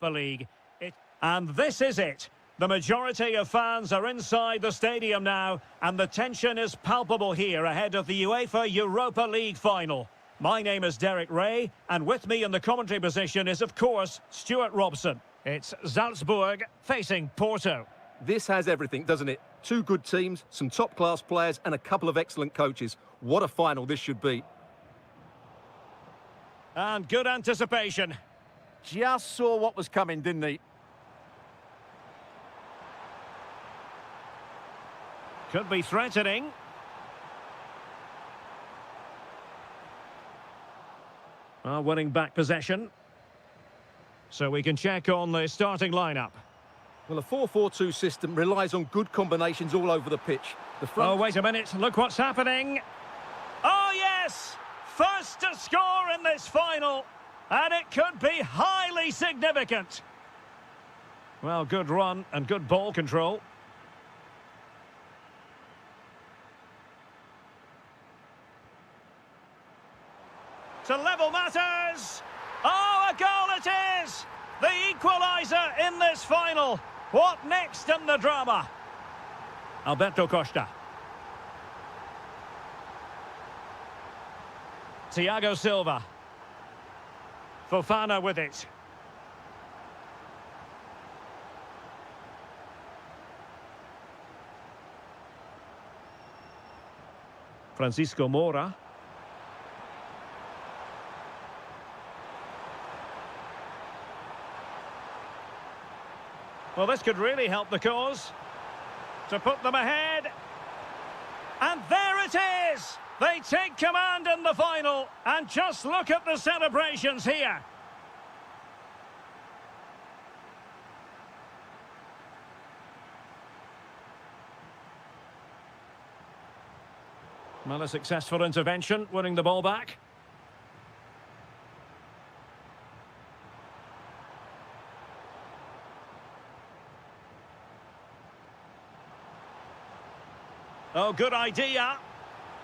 Europa League. And this is it. The majority of fans are inside the stadium now, and the tension is palpable here ahead of the UEFA Europa League final. My name is Derek Ray, and with me in the commentary position is, of course, Stuart Robson. It's Salzburg facing Porto. This has everything, doesn't it? Two good teams, some top-class players, and a couple of excellent coaches. What a final this should be. And good anticipation. Just saw what was coming, didn't he? Could be threatening. Winning back possession. So we can check on the starting lineup. Well, a 4-4-2 system relies on good combinations all over the pitch. Oh, wait a minute. Look what's happening. Oh, yes! First to score in this final. And it could be highly significant. Well, good run and good ball control. To level matters. Oh, a goal it is! The equaliser in this final. What next in the drama? Alberto Costa. Thiago Silva. Fofana with it. Francisco Moura. Well, this could really help the cause. To put them ahead. And there it is! They take command in the final. And just look at the celebrations here. Well, a successful intervention, winning the ball back. Oh, good idea.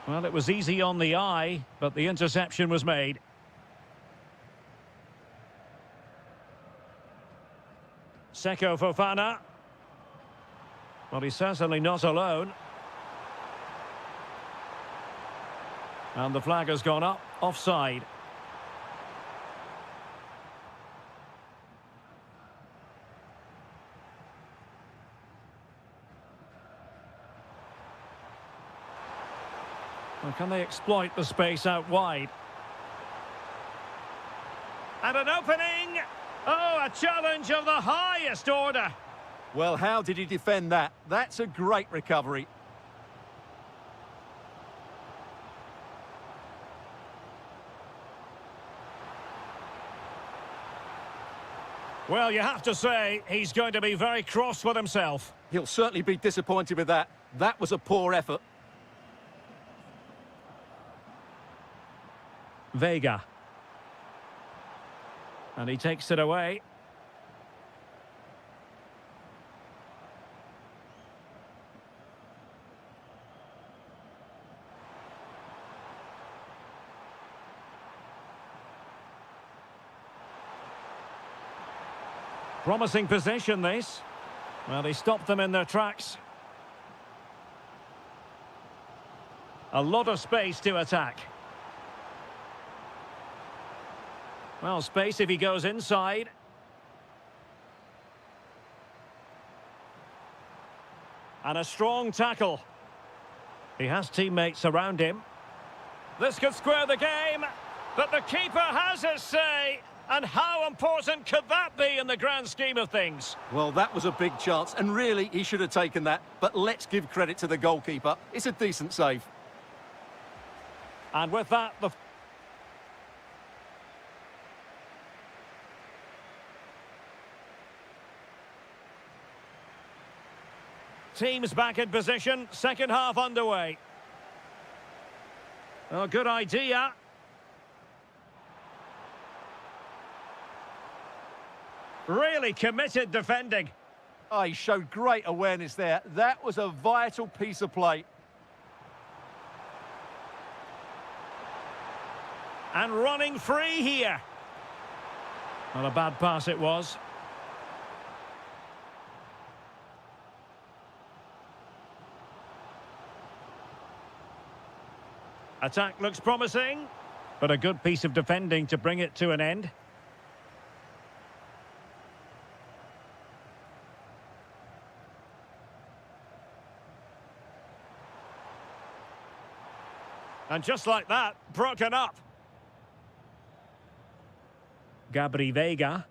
Well, it was easy on the eye, but the interception was made. Seko Fofana. Well, he's certainly not alone. And the flag has gone up, offside. Well, can they exploit the space out wide? And an opening! Oh, a challenge of the highest order. Well, how did he defend that? That's a great recovery. Well, you have to say, he's going to be very cross with himself. He'll certainly be disappointed with that. That was a poor effort. Vega. And he takes it away. Promising position, this. Well, he stopped them in their tracks. A lot of space to attack. Well, space if he goes inside. And a strong tackle. He has teammates around him. This could square the game, but the keeper has his say. And how important could that be in the grand scheme of things? Well, that was a big chance, and really, he should have taken that. But let's give credit to the goalkeeper. It's a decent save. And with that, the... teams back in position, second half underway. Oh, good idea. Really committed defending. Oh, he showed great awareness there. That was a vital piece of play. And running free here. Not a bad pass it was. Attack looks promising, but a good piece of defending to bring it to an end. And just like that, broken up. Gabri Veiga.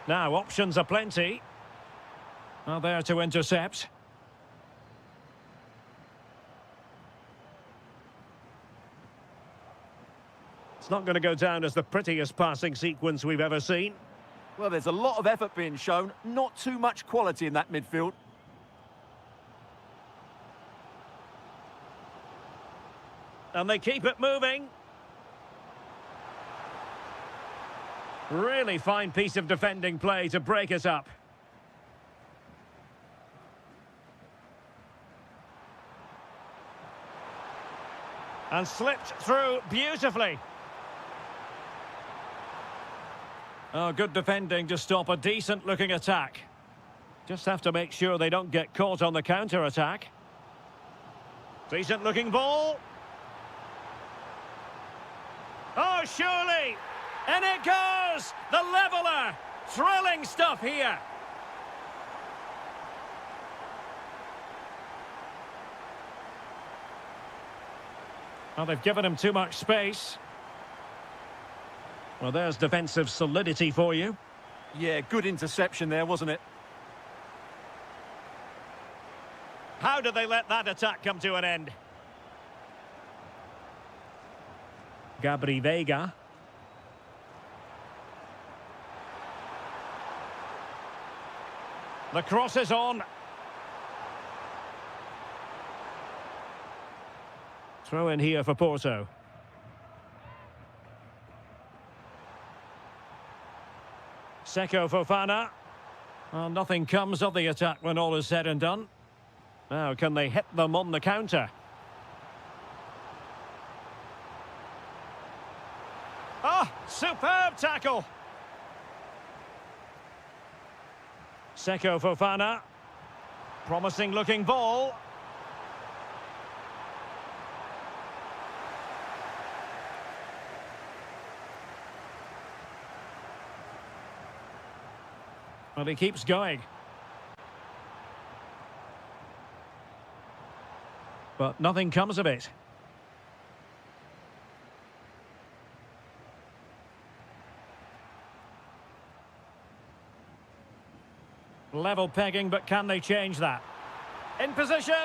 Now, options are plenty. Well, there to intercept. It's not going to go down as the prettiest passing sequence we've ever seen. Well, there's a lot of effort being shown, not too much quality in that midfield. And they keep it moving. Really fine piece of defending play to break it up. And slipped through beautifully. Oh, good defending to stop a decent-looking attack. Just have to make sure they don't get caught on the counter-attack. Decent-looking ball. Oh, surely! And it goes! The leveller! Thrilling stuff here! Well, they've given him too much space. Well, there's defensive solidity for you. Yeah, good interception there, wasn't it? How did they let that attack come to an end? Gabri Veiga. The cross is on. Throw in here for Porto. Seko Fofana. Well, nothing comes of the attack when all is said and done. Now, can they hit them on the counter? Ah, superb tackle. Seko Fofana. Promising looking ball. Well, he keeps going. But nothing comes of it. Level pegging, but can they change that? In position!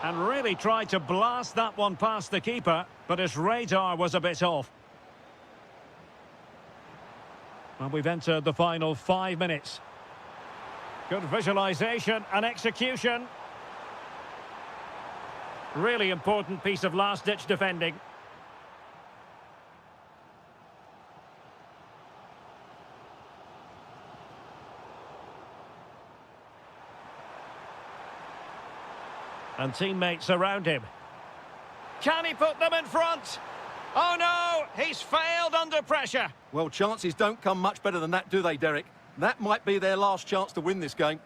And really tried to blast that one past the keeper, but his radar was a bit off. Well, we've entered the final 5 minutes. Good visualisation and execution. Really important piece of last-ditch defending. And teammates around him. Can he put them in front? Oh no, he's failed under pressure. Well, chances don't come much better than that, do they, Derek? That might be their last chance to win this game.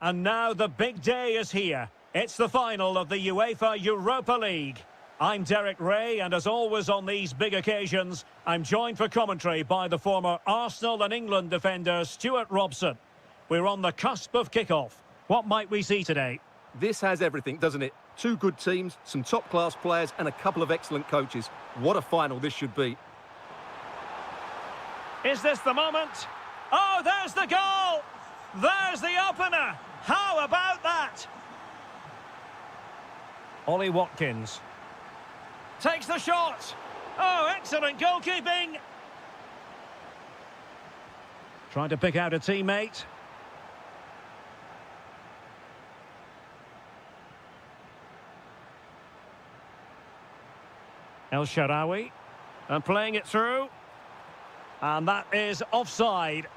And now the big day is here. It's the final of the UEFA Europa League. I'm Derek Ray, and as always on these big occasions, I'm joined for commentary by the former Arsenal and England defender Stuart Robson. We're on the cusp of kickoff. What might we see today? This has everything, doesn't it? Two good teams, some top-class players and a couple of excellent coaches. What a final this should be. Is this the moment? Oh, there's the goal! There's the opener! How about that? Ollie Watkins takes the shot. Oh, excellent goalkeeping. Trying to pick out a teammate. El Shaarawy, and playing it through. And that is offside.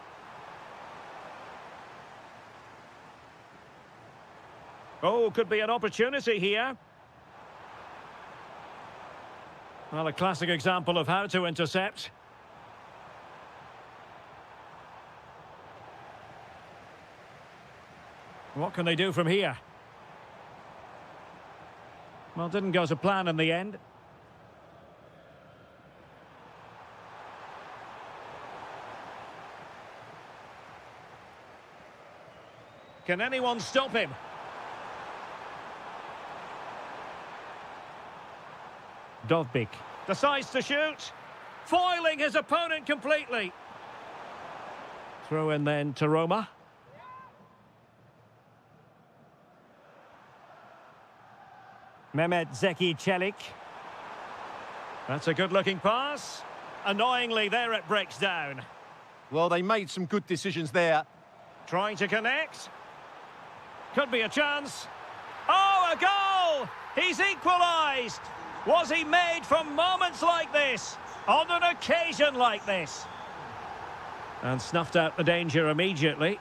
Oh, could be an opportunity here. Well, a classic example of how to intercept. What can they do from here? Well, didn't go to plan in the end. Can anyone stop him? Dovbyk decides to shoot, foiling his opponent completely. Throw in then to Roma. Mehmet Zeki Çelik. That's a good-looking pass. Annoyingly, there it breaks down. Well, they made some good decisions there. Trying to connect. Could be a chance. Oh, a goal! He's equalised. Was he made for moments like this? On an occasion like this? And snuffed out the danger immediately.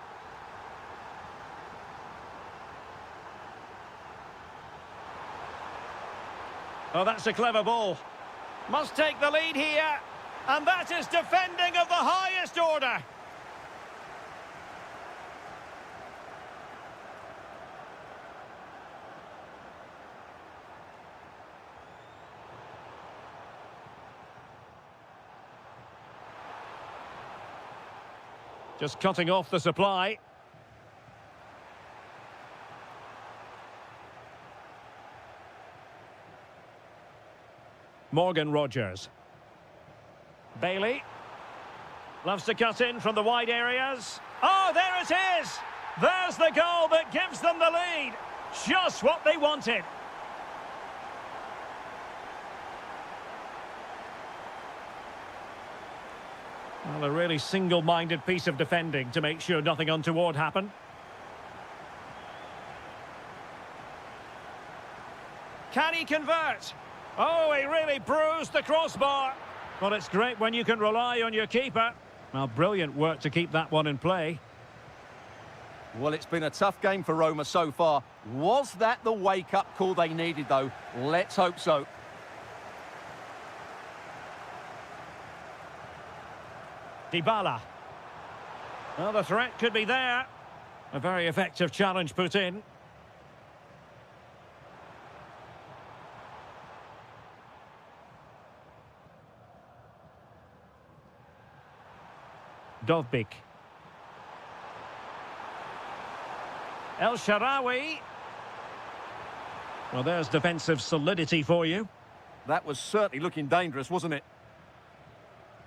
Oh, that's a clever ball. Must take the lead here. And that is defending of the highest order. Just cutting off the supply. Morgan Rogers. Bailey. Loves to cut in from the wide areas. Oh, there it is! There's the goal that gives them the lead. Just what they wanted. Well, a really single-minded piece of defending to make sure nothing untoward happened. Can he convert? Oh, he really bruised the crossbar. Well, it's great when you can rely on your keeper. Well, brilliant work to keep that one in play. Well, it's been a tough game for Roma so far. Was that the wake-up call they needed, though? Let's hope so. Dybala. Well, the threat could be there. A very effective challenge put in. Dovbyk. El Shaarawy. Well, there's defensive solidity for you. That was certainly looking dangerous, wasn't it?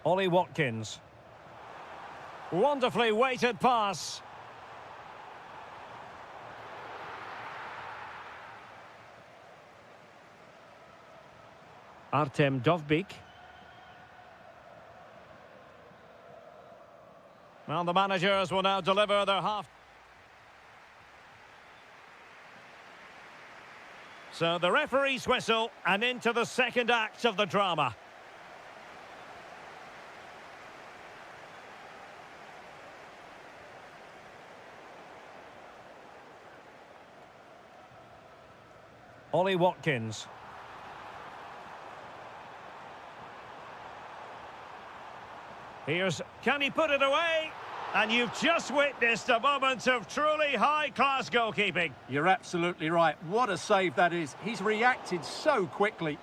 Ollie Watkins. Wonderfully weighted pass. Artem Dovbyk. Well, the managers will now deliver their half. So the referee's whistle and into the second act of the drama. Ollie Watkins. Here's, can he put it away? And you've just witnessed a moment of truly high-class goalkeeping. You're absolutely right. What a save that is. He's reacted so quickly.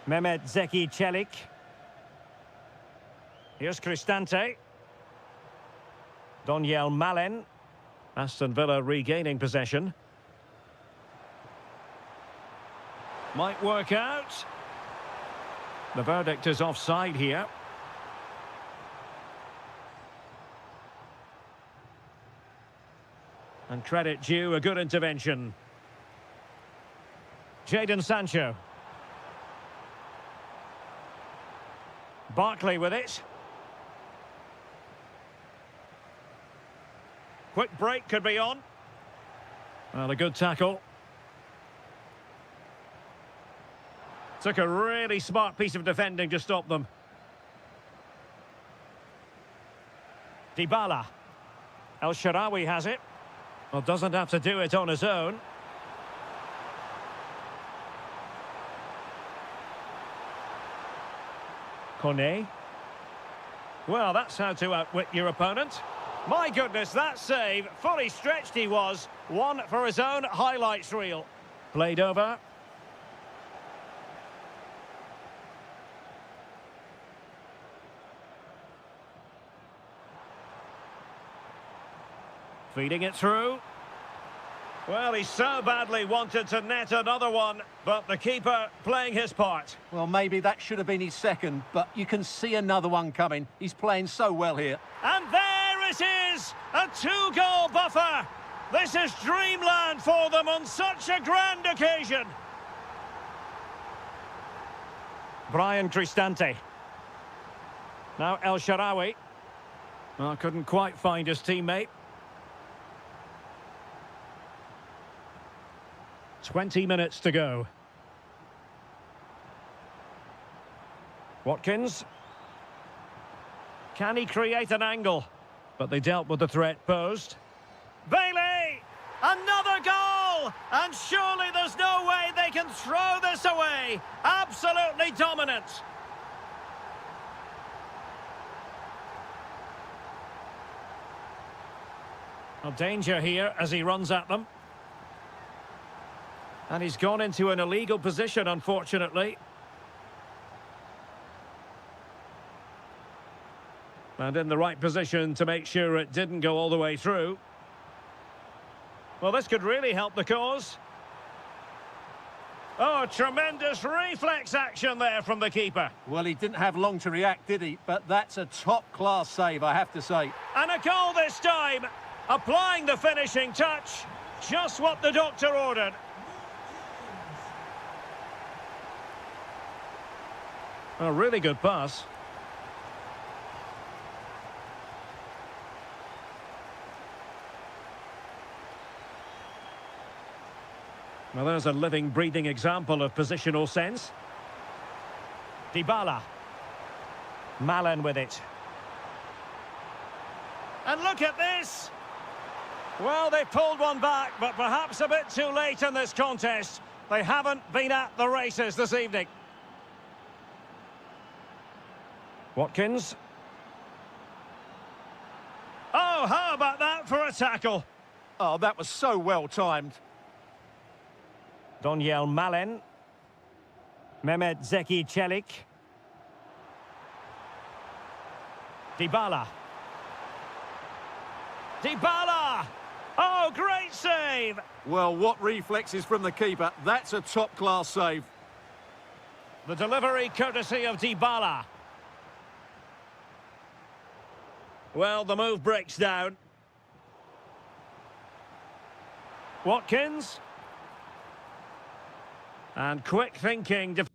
Mehmet Zeki Çelik. Here's Cristante. Donyell Malen. Aston Villa regaining possession. Might work out. The verdict is offside here. And credit due, a good intervention. Jadon Sancho. Barkley with it. Quick break could be on. Well, a good tackle. Took a really smart piece of defending to stop them. Dybala. El Shaarawy has it. Well, doesn't have to do it on his own. Kone. Well, that's how to outwit your opponent. My goodness, that save, fully stretched he was. One for his own highlights reel. Played over. Feeding it through. Well, he so badly wanted to net another one, but the keeper playing his part. Well, maybe that should have been his second, but you can see another one coming. He's playing so well here. And there it is! A two-goal buffer! This is dreamland for them on such a grand occasion. Brian Cristante. Now El Shaarawy. Well, couldn't quite find his teammate. 20 minutes to go. Watkins. Can he create an angle? But they dealt with the threat posed. Bailey! Another goal! And surely there's no way they can throw this away. Absolutely dominant. A danger here as he runs at them. And he's gone into an illegal position, unfortunately. And in the right position to make sure it didn't go all the way through. Well, this could really help the cause. Oh, tremendous reflex action there from the keeper. Well, he didn't have long to react, did he? But that's a top-class save, I have to say. And a goal this time. Applying the finishing touch. Just what the doctor ordered. A really good pass. Well, there's a living, breathing example of positional sense. Dybala. Malen with it. And look at this! Well, they pulled one back, but perhaps a bit too late in this contest. They haven't been at the races this evening. Watkins. Oh, how about that for a tackle? Oh, that was so well timed. Donyell Malen. Mehmet Zeki Çelik. Dybala. Dybala! Oh, great save! Well, what reflexes from the keeper. That's a top-class save. The delivery courtesy of Dybala. Well, the move breaks down. Watkins. And quick thinking.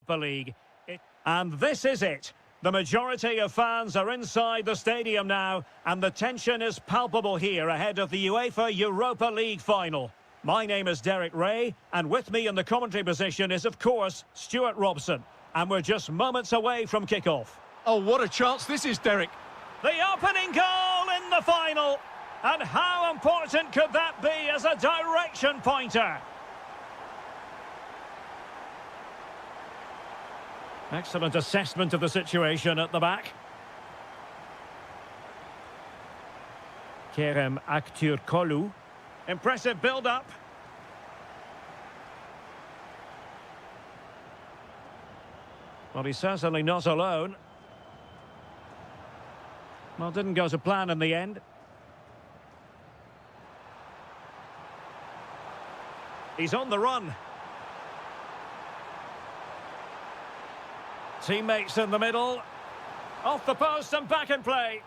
the league. And this is it. The majority of fans are inside the stadium now, and the tension is palpable here ahead of the UEFA Europa League final. My name is Derek Ray, and with me in the commentary position is, of course, Stuart Robson. And we're just moments away from kick-off. Oh, what a chance this is, Derek. The opening goal in the final. And how important could that be as a direction pointer? Excellent assessment of the situation at the back. Kerem Aktürkoğlu. Impressive build-up. Well, he's certainly not alone. Well, didn't go to plan in the end. He's on the run. Teammates in the middle. Off the post and back in play.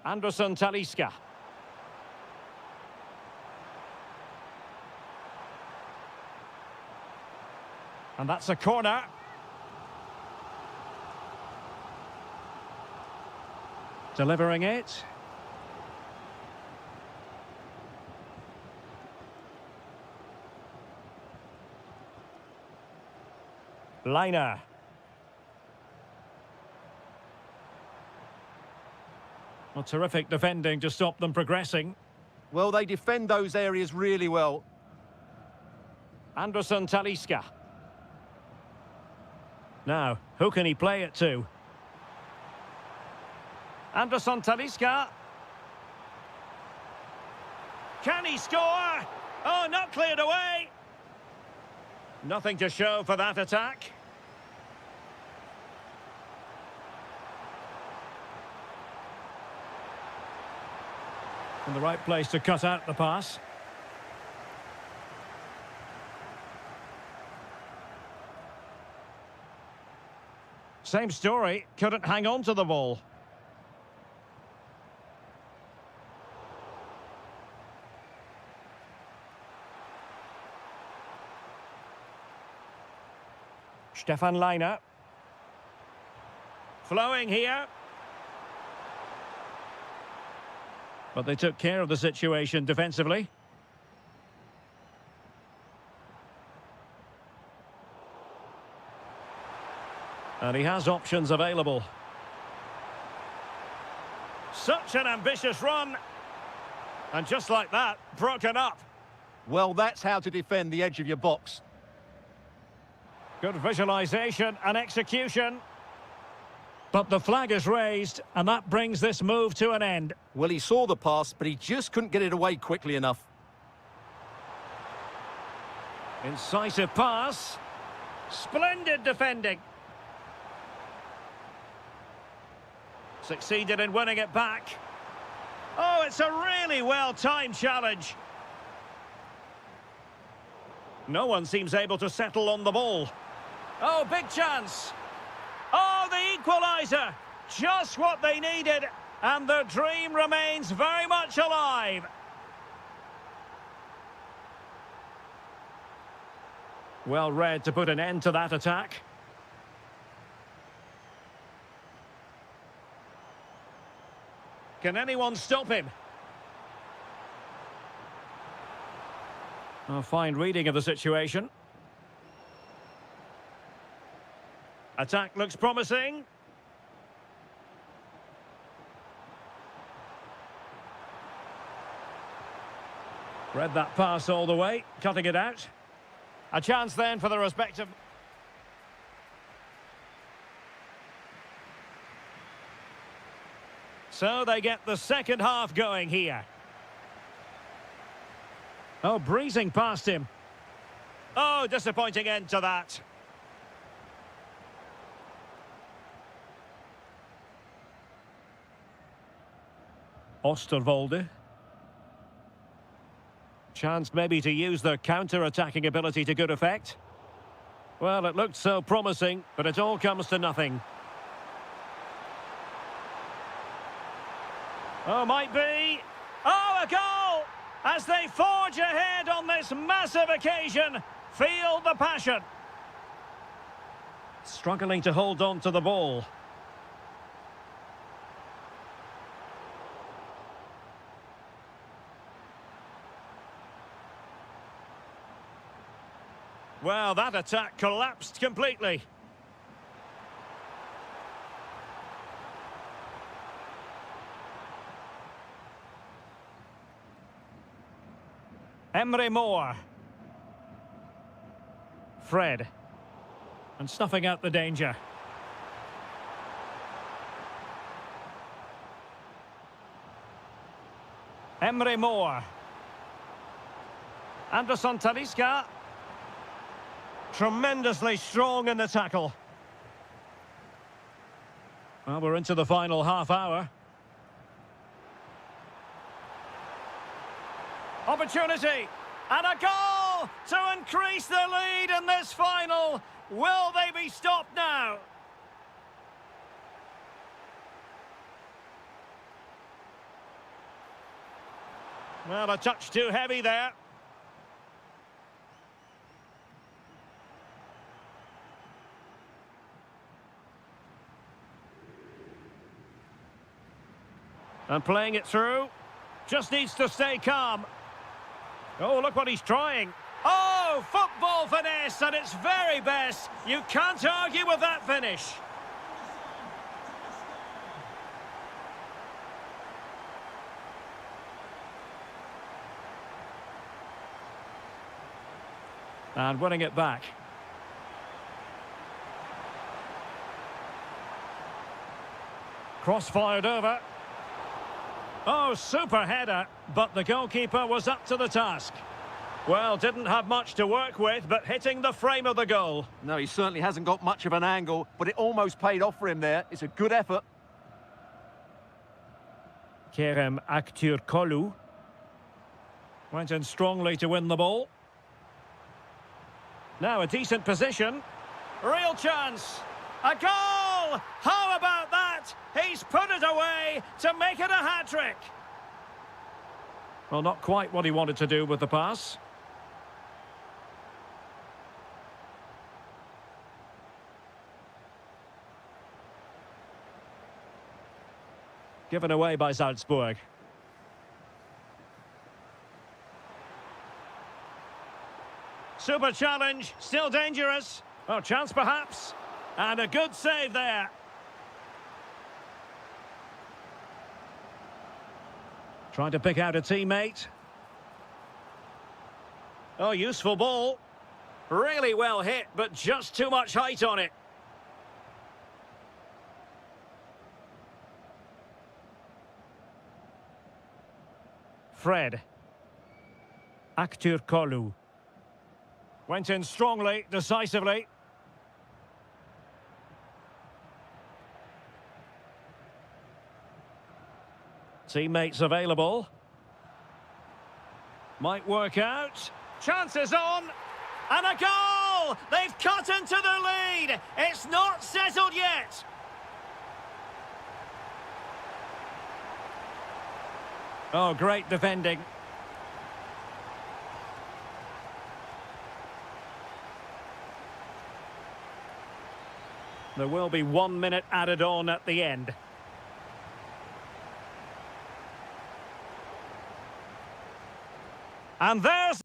Anderson Talisca. And that's a corner. Delivering it. Liner. Well, terrific defending to stop them progressing. Well, they defend those areas really well. Anderson Talisca. Now, who can he play it to? Anderson Talisca. Can he score? Oh, not cleared away. Nothing to show for that attack. In the right place to cut out the pass. Same story, couldn't hang on to the ball. Stefan Liner. Flowing here. But they took care of the situation defensively. And he has options available. Such an ambitious run. And just like that, broken up. Well, that's how to defend the edge of your box. Good visualisation and execution. But the flag is raised, and that brings this move to an end. Well, he saw the pass, but he just couldn't get it away quickly enough. Incisive pass. Splendid defending. Succeeded in winning it back. Oh, it's a really well-timed challenge. No one seems able to settle on the ball. Oh, big chance. Oh, the equaliser. Just what they needed. And their dream remains very much alive. Well read to put an end to that attack. Can anyone stop him? A fine reading of the situation. Attack looks promising. Read that pass all the way, cutting it out. A chance then for the respective... So they get the second half going here. Oh, breezing past him. Oh, disappointing end to that. Osterwolde. Chance maybe to use their counter-attacking ability to good effect. Well, it looked so promising, but it all comes to nothing. Oh, might be. Oh, a goal! As they forge ahead on this massive occasion. Feel the passion. Struggling to hold on to the ball. Well, that attack collapsed completely. Emre Moore. Fred. And snuffing out the danger. Emre Moore. Anderson Talisca. Tremendously strong in the tackle. Well, we're into the final half hour. Opportunity. And a goal to increase the lead in this final. Will they be stopped now? Well, a touch too heavy there. And playing it through. Just needs to stay calm. Oh, look what he's trying. Oh, football finesse at its very best. You can't argue with that finish. And winning it back. Cross fired over. Oh, super header, but the goalkeeper was up to the task. Well, didn't have much to work with, but hitting the frame of the goal. No, he certainly hasn't got much of an angle, but it almost paid off for him there. It's a good effort. Kerem Aktürkoğlu went in strongly to win the ball. Now a decent position. Real chance. A goal! How about that? He's put it away to make it a hat-trick. Well, not quite what he wanted to do with the pass. Given away by Salzburg. Super challenge, still dangerous. Oh, chance perhaps. And a good save there. Trying to pick out a teammate. Oh, useful ball. Really well hit, but just too much height on it. Fred. Aktürkoğlu. Went in strongly, decisively. Teammates available. Might work out. Chances on. And a goal! They've cut into the lead. It's not settled yet. Oh, great defending. There will be 1 minute added on at the end. And there's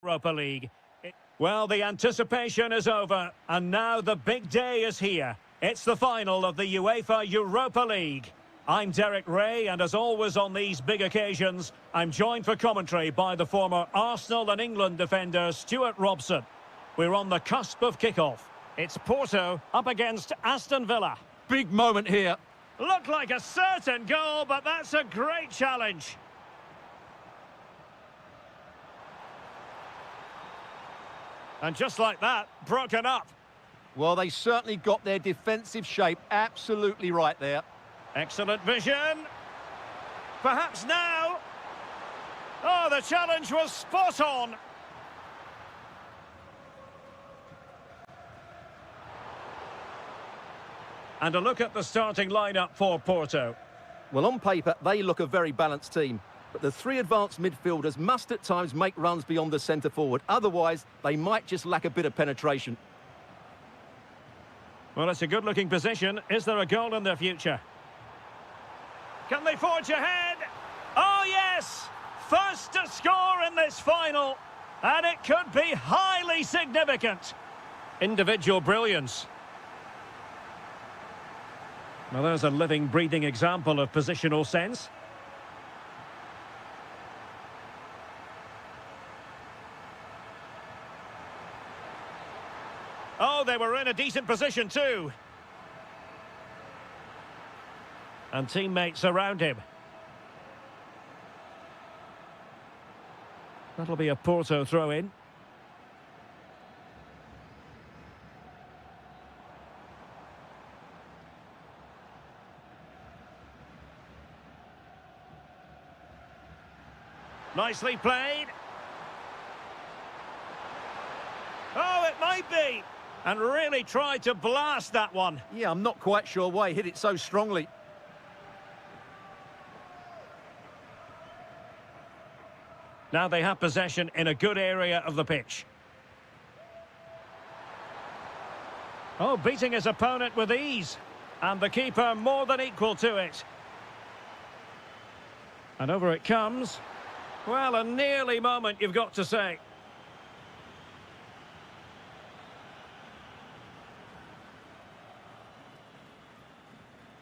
Europa League. Well, the anticipation is over, and now the big day is here. It's the final of the UEFA Europa League. I'm Derek Ray, and as always on these big occasions, I'm joined for commentary by the former Arsenal and England defender Stuart Robson. We're on the cusp of kickoff. It's Porto up against Aston Villa. Big moment here. Looked like a certain goal, but that's a great challenge. And just like that, broken up. Well, they certainly got their defensive shape absolutely right there. Excellent vision. Perhaps now. Oh, the challenge was spot on. And a look at the starting lineup for Porto. Well, on paper, they look a very balanced team. But the three advanced midfielders must at times make runs beyond the centre forward. Otherwise, they might just lack a bit of penetration. Well, it's a good-looking position. Is there a goal in their future? Can they forge ahead? Oh, yes! First to score in this final. And it could be highly significant. Individual brilliance. Well, there's a living, breathing example of positional sense. Oh, they were in a decent position too. And teammates around him. That'll be a Porto throw-in. Nicely played. Oh, it might be. And really tried to blast that one. Yeah, I'm not quite sure why he hit it so strongly. Now they have possession in a good area of the pitch. Oh, beating his opponent with ease. And the keeper more than equal to it. And over it comes. Well, a nearly moment, you've got to say.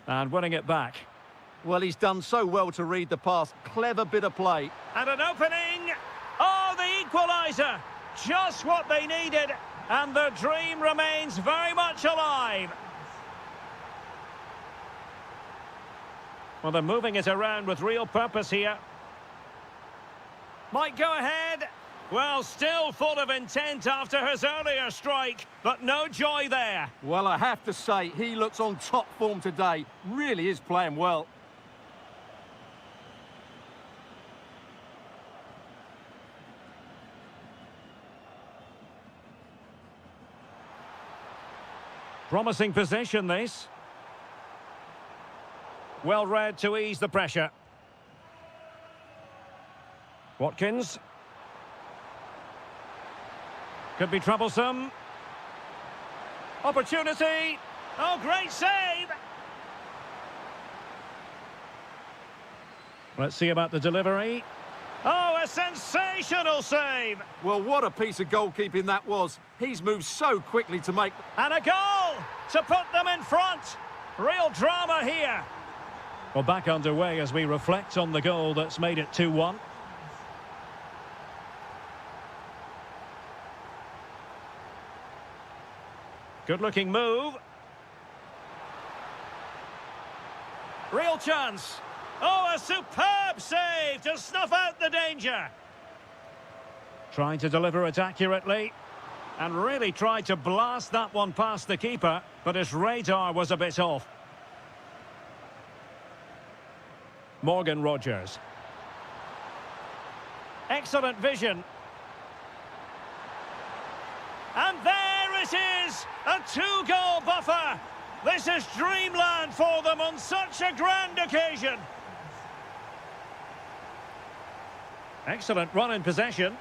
And winning it back. Well, he's done so well to read the pass. Clever bit of play. And an opening. Oh, the equaliser. Just what they needed. And the dream remains very much alive. Well, they're moving it around with real purpose here. Might go ahead. Well, still full of intent after his earlier strike, but no joy there. Well, I have to say, he looks on top form today. Really is playing well. Promising position, this. Well read to ease the pressure. Watkins. Could be troublesome. Opportunity. Oh, great save. Let's see about the delivery. Oh, a sensational save. Well, what a piece of goalkeeping that was. He's moved so quickly to make... And a goal to put them in front. Real drama here. Well, back underway as we reflect on the goal that's made it 2-1. Good-looking move. Real chance. Oh, a superb save to snuff out the danger. Trying to deliver it accurately. And really tried to blast that one past the keeper, but his radar was a bit off. Morgan Rogers. Excellent vision. And there it is! A two-goal buffer! This is dreamland for them on such a grand occasion. Excellent run in possession.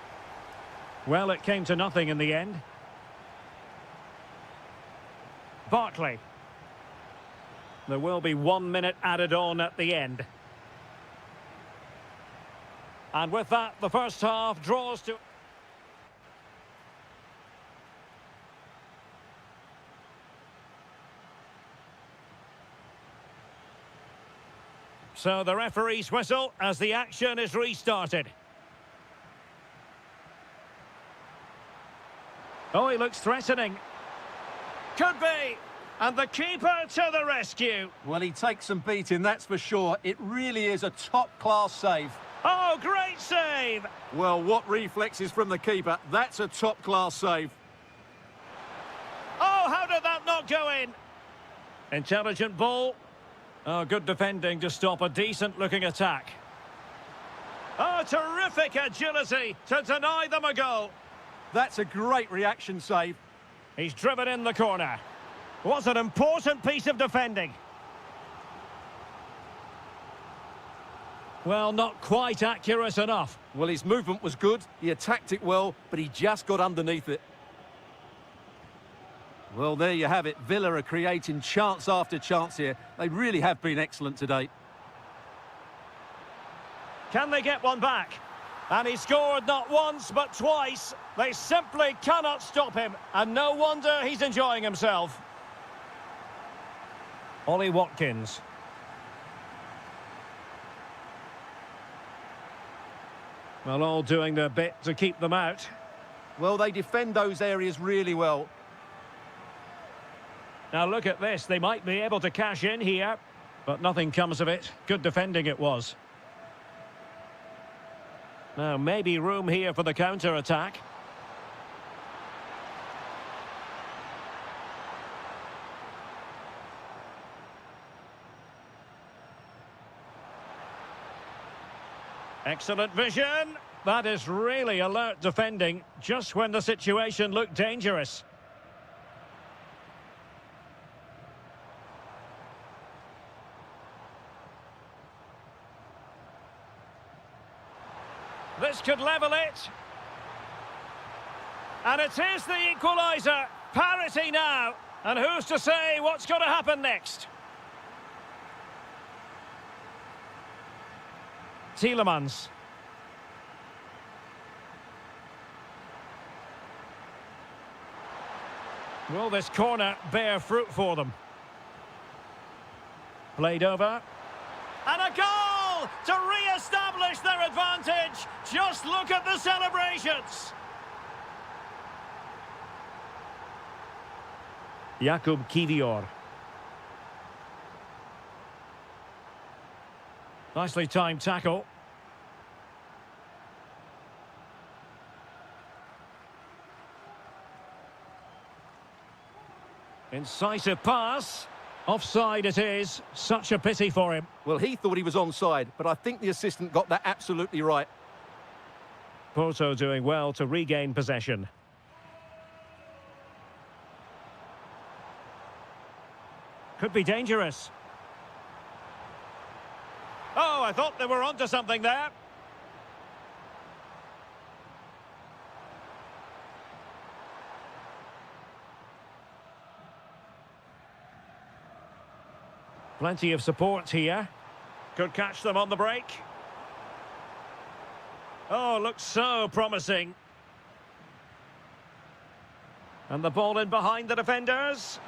Well, it came to nothing in the end. Barkley. There will be 1 minute added on at the end. And with that, the first half draws to... So the referee's whistle as the action is restarted. Oh, he looks threatening. Could be. And the keeper to the rescue. Well, he takes some beating, that's for sure. It really is a top-class save. Oh, great save. Well, what reflexes from the keeper. That's a top-class save. Oh, how did that not go in? Intelligent ball. Oh, good defending to stop a decent-looking attack. Oh, terrific agility to deny them a goal. That's a great reaction save. He's driven in the corner. What an important piece of defending. Well, not quite accurate enough. Well, his movement was good. He attacked it well, but he just got underneath it. Well, there you have it. Villa are creating chance after chance here. They really have been excellent today. Can they get one back? And he scored not once, but twice. They simply cannot stop him. And no wonder he's enjoying himself. Ollie Watkins. Well, all doing their bit to keep them out. Well, they defend those areas really well. Now look at this. They might be able to cash in here, but nothing comes of it. Good defending it was. Now, maybe room here for the counter-attack. Excellent vision. That is really alert defending, just when the situation looked dangerous. This could level it. And it is the equaliser. Parity now. And who's to say what's going to happen next? Tielemans. Will this corner bear fruit for them? Played over. And a goal to re-establish their advantage. Just look at the celebrations. Jakub Kivior. Nicely timed tackle. Incisive pass. Offside it is. Such a pity for him. Well, he thought he was onside, but I think the assistant got that absolutely right. Porto doing well to regain possession. Could be dangerous. Oh, I thought they were onto something there. Plenty of support here. Could catch them on the break. Oh, looks so promising. And the ball in behind the defenders.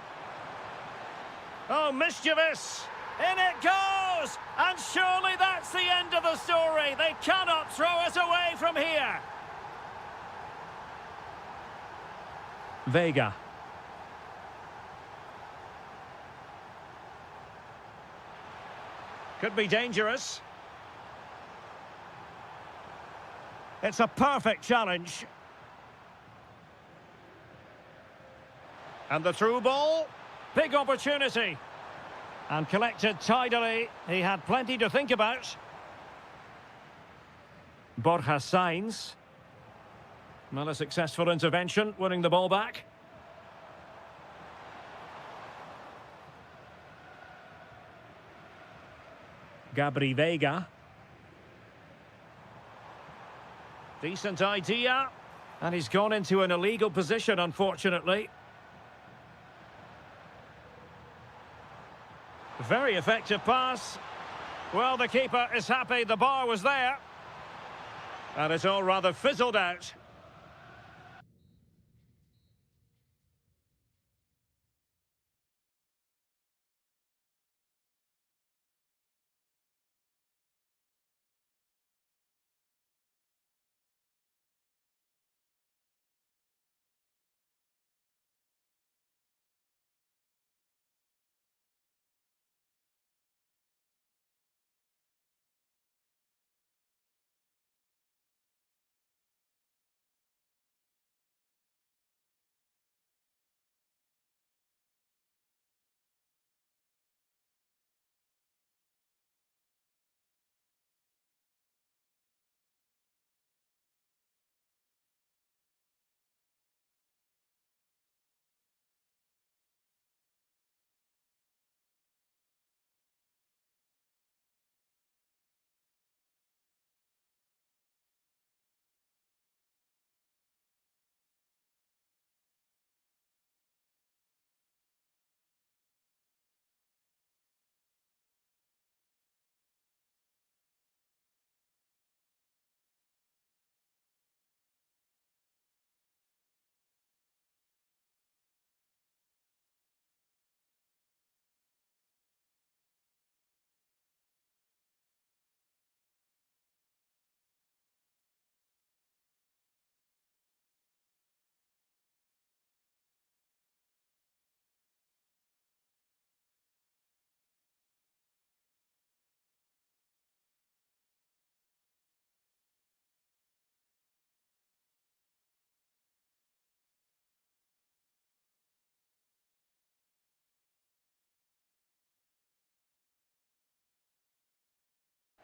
Oh, mischievous. In it goes! And surely that's the end of the story. They cannot throw us away from here. Vega. Could be dangerous. It's a perfect challenge. And the through ball. Big opportunity. And collected tidily. He had plenty to think about. Borja Sainz. Well, a successful intervention, winning the ball back. Gabri Vega. Decent idea. And he's gone into an illegal position, unfortunately. Very effective pass. Well, the keeper is happy the bar was there. And it's all rather fizzled out.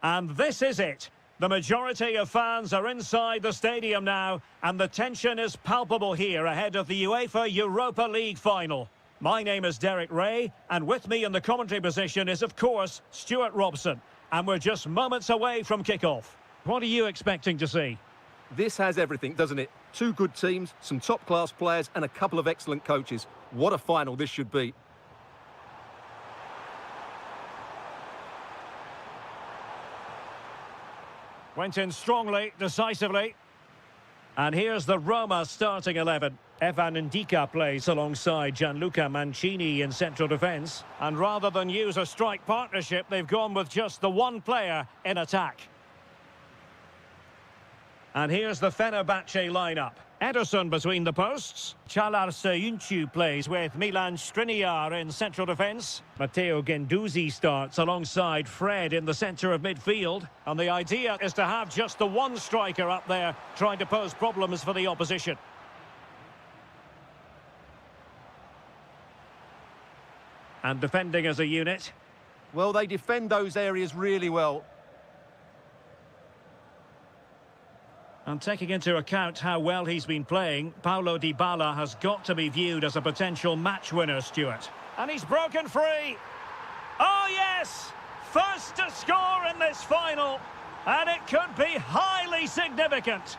And this is it. The majority of fans are inside the stadium now, and the tension is palpable here ahead of the UEFA Europa League final. My name is Derek Ray, and with me in the commentary position is, of course, Stuart Robson. And we're just moments away from kickoff. What are you expecting to see? This has everything, doesn't it? Two good teams, some top-class players, and a couple of excellent coaches. What a final this should be. Went in strongly, decisively. And here's the Roma starting 11. Evan Ndika plays alongside Gianluca Mancini in central defence. And rather than use a strike partnership, they've gone with just the one player in attack. And here's the Fenerbahce lineup. Ederson between the posts. Çağlar Söyüncü plays with Milan Skriniar in central defence. Matteo Guendouzi starts alongside Fred in the centre of midfield. And the idea is to have just the one striker up there trying to pose problems for the opposition. And defending as a unit. Well, they defend those areas really well. And taking into account how well he's been playing, Paulo Dybala has got to be viewed as a potential match winner, Stuart. And he's broken free. Oh, yes! First to score in this final. And it could be highly significant.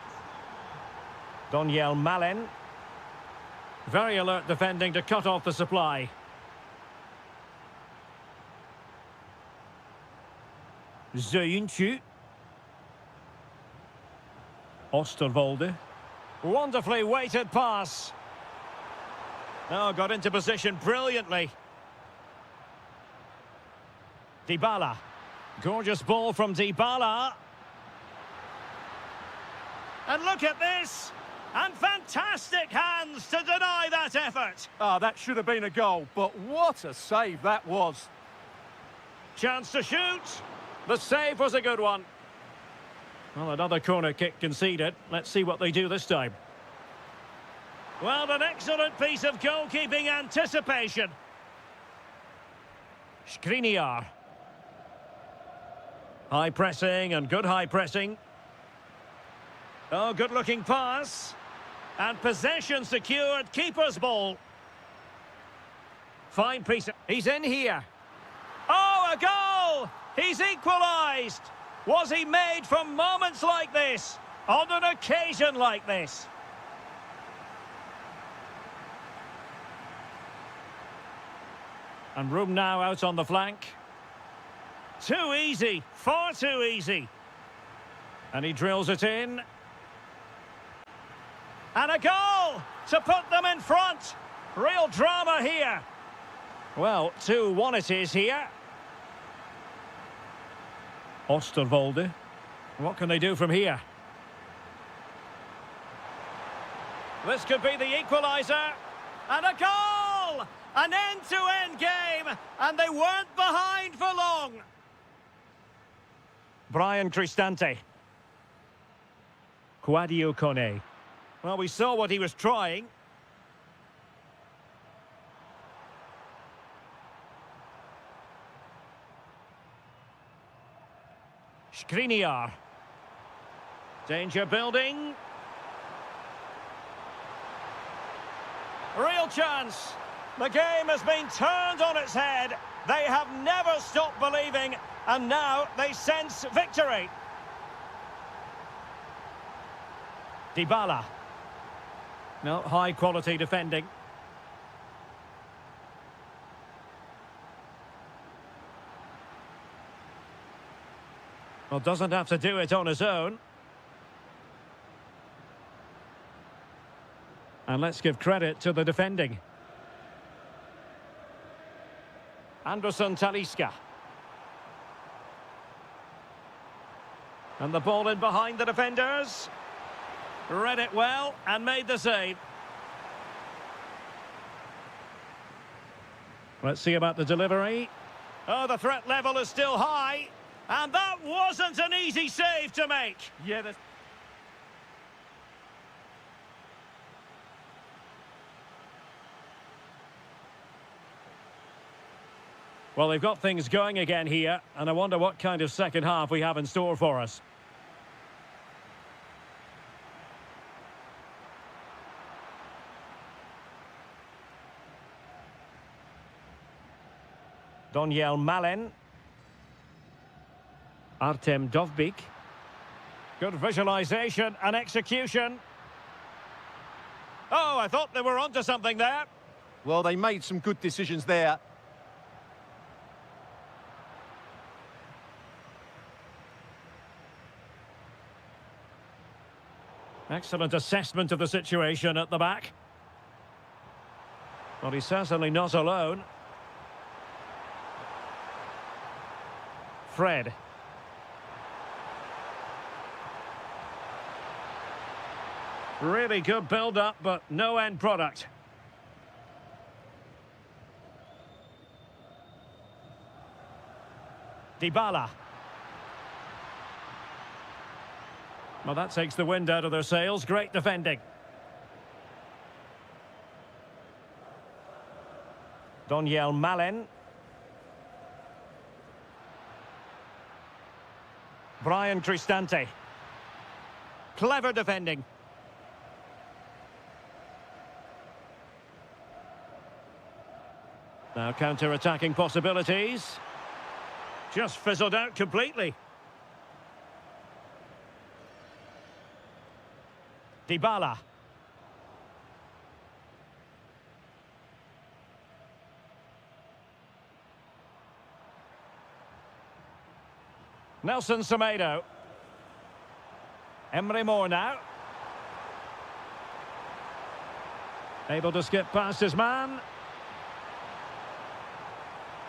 Doniel Malen. Very alert defending to cut off the supply. Söyüncü. Osterwolde. Wonderfully weighted pass. Oh, got into position brilliantly. Dybala. Gorgeous ball from Dybala. And look at this. And fantastic hands to deny that effort. That should have been a goal, but what a save that was. Chance to shoot. The save was a good one. Well, another corner kick conceded. Let's see what they do this time. Well, an excellent piece of goalkeeping anticipation. Skriniar. High pressing and good high pressing. Oh, good-looking pass. And possession secured. Keeper's ball. Fine piece. He's in here. Oh, a goal! He's equalised. Was he made from moments like this, on an occasion like this? And room now out on the flank. Too easy, far too easy. And he drills it in. And a goal to put them in front. Real drama here. Well, 2-1 it is here. Osterwolde. What can they do from here? This could be the equaliser. And a goal! An end-to-end game. And they weren't behind for long. Brian Cristante. Quadio Kone. Well, we saw what he was trying. Skriniar. Danger building. Real chance. The game has been turned on its head. They have never stopped believing, and now they sense victory. Dybala. No, high quality defending. Well, doesn't have to do it on his own. And let's give credit to the defending. Anderson Talisca. And the ball in behind the defenders. Read it well and made the save. Let's see about the delivery. Oh, the threat level is still high. And that wasn't an easy save to make. Yeah, that's... Well, they've got things going again here, and I wonder what kind of second half we have in store for us. Daniel Malen. Artem Dovbyk. Good visualization and execution. Oh, I thought they were onto something there. Well, they made some good decisions there. Excellent assessment of the situation at the back. Well, he's certainly not alone. Fred. Really good build-up, but no end product. Dybala. Well, that takes the wind out of their sails. Great defending. Daniel Malen. Brian Cristante. Clever defending. Now counter-attacking possibilities. Just fizzled out completely. Dybala. Nelson Semedo. Emre Mor now. Able to skip past his man.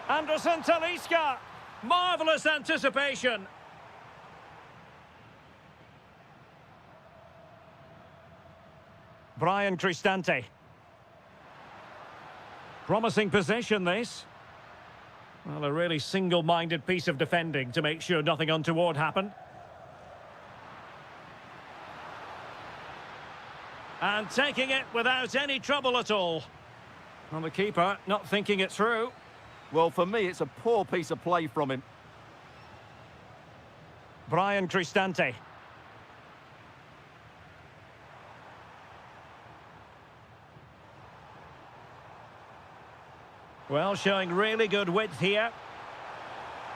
Anderson Talisca. Marvellous anticipation. Brian Cristante. Promising possession, this. Well, a really single-minded piece of defending to make sure nothing untoward happened. And taking it without any trouble at all. Well, the keeper not thinking it through. Well, for me, it's a poor piece of play from him. Brian Cristante. Well, showing really good width here.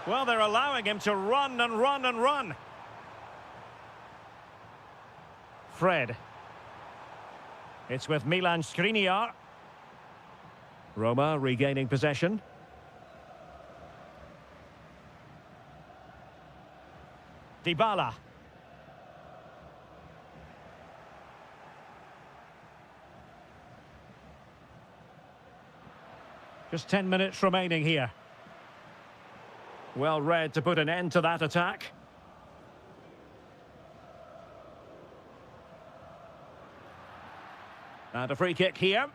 Well, they're allowing him to run and run and run. Fred. It's with Milan Skriniar. Roma regaining possession. Dybala. Just 10 minutes remaining here. Well read to put an end to that attack. And a free kick here.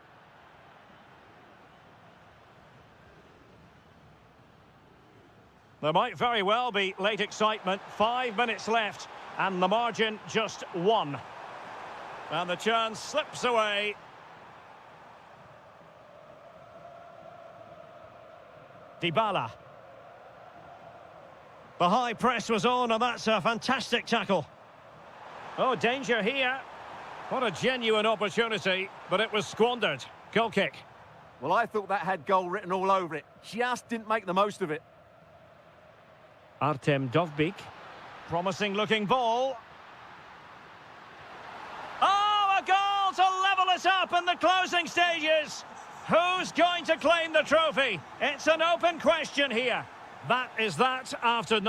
There might very well be late excitement. 5 minutes left, and the margin just 1. And the chance slips away. Dybala. The high press was on, and that's a fantastic tackle. Oh, danger here. What a genuine opportunity, but it was squandered. Goal kick. Well, I thought that had goal written all over it. Just didn't make the most of it. Artem Dovbyk. Promising looking ball. Oh, a goal to level it up in the closing stages. Who's going to claim the trophy? It's an open question here. That is that after...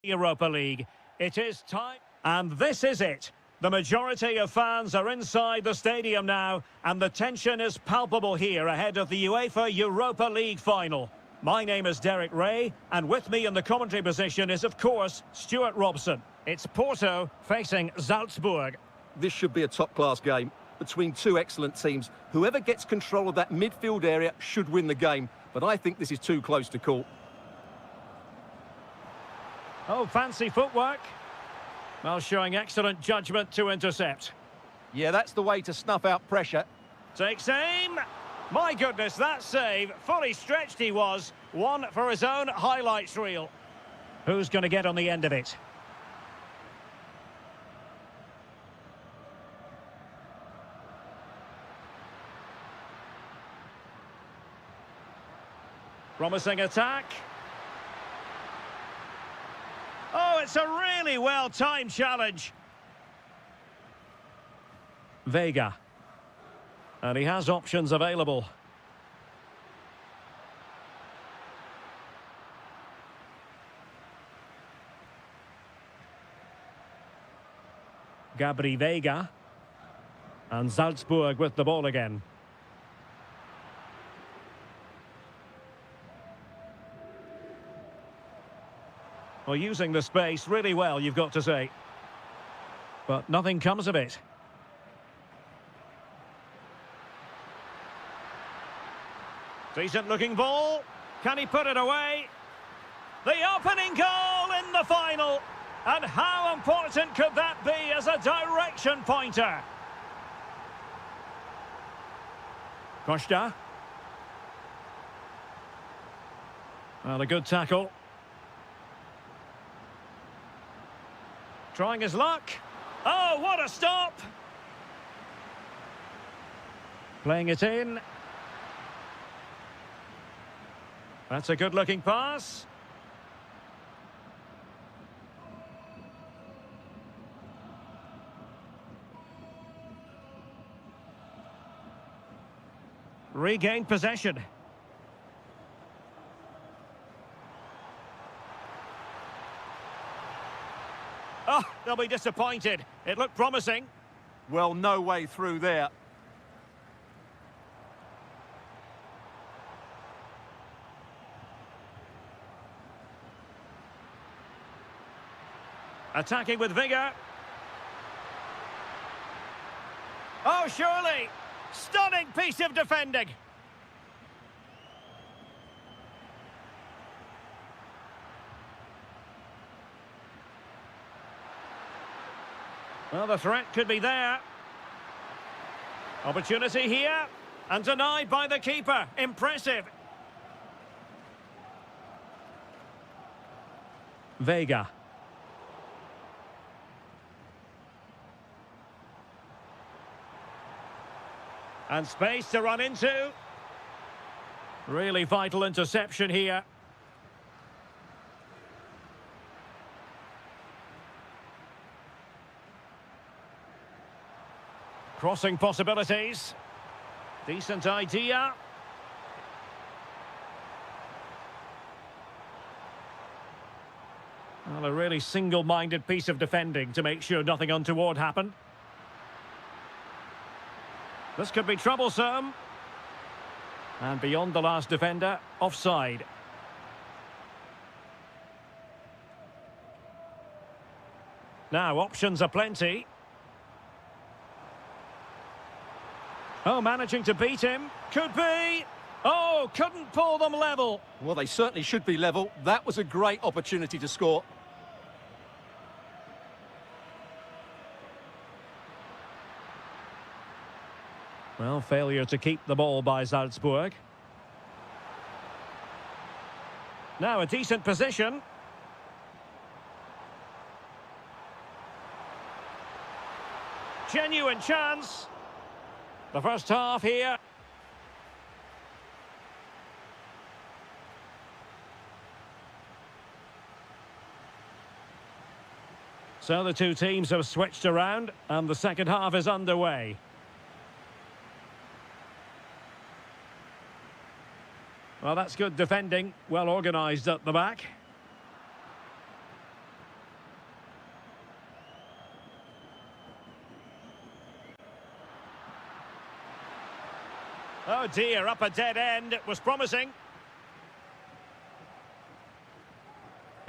Europa League. It is time, and this is it. The majority of fans are inside the stadium now, and the tension is palpable here ahead of the UEFA Europa League final. My name is Derek Ray, and with me in the commentary position is, of course, Stuart Robson. It's Porto facing Salzburg. This should be a top-class game between two excellent teams. Whoever gets control of that midfield area should win the game, but I think this is too close to call. Oh, fancy footwork. Well, showing excellent judgment to intercept. Yeah, that's the way to snuff out pressure. Takes aim. My goodness, that save. Fully stretched he was. One for his own highlights reel. Who's going to get on the end of it? Promising attack. Oh, it's a really well-timed challenge. Vega. And he has options available. Gabri Vega. And Salzburg with the ball again. Well, using the space really well, you've got to say. But nothing comes of it. Decent looking ball. Can he put it away? The opening goal in the final. And how important could that be as a direction pointer? Costa. Well, a good tackle. Trying his luck. Oh, what a stop! Playing it in. That's a good-looking pass. Regained possession. Oh, they'll be disappointed. It looked promising. Well, no way through there. Attacking with vigour. Oh, surely. Stunning piece of defending. Well, the threat could be there. Opportunity here. And denied by the keeper. Impressive. Vega. And space to run into. Really vital interception here. Crossing possibilities. Decent idea. Well, a really single-minded piece of defending to make sure nothing untoward happened. This could be troublesome. And beyond the last defender, offside. Now, options are plenty. Oh, managing to beat him. Could be. Oh, couldn't pull them level. Well, they certainly should be level. That was a great opportunity to score. Well, failure to keep the ball by Salzburg. Now a decent position. Genuine chance. The first half here. So the two teams have switched around and the second half is underway. Well, that's good defending. Well organised at the back. Oh dear, up a dead end. It was promising.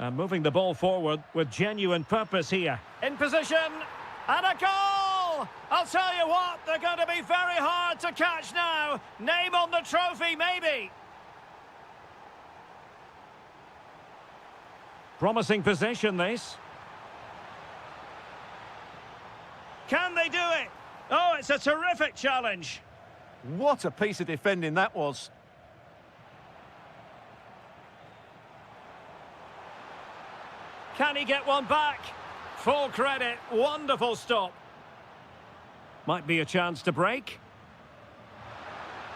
And moving the ball forward with genuine purpose here. In position, and a goal! I'll tell you what, they're going to be very hard to catch now. Name on the trophy, maybe. Promising possession, this. Can they do it? Oh, it's a terrific challenge. What a piece of defending that was. Can he get one back? Full credit, wonderful stop. Might be a chance to break.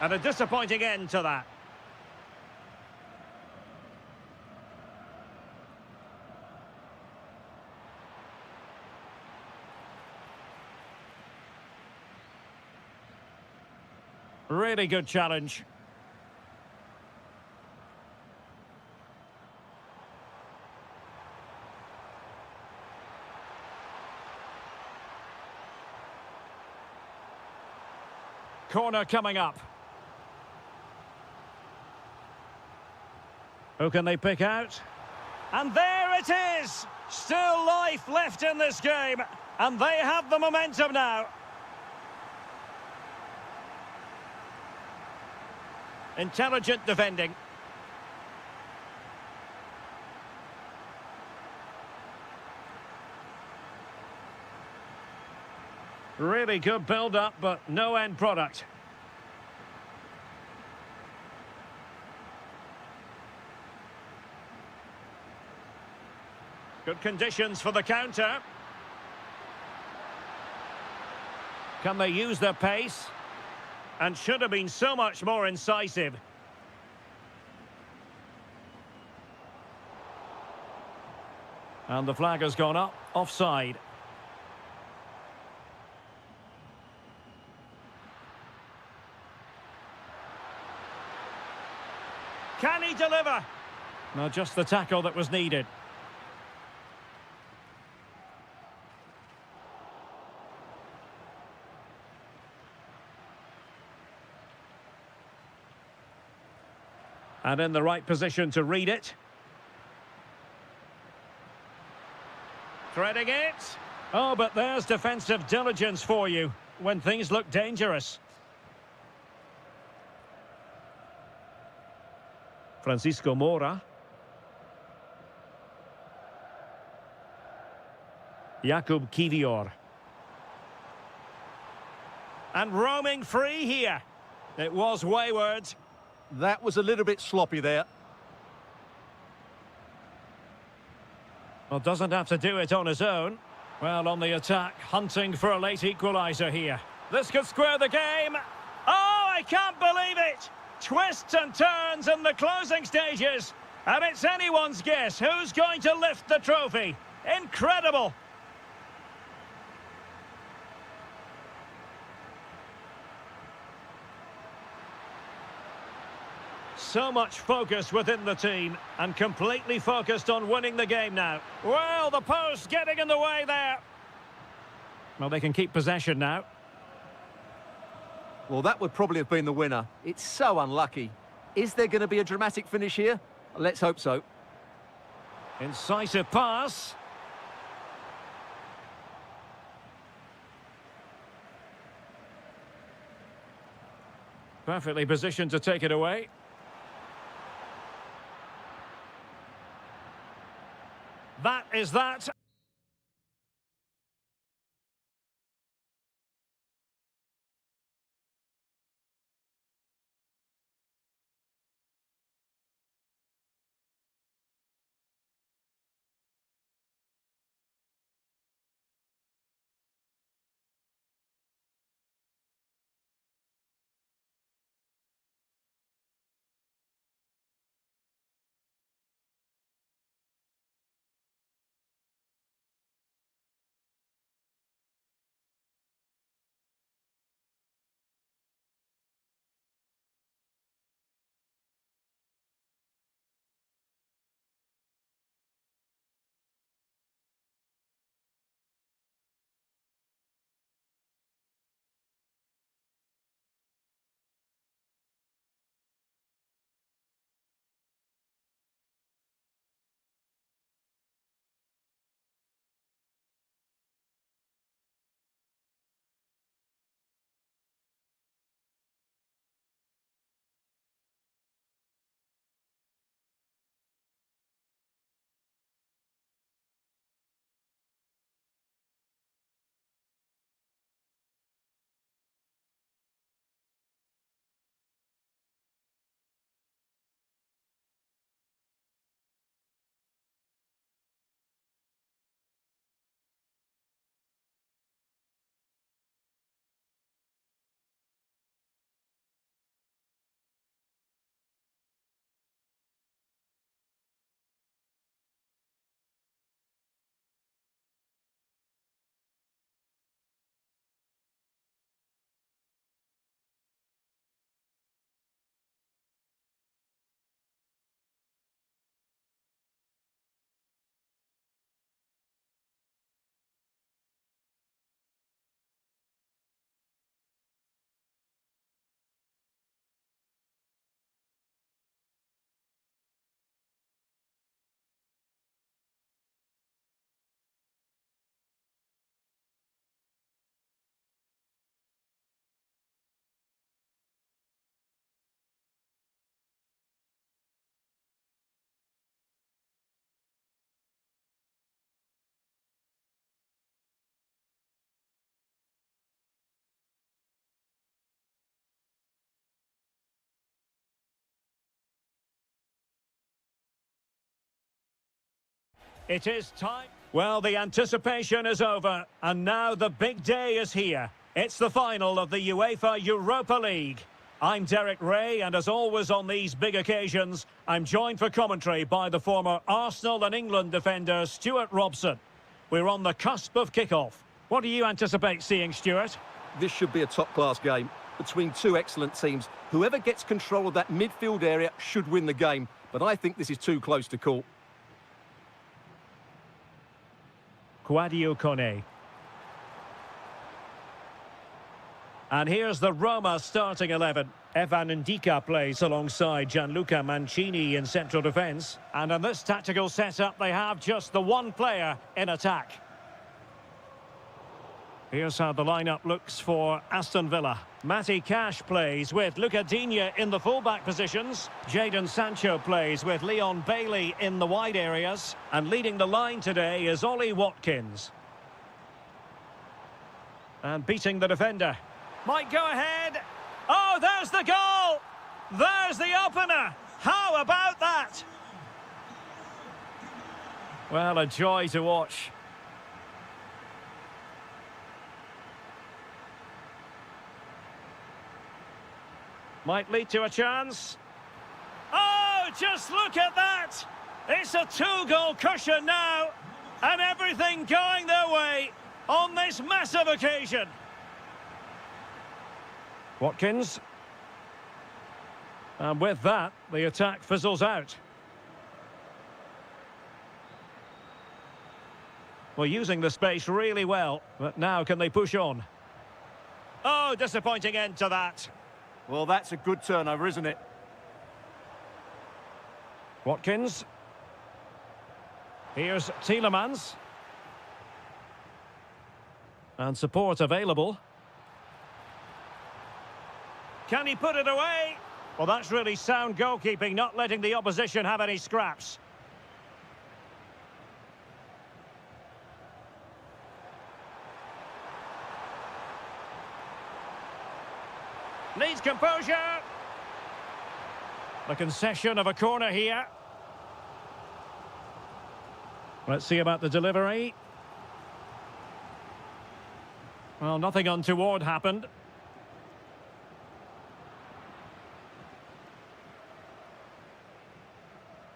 And a disappointing end to that. Really good challenge. Corner coming up. Who can they pick out? And there it is! Still life left in this game. And they have the momentum now. Intelligent defending. Really good build-up, but no end product. Good conditions for the counter. Can they use their pace? And should have been so much more incisive. And the flag has gone up, offside. Can he deliver? No, just the tackle that was needed. And in the right position to read it. Threading it. Oh, but there's defensive diligence for you when things look dangerous. Francisco Mora. Jakub Kivior. And roaming free here. It was wayward. That was a little bit sloppy there. Well, doesn't have to do it on his own. Well, on the attack, hunting for a late equaliser here. This could square the game. Oh, I can't believe it! Twists and turns in the closing stages. And it's anyone's guess who's going to lift the trophy. Incredible! So much focus within the team and completely focused on winning the game now. Well, the post getting in the way there. Well, they can keep possession now. Well, that would probably have been the winner. It's so unlucky. Is there going to be a dramatic finish here? Let's hope so. Incisive pass. Perfectly positioned to take it away. That is that. It is time. Well, the anticipation is over, and now the big day is here. It's the final of the UEFA Europa League. I'm Derek Ray, and as always on these big occasions, I'm joined for commentary by the former Arsenal and England defender Stuart Robson. We're on the cusp of kick-off. What do you anticipate seeing, Stuart? This should be a top-class game between two excellent teams. Whoever gets control of that midfield area should win the game, but I think this is too close to call. Sadio Kone. And here's the Roma starting 11. Evan Ndika plays alongside Gianluca Mancini in central defence. And in this tactical setup, they have just the one player in attack. Here's how the lineup looks for Aston Villa. Matty Cash plays with Luca Digne in the fullback positions. Jadon Sancho plays with Leon Bailey in the wide areas. And leading the line today is Ollie Watkins. And beating the defender. Might go ahead. Oh, there's the goal! There's the opener! How about that? Well, a joy to watch. Might lead to a chance. Oh, just look at that! It's a two-goal cushion now, and everything going their way on this massive occasion. Watkins. And with that, the attack fizzles out. Well, using the space really well, but now can they push on? Oh, disappointing end to that. Well, that's a good turnover, isn't it? Watkins. Here's Tielemans. And support available. Can he put it away? Well, that's really sound goalkeeping, not letting the opposition have any scraps. Needs composure. The concession of a corner here. Let's see about the delivery. Well, nothing untoward happened.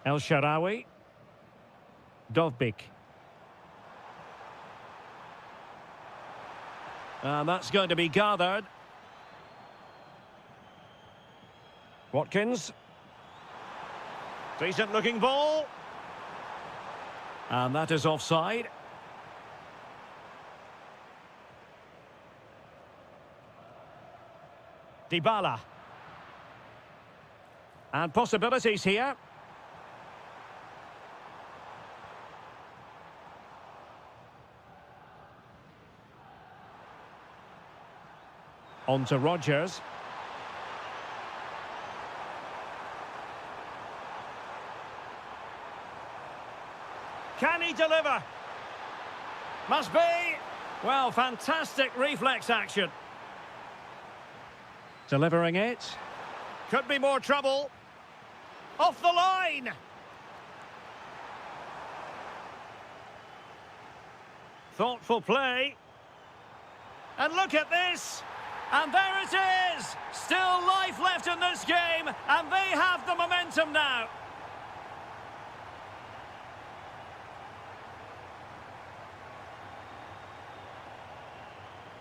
El Shaarawy. Dovbyk. And that's going to be gathered. Watkins. Decent looking ball. And that is offside. Dybala. And possibilities here. On to Rodgers. Can he deliver? Must be. Well, fantastic reflex action. Delivering it. Could be more trouble. Off the line. Thoughtful play. And look at this. And there it is. Still life left in this game. And they have the momentum now.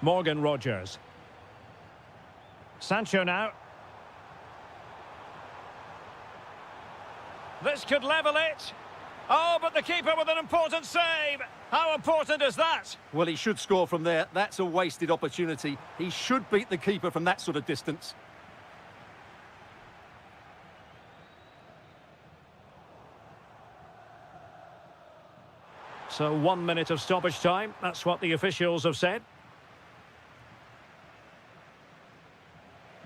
Morgan Rodgers. Sancho now. This could level it. Oh, but the keeper with an important save. How important is that? Well, he should score from there. That's a wasted opportunity. He should beat the keeper from that sort of distance. So 1 minute of stoppage time. That's what the officials have said.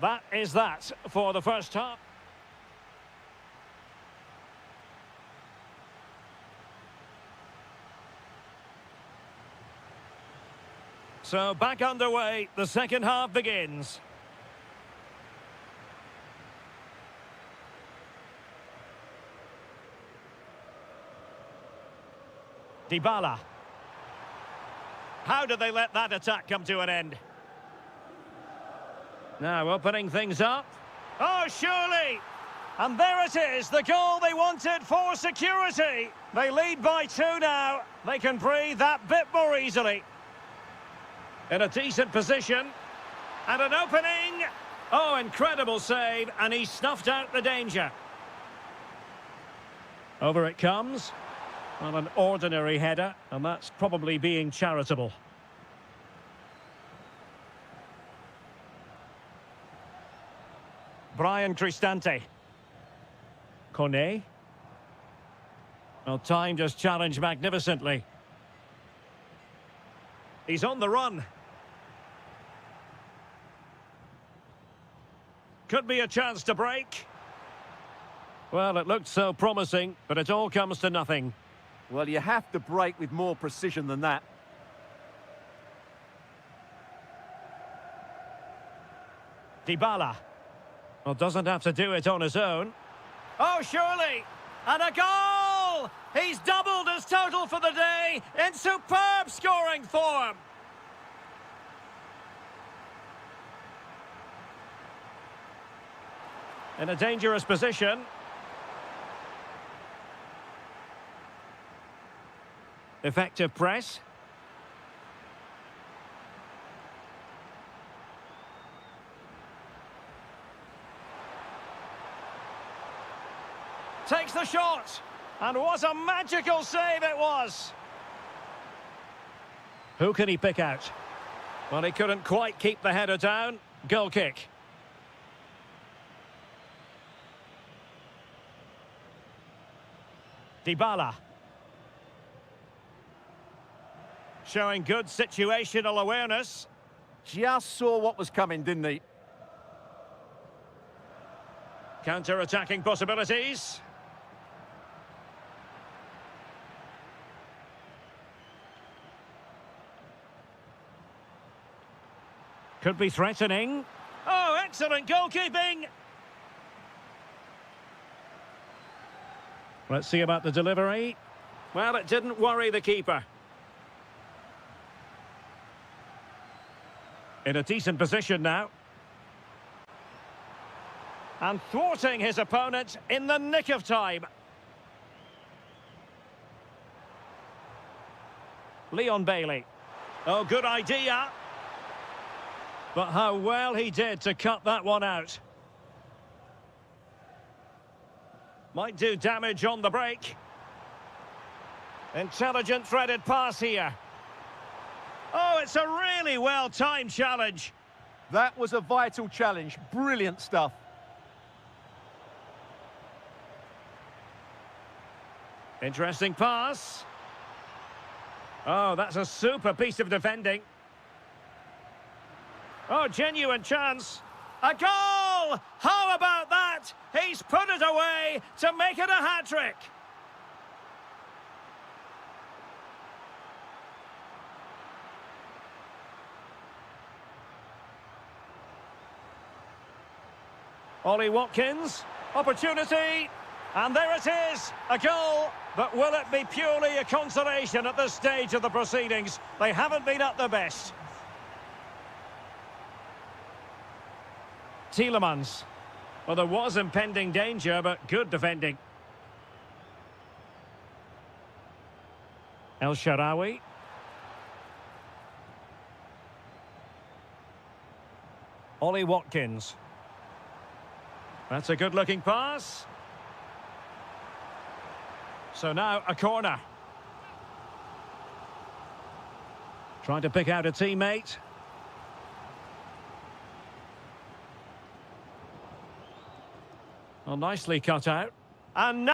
That is that for the first half. So back underway, the second half begins. Dybala. How did they let that attack come to an end? Now opening things up. Oh, surely! And there it is, the goal they wanted for security. They lead by 2 now. They can breathe that bit more easily. In a decent position. And an opening. Oh, incredible save. And he snuffed out the danger. Over it comes. Well, an ordinary header. And that's probably being charitable. Brian Cristante. Kone. Well, time just challenged magnificently. He's on the run. Could be a chance to break. Well, it looked so promising, but it all comes to nothing. Well, you have to break with more precision than that. Dybala. Well, doesn't have to do it on his own. Oh, surely! And a goal! He's doubled his total for the day in superb scoring form. In a dangerous position. Effective press. Takes the shot. And what a magical save it was. Who can he pick out? Well, he couldn't quite keep the header down. Goal kick. Dybala. Showing good situational awareness. Just saw what was coming, didn't he? Counter-attacking possibilities. Could be threatening. Oh, excellent goalkeeping! Let's see about the delivery. Well, it didn't worry the keeper. In a decent position now. And thwarting his opponent in the nick of time. Leon Bailey. Oh, good idea. But how well he did to cut that one out. Might do damage on the break. Intelligent threaded pass here. Oh, it's a really well-timed challenge. That was a vital challenge. Brilliant stuff. Interesting pass. Oh, that's a super piece of defending. Oh, genuine chance. A goal! How about that? He's put it away to make it a hat-trick. Ollie Watkins, opportunity, and there it is, a goal. But will it be purely a consolation at this stage of the proceedings? They haven't been at their best. Tielemans. Well, there was impending danger, but good defending. El Shaarawy. Ollie Watkins. That's a good-looking pass. So now a corner. Trying to pick out a teammate. Well, nicely cut out. And now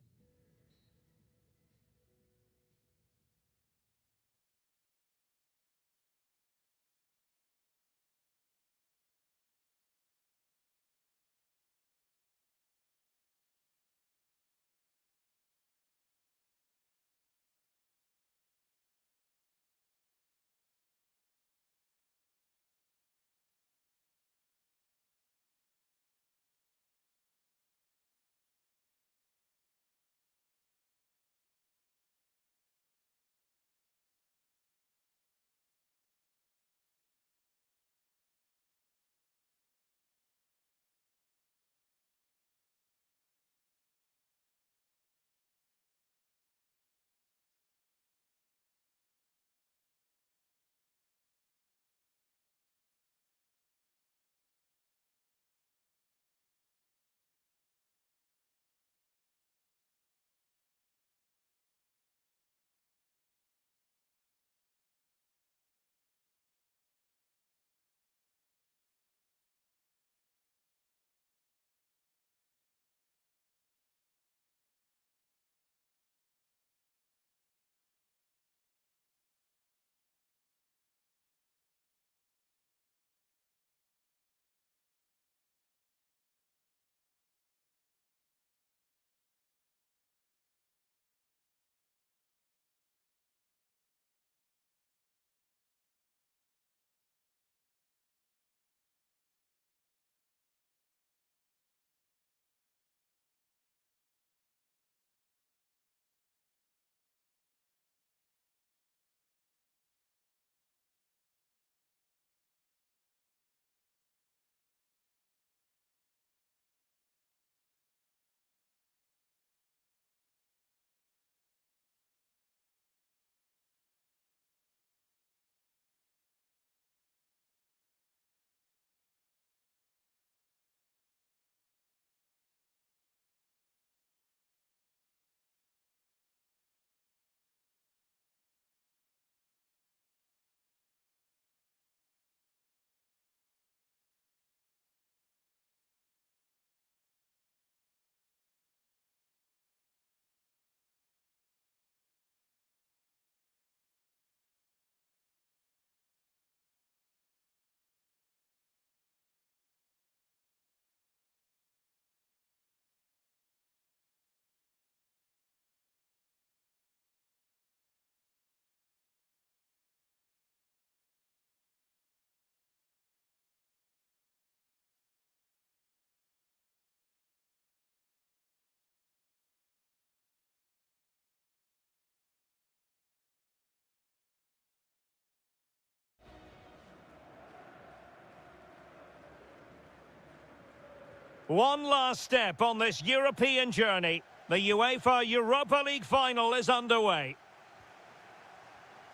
One last step on this European journey. The UEFA Europa League final is underway.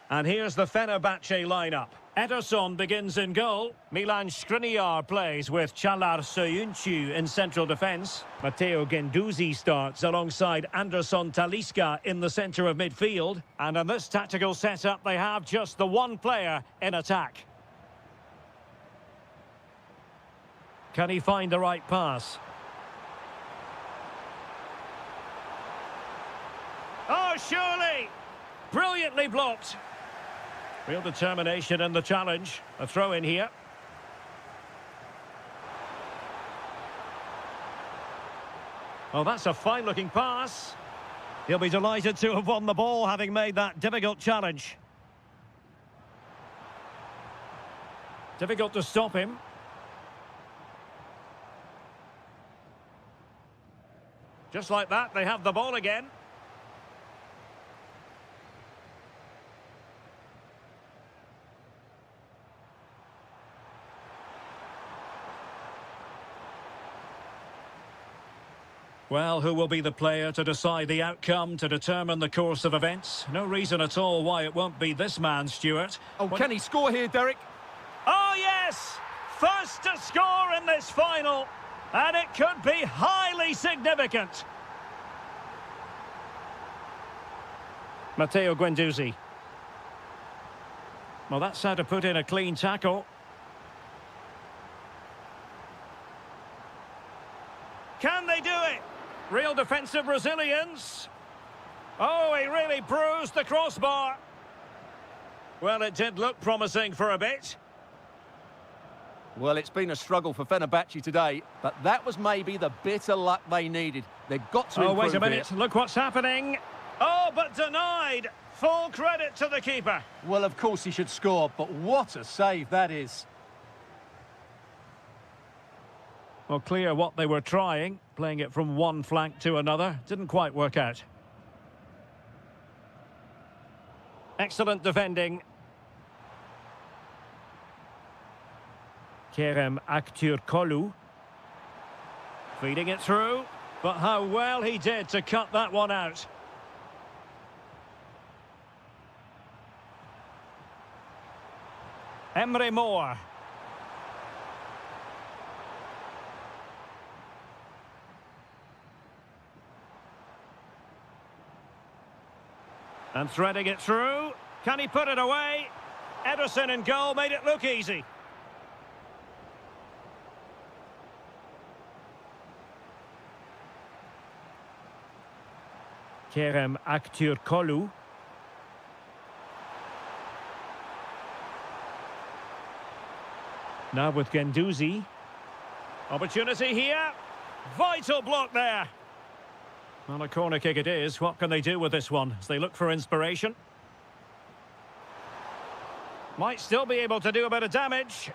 And here's the Fenerbahce lineup. Ederson begins in goal. Milan Skriniar plays with Çağlar Söyüncü in central defence. Matteo Guendouzi starts alongside Anderson Talisca in the centre of midfield. And in this tactical setup, they have just the one player in attack. Can he find the right pass? Oh, surely! Brilliantly blocked. Real determination in the challenge. A throw in here. Oh, that's a fine-looking pass. He'll be delighted to have won the ball, having made that difficult challenge. Difficult to stop him. Just like that, they have the ball again. Well, who will be the player to decide the outcome, to determine the course of events? No reason at all why it won't be this man, Stuart. Oh, can he score here, Derek? Oh, yes! First to score in this final. And it could be highly significant. Matteo Guendouzi. Well, that's how to put in a clean tackle. Can they do it? Real defensive resilience. Oh, he really bruised the crossbar. Well, it did look promising for a bit. Well, it's been a struggle for Fenerbahce today, but that was maybe the bit of luck they needed. They've got to improve. Oh, wait a minute. Here. Look what's happening. Oh, but denied. Full credit to the keeper. Well, of course he should score, but what a save that is. Well, clear what they were trying. Playing it from one flank to another. Didn't quite work out. Excellent defending. Kerem Aktürkoğlu. Feeding it through. But how well he did to cut that one out. Emre Mor. And threading it through. Can he put it away? Ederson in goal made it look easy. Kerem Aktürkoğlu. Now with Guendouzi. Opportunity here. Vital block there. Well, a corner kick it is. What can they do with this one as they look for inspiration? Might still be able to do a bit of damage.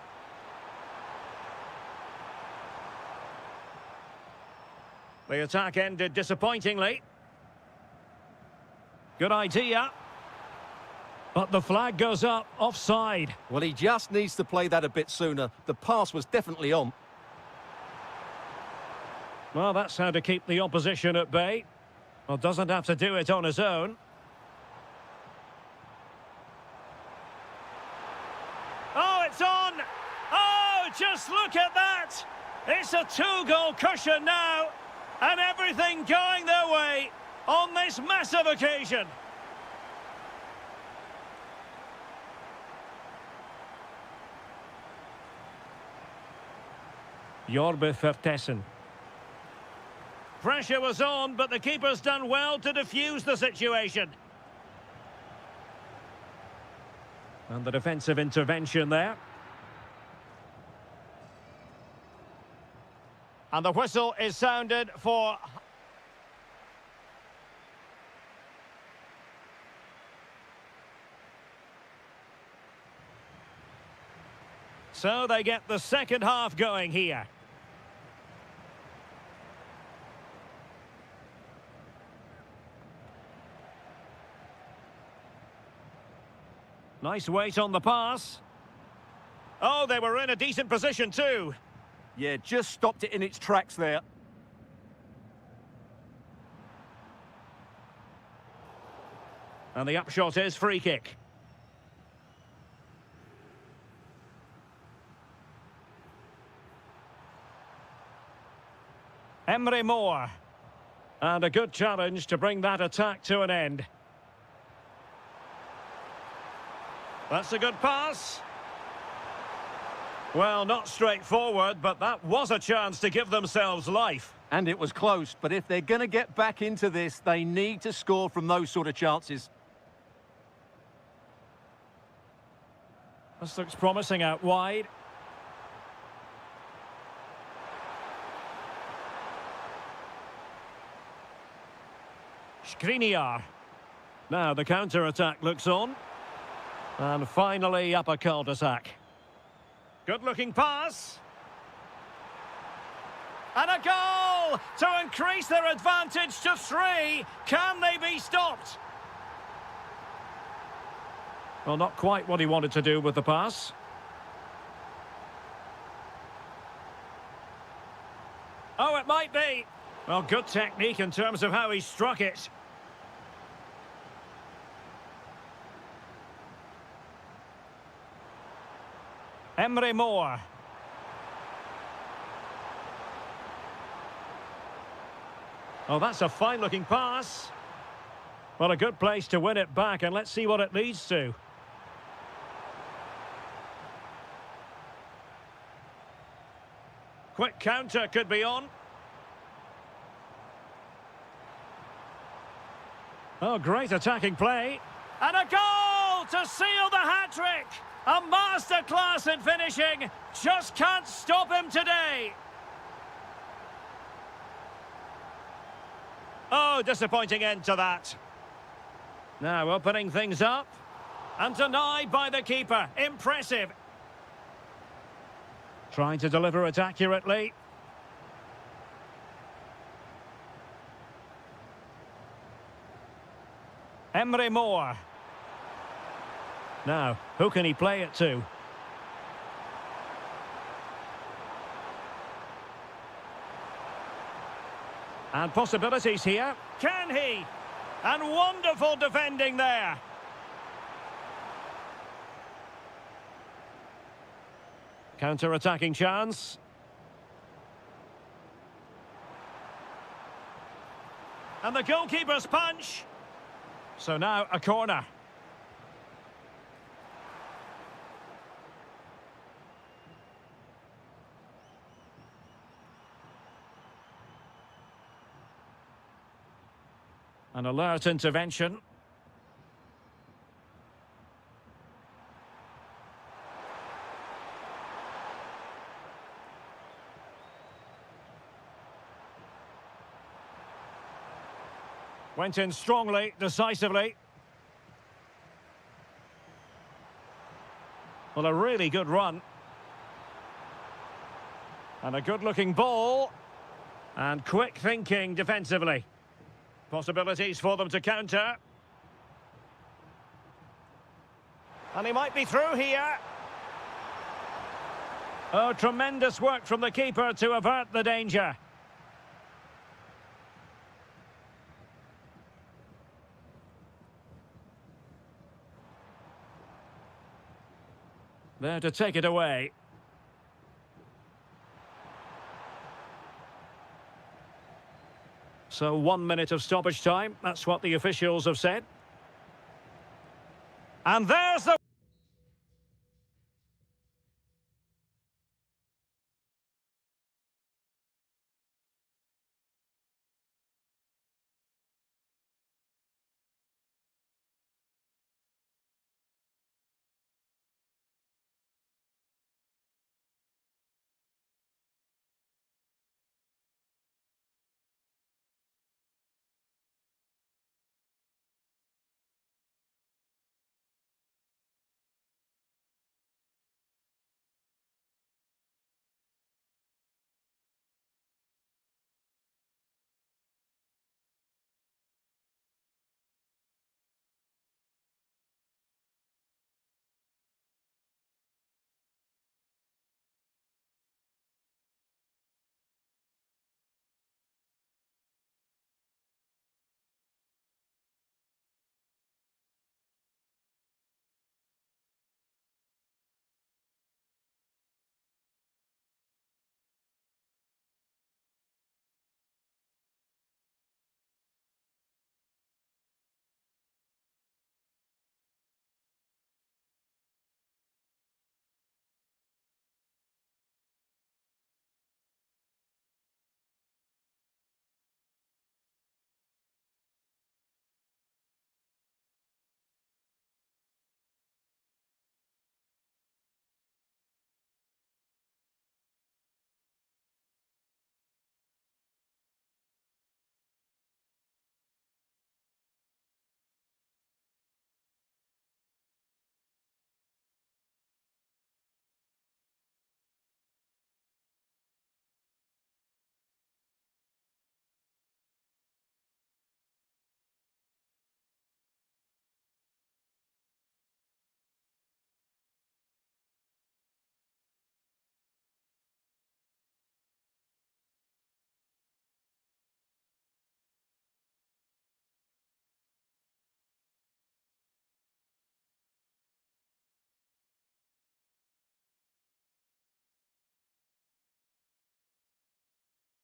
The attack ended disappointingly. Good idea. But the flag goes up, offside. Well, he just needs to play that a bit sooner. The pass was definitely on. Well, that's how to keep the opposition at bay. Well, doesn't have to do it on his own. Oh, it's on! Oh, just look at that! It's a two-goal cushion now, and everything going their way on this massive occasion. Jorbe Vertessen. Pressure was on, but the keeper's done well to defuse the situation. And the defensive intervention there. And the whistle is sounded for... So they get the second half going here. Nice weight on the pass. Oh, they were in a decent position too. Yeah, just stopped it in its tracks there. And the upshot is free kick. Emre Moore. And a good challenge to bring that attack to an end. That's a good pass. Well, not straightforward, but that was a chance to give themselves life. And it was close, but if they're going to get back into this, they need to score from those sort of chances. This looks promising out wide. Skriniar. Now the counter-attack looks on. And finally up a cul-de-sac. Good-looking pass. And a goal to increase their advantage to 3. Can they be stopped? Well, not quite what he wanted to do with the pass. Oh, it might be. Well, good technique in terms of how he struck it. Emre Moore. Oh, that's a fine-looking pass. Well, a good place to win it back, and let's see what it leads to. Quick counter could be on. Oh, great attacking play. And a goal to seal the hat-trick! A masterclass in finishing. Just can't stop him today. Oh, disappointing end to that. Now opening things up. And denied by the keeper. Impressive. Trying to deliver it accurately. Emre Moore. Now, who can he play it to? And possibilities here. Can he? And wonderful defending there. Counter-attacking chance. And the goalkeeper's punch. So now a corner. An alert intervention. Went in strongly, decisively. Well, a really good run. And a good-looking ball. And quick thinking defensively. Possibilities for them to counter. And he might be through here. Oh, tremendous work from the keeper to avert the danger. There to take it away. So 1 minute of stoppage time. That's what the officials have said. And there's the...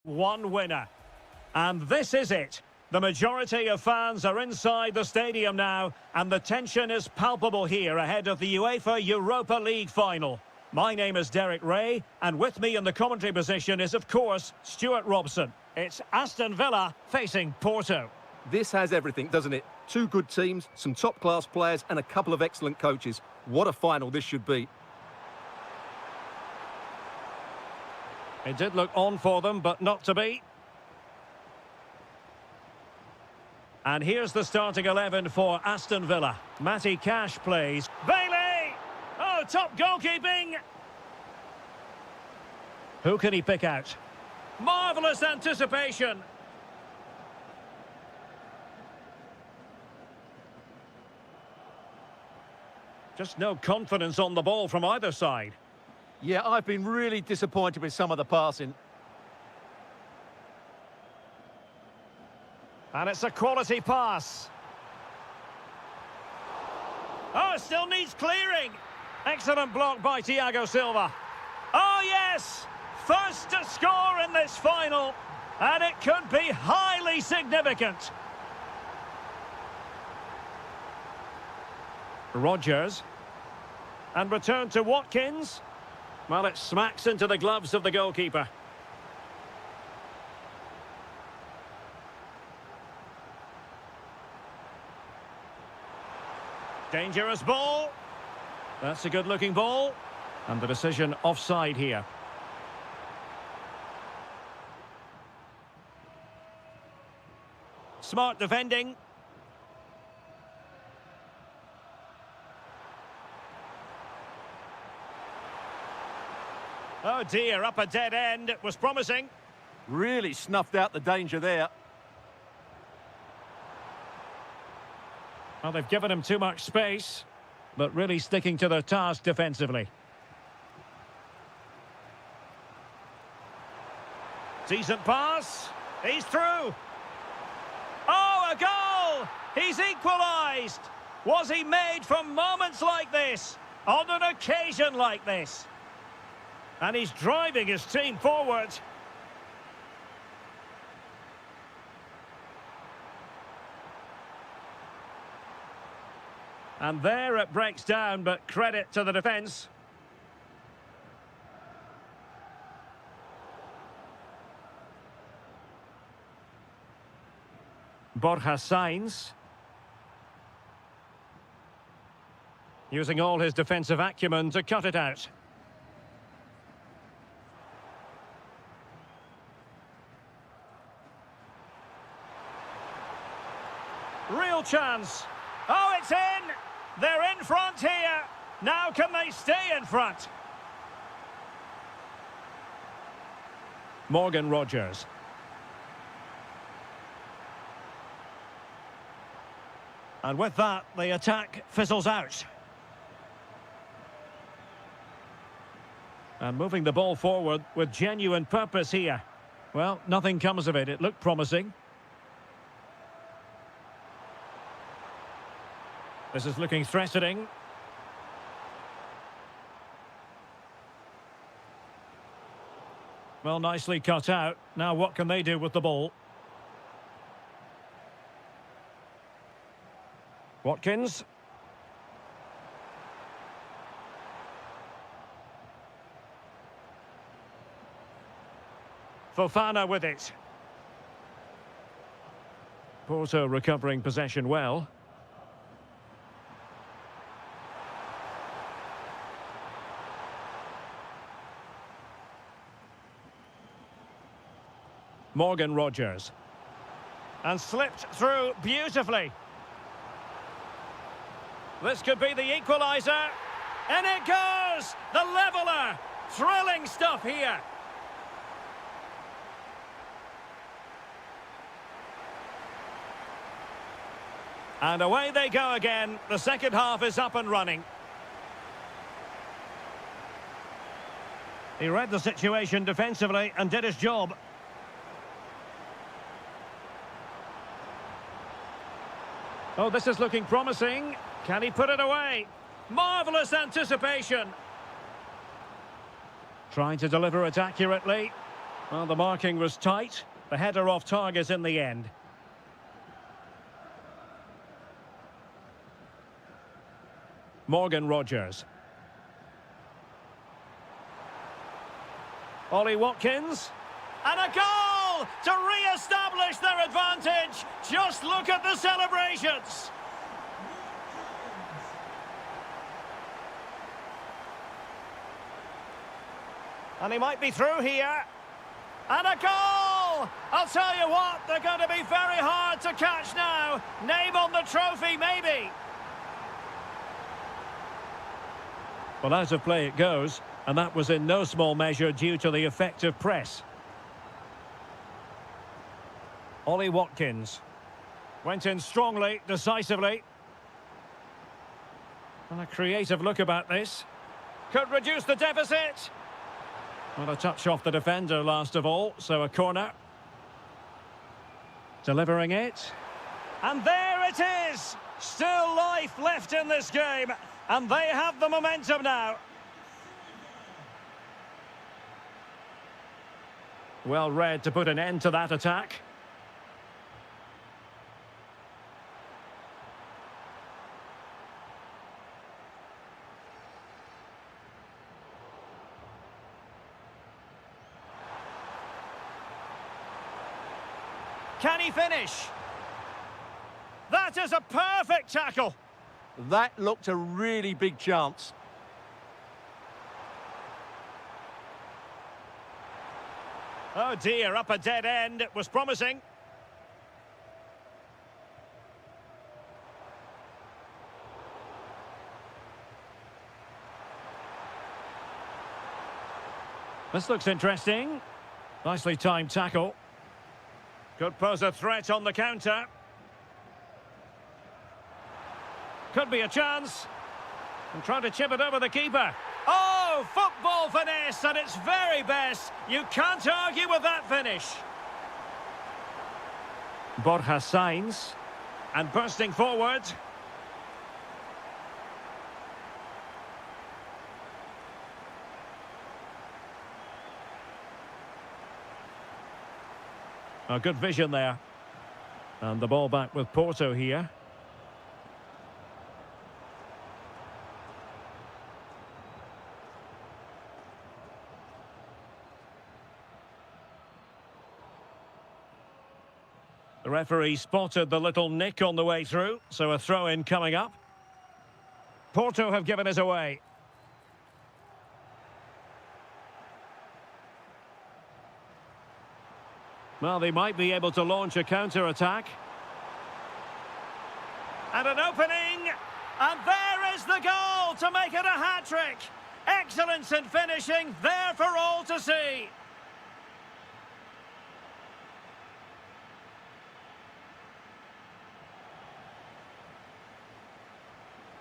One winner. And this is it. The majority of fans are inside the stadium now, and the tension is palpable here ahead of the UEFA Europa League final. My name is Derek Ray, and with me in the commentary position is, of course, Stuart Robson. It's Aston Villa facing Porto. This has everything, doesn't it? Two good teams, some top-class players, and a couple of excellent coaches. What a final this should be. It did look on for them, but not to be. And here's the starting 11 for Aston Villa. Matty Cash plays. Bailey! Oh, top goalkeeping! Who can he pick out? Marvellous anticipation! Just no confidence on the ball from either side. Yeah, I've been really disappointed with some of the passing. And it's a quality pass. Oh, it still needs clearing. Excellent block by Thiago Silva. Oh, yes! First to score in this final. And it could be highly significant. Rodgers. And return to Watkins. Well, it smacks into the gloves of the goalkeeper. Dangerous ball. That's a good-looking ball. And the decision offside here. Smart defending. Oh dear, up a dead end. It was promising. Really snuffed out the danger there. Well, they've given him too much space, but really sticking to their task defensively. Decent pass. He's through. Oh, a goal! He's equalised. Was he made for moments like this? On an occasion like this? And he's driving his team forward. And there it breaks down, but credit to the defence. Borja Sainz. Using all his defensive acumen to cut it out. Real chance. Oh, it's in! They're in front here. Now can they stay in front? Morgan Rodgers. And with that, the attack fizzles out. And moving the ball forward with genuine purpose here. Well, nothing comes of it. It looked promising. This is looking threatening. Well, nicely cut out. Now what can they do with the ball? Watkins. Fofana with it. Porto recovering possession well. Morgan Rodgers. And slipped through beautifully. This could be the equaliser. And it goes! The leveller! Thrilling stuff here. And away they go again. The second half is up and running. He read the situation defensively and did his job. Oh, this is looking promising. Can he put it away? Marvellous anticipation. Trying to deliver it accurately. Well, the marking was tight. The header off target in the end. Morgan Rogers. Ollie Watkins. And a goal to re-establish their advantage. Just look at the celebrations. And he might be through here. And a goal! I'll tell you what, they're going to be very hard to catch now. Name on the trophy, maybe. Well, out of play it goes, and that was in no small measure due to the effective press. Ollie Watkins went in strongly, decisively. And a creative look about this. Could reduce the deficit. Well, a touch off the defender last of all, so a corner. Delivering it. And there it is! Still life left in this game. And they have the momentum now. Well read to put an end to that attack. Can he finish? That is a perfect tackle. That looked a really big chance. Oh dear, up a dead end. It was promising. This looks interesting. Nicely timed tackle. Could pose a threat on the counter. Could be a chance. And trying to chip it over the keeper. Oh, football finesse at its very best. You can't argue with that finish. Borja Sainz. And bursting forward. A good vision there. And the ball back with Porto here. The referee spotted the little nick on the way through, so a throw-in coming up. Porto have given us away. Well, they might be able to launch a counter-attack. And an opening! And there is the goal to make it a hat-trick! Excellence in finishing, there for all to see!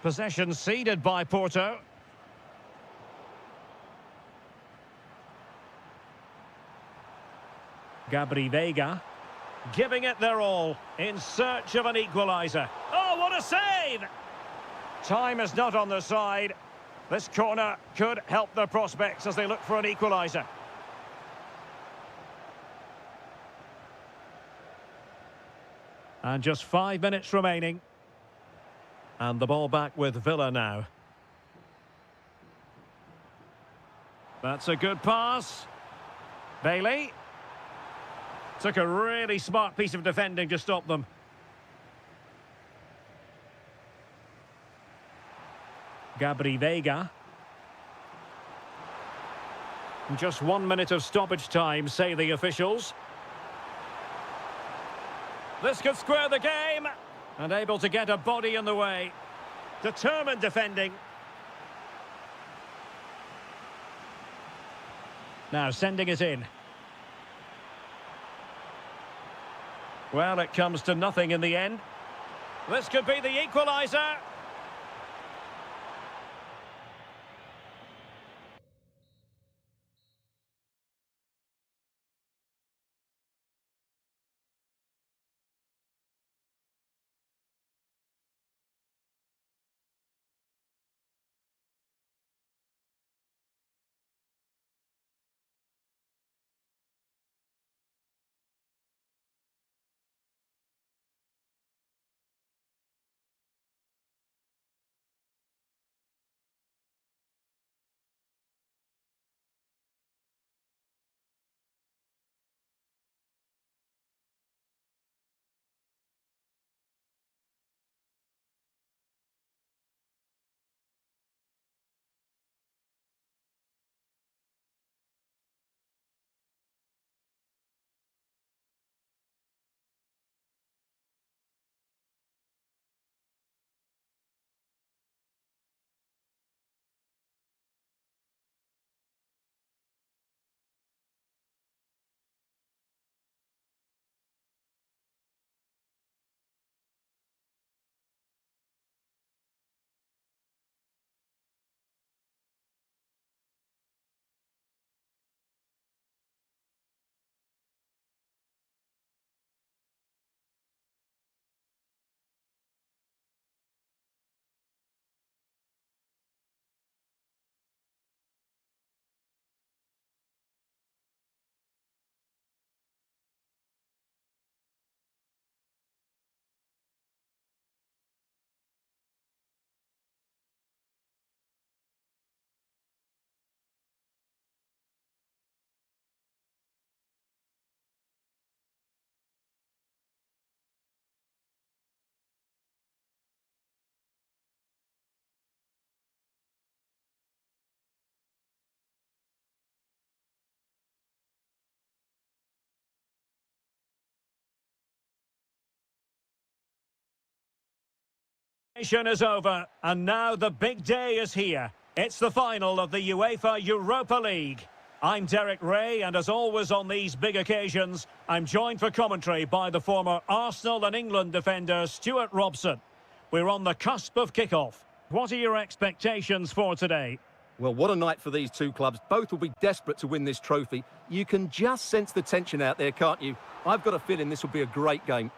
Possession ceded by Porto. Gabri Veiga giving it their all in search of an equaliser. Oh, what a save! Time is not on their side. This corner could help their prospects as they look for an equaliser. And just 5 minutes remaining. And the ball back with Villa now. That's a good pass. Bailey. Took a really smart piece of defending to stop them. Gabri Veiga. Just 1 minute of stoppage time, say the officials. This could square the game. And able to get a body in the way. Determined defending. Now sending it in. Well, it comes to nothing in the end. This could be the equaliser. tension is over, and now the big day is here. It's the final of the UEFA Europa League. I'm Derek Ray, and as always on these big occasions, I'm joined for commentary by the former Arsenal and England defender Stuart Robson. We're on the cusp of kickoff. What are your expectations for today? Well, what a night for these two clubs. Both will be desperate to win this trophy. You can just sense the tension out there, can't you? I've got a feeling this will be a great game.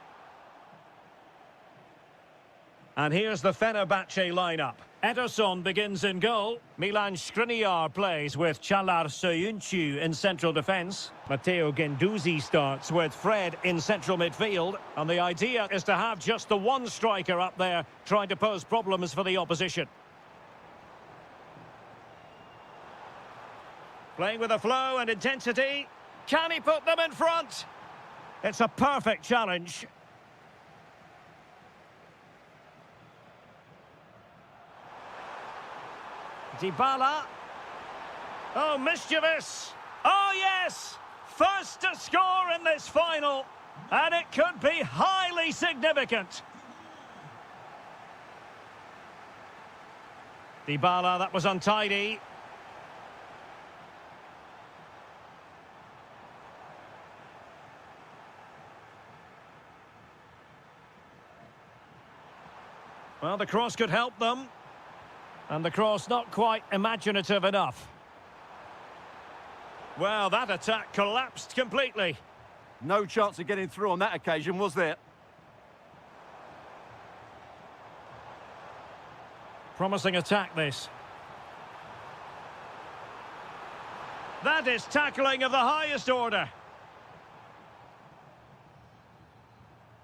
And here's the Fenerbahce lineup. Ederson begins in goal. Milan Skriniar plays with Çağlar Söyüncü in central defence. Matteo Guendouzi starts with Fred in central midfield. And the idea is to have just the one striker up there trying to pose problems for the opposition. Playing with a flow and intensity. Can he put them in front? It's a perfect challenge. Dybala. Oh, mischievous. Oh, yes. First to score in this final. And it could be highly significant. Dybala, that was untidy. Well, the cross could help them. And the cross not quite imaginative enough. Well, that attack collapsed completely. No chance of getting through on that occasion, was there? Promising attack, this. That is tackling of the highest order.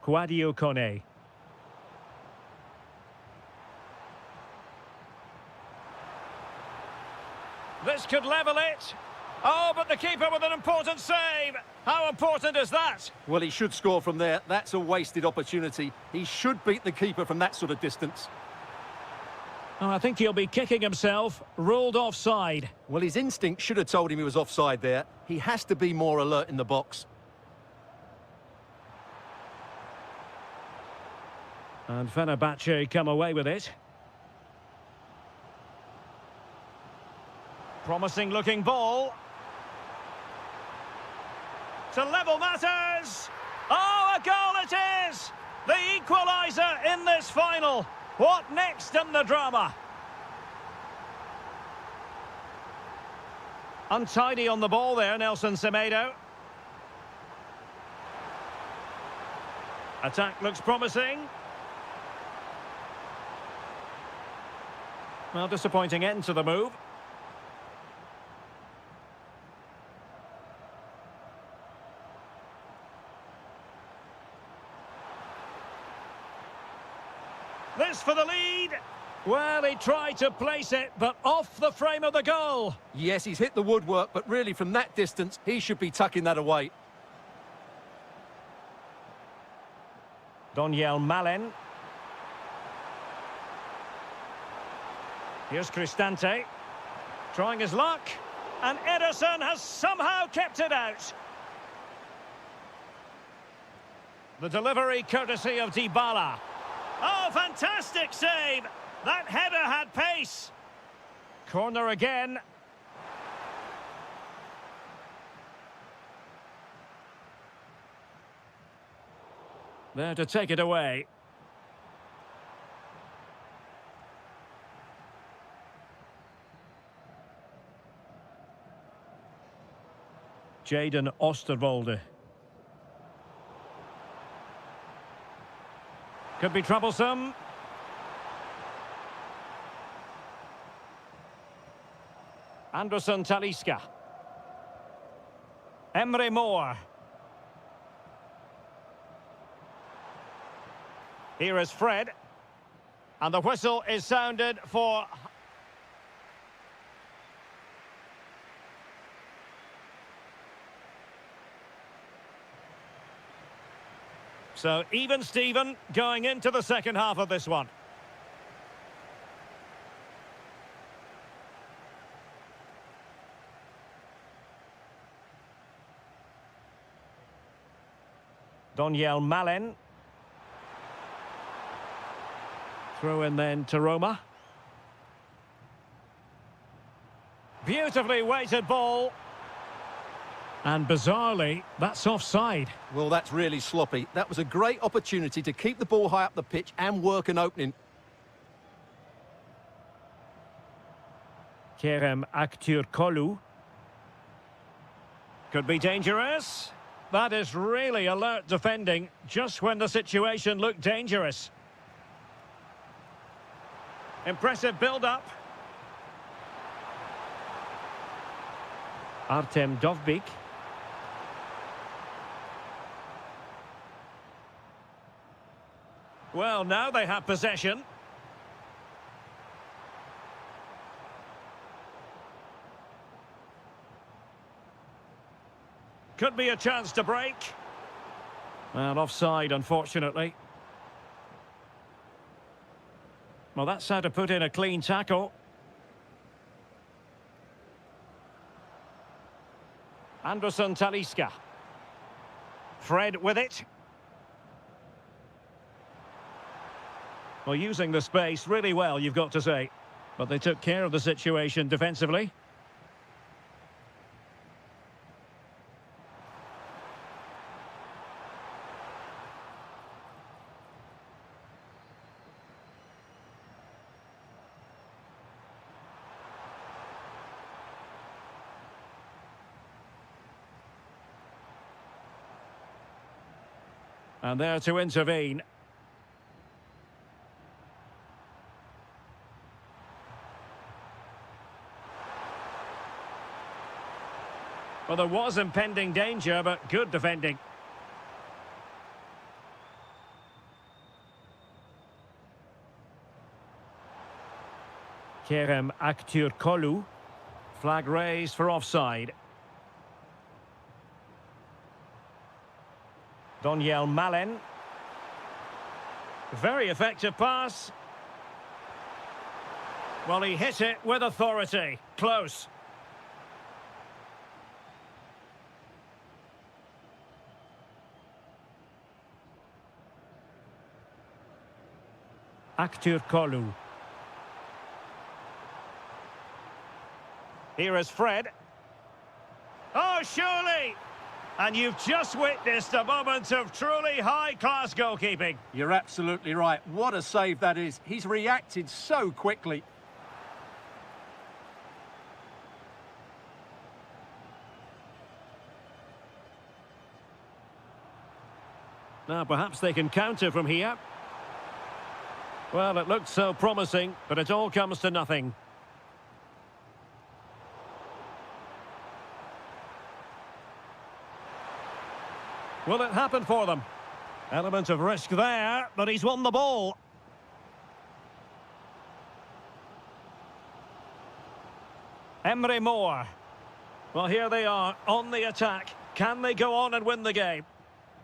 Sadio Kone. This could level it. Oh, but the keeper with an important save. How important is that? Well, he should score from there. That's a wasted opportunity. He should beat the keeper from that sort of distance. Oh, I think he'll be kicking himself. Ruled offside. Well, his instinct should have told him he was offside there. He has to be more alert in the box. And Fenerbahce come away with it. Promising looking ball. To level matters. Oh, a goal it is! The equaliser in this final. What next in the drama? Untidy on the ball there, Nelson Semedo. Attack looks promising. Well, disappointing end to the move. This for the lead. Well, he tried to place it, but off the frame of the goal. Yes, he's hit the woodwork, but really from that distance, he should be tucking that away. Daniel Malen. Here's Cristante. Trying his luck. And Ederson has somehow kept it out. The delivery courtesy of Dybala. Oh, fantastic save! That header had pace. Corner again. There to take it away. Jaden Osterwolde. Could be troublesome. Anderson Talisca. Emre Moore. Here is Fred. And the whistle is sounded for... So, even Steven going into the second half of this one. Daniel Malen. Throw in then to Roma. Beautifully weighted ball. And bizarrely, that's offside. Well, that's really sloppy. That was a great opportunity to keep the ball high up the pitch and work an opening. Kerem Aktürkoğlu. Could be dangerous. That is really alert defending, just when the situation looked dangerous. Impressive build-up. Artem Dovbyk. Well, now they have possession. Could be a chance to break. Well, offside, unfortunately. Well, that's how to put in a clean tackle. Anderson Talisca. Fred with it. Well, using the space really well, you've got to say. But they took care of the situation defensively. And there to intervene. Well, there was impending danger, but good defending. Kerem Aktürkoğlu. Flag raised for offside. Donyell Malen. Very effective pass. Well, he hit it with authority. Close. Aktürkoğlu. Here is Fred. Oh, surely! And you've just witnessed a moment of truly high-class goalkeeping. You're absolutely right. What a save that is. He's reacted so quickly. Now, perhaps they can counter from here. Well, it looked so promising, but it all comes to nothing. Will it happen for them? Element of risk there, but he's won the ball. Emre Moore. Well, here they are, on the attack. Can they go on and win the game?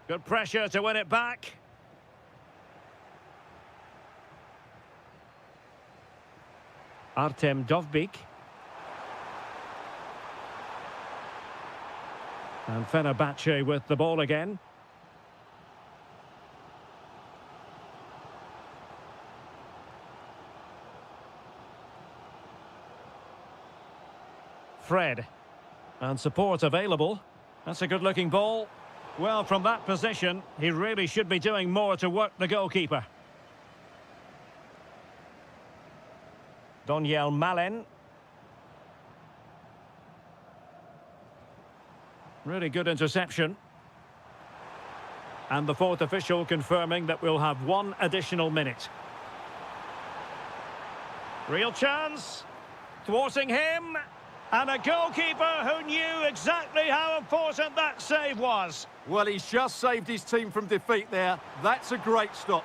Good pressure to win it back. Artem Dovbyk. And Fenerbahce with the ball again. Fred. And support available. That's a good-looking ball. Well, from that position, he really should be doing more to work the goalkeeper. Donyell Malen. Really good interception. And the fourth official confirming that we'll have one additional minute. Real chance. Thwarting him. And a goalkeeper who knew exactly how important that save was. Well, he's just saved his team from defeat there. That's a great stop.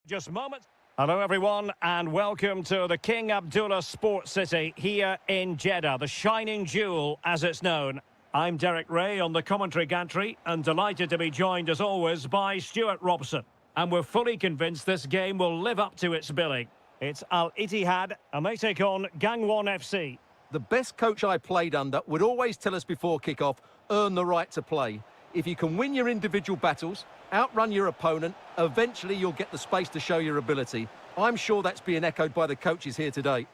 Just moments. Hello everyone and welcome to the King Abdullah Sports City here in Jeddah, the shining jewel as it's known. I'm Derek Ray on the commentary gantry and delighted to be joined as always by Stuart Robson. And we're fully convinced this game will live up to its billing. It's Al Ittihad and they take on Gangwon FC. The best coach I played under would always tell us before kick-off, earn the right to play. If you can win your individual battles, outrun your opponent, eventually you'll get the space to show your ability. I'm sure that's being echoed by the coaches here today.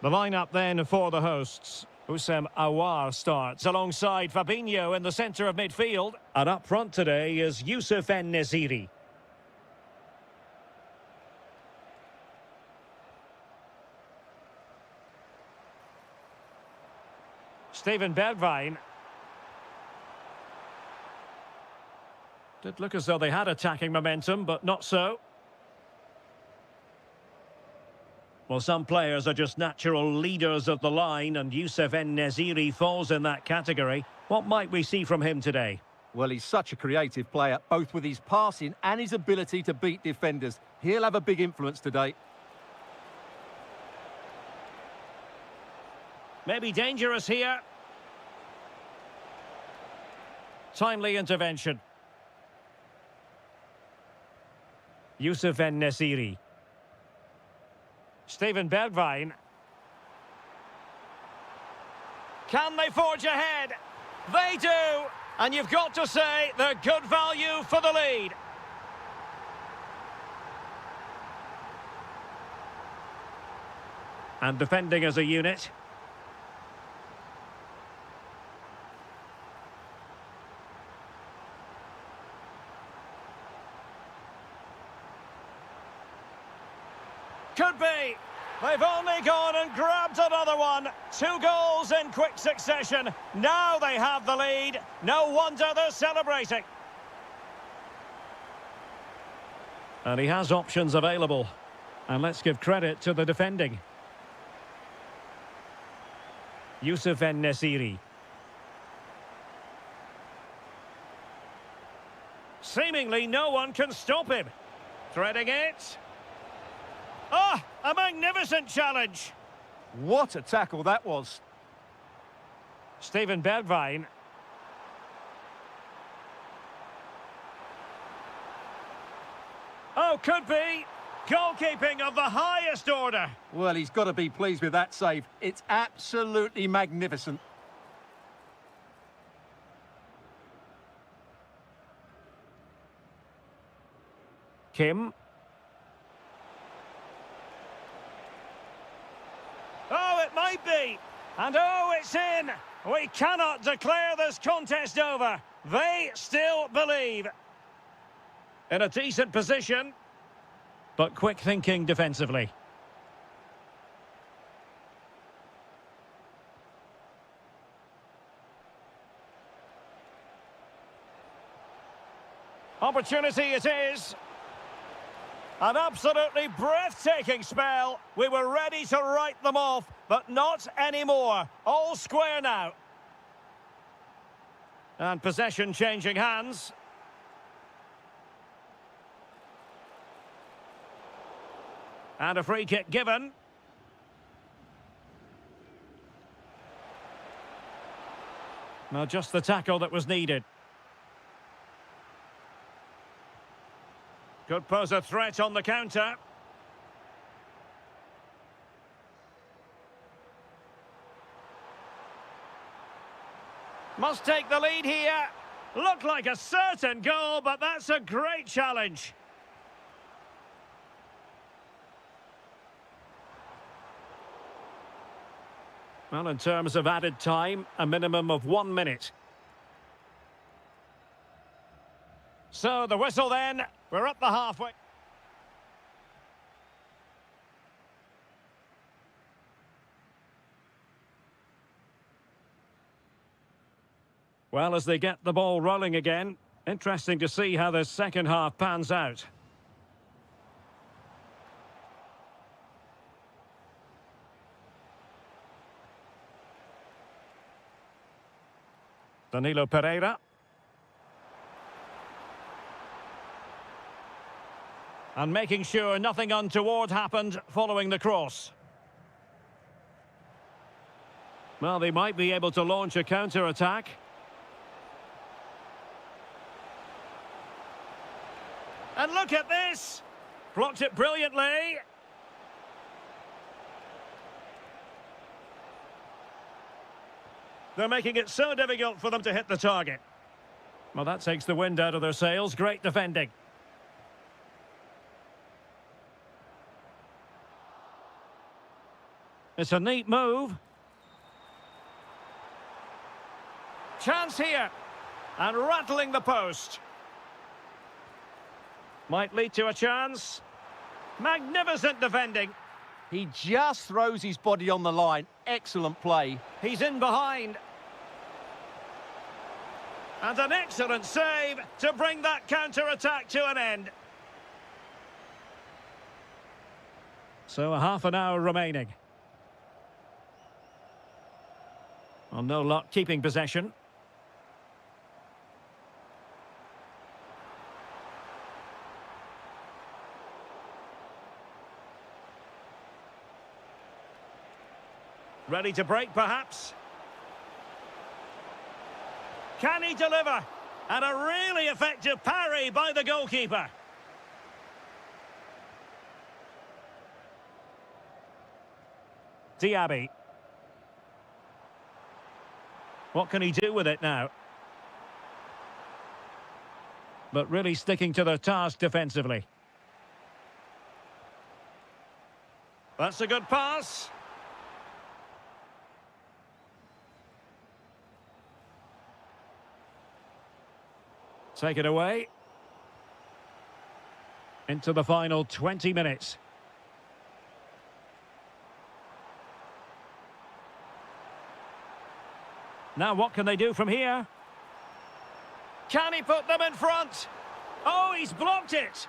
The lineup then for the hosts. Houssem Aouar starts alongside Fabinho in the centre of midfield. And up front today is Youssef En-Nesyri. Steven Bergwijn. Did look as though they had attacking momentum, but not so. Well, some players are just natural leaders of the line, and Youssef En-Nesyri falls in that category. What might we see from him today? Well, he's such a creative player, both with his passing and his ability to beat defenders. He'll have a big influence today. Maybe dangerous here. Timely intervention. Youssef En-Nesyri. Steven Bergwijn. Can they forge ahead? They do! And you've got to say they're good value for the lead. And defending as a unit. Could be. They've only gone and grabbed another one. 2 goals in quick succession. Now they have the lead. No wonder they're celebrating. And he has options available. And let's give credit to the defending. Youssef En-Nesyri. Seemingly no one can stop him. Threading it. Oh, a magnificent challenge. What a tackle that was. Steven Bergwijn. Oh, could be. Goalkeeping of the highest order. Well, he's got to be pleased with that save. It's absolutely magnificent. Kim. Oh, it might be. And oh, it's in. We cannot declare this contest over. They still believe. In a decent position, but quick thinking defensively. Opportunity it is. An absolutely breathtaking spell. We were ready to write them off, but not anymore. All square now. And possession changing hands. And a free kick given. Now just the tackle that was needed. Could pose a threat on the counter. Must take the lead here. Looked like a certain goal, but that's a great challenge. Well, in terms of added time, a minimum of 1 minute. So the whistle then. We're at the halfway. Well, as they get the ball rolling again, interesting to see how the second half pans out. Danilo Pereira. And making sure nothing untoward happened following the cross. Well, they might be able to launch a counter-attack. And look at this! Blocked it brilliantly. They're making it so difficult for them to hit the target. Well, that takes the wind out of their sails. Great defending. It's a neat move. Chance here. And rattling the post. Might lead to a chance. Magnificent defending. He just throws his body on the line. Excellent play. He's in behind. And an excellent save to bring that counter-attack to an end. So a half an hour remaining. Well, no luck keeping possession. Ready to break, perhaps? Can he deliver? And a really effective parry by the goalkeeper. Diaby. What can he do with it now? But really sticking to the task defensively. That's a good pass. Take it away. Into the final 20 minutes. Now what can they do from here? Can he put them in front? Oh, he's blocked it.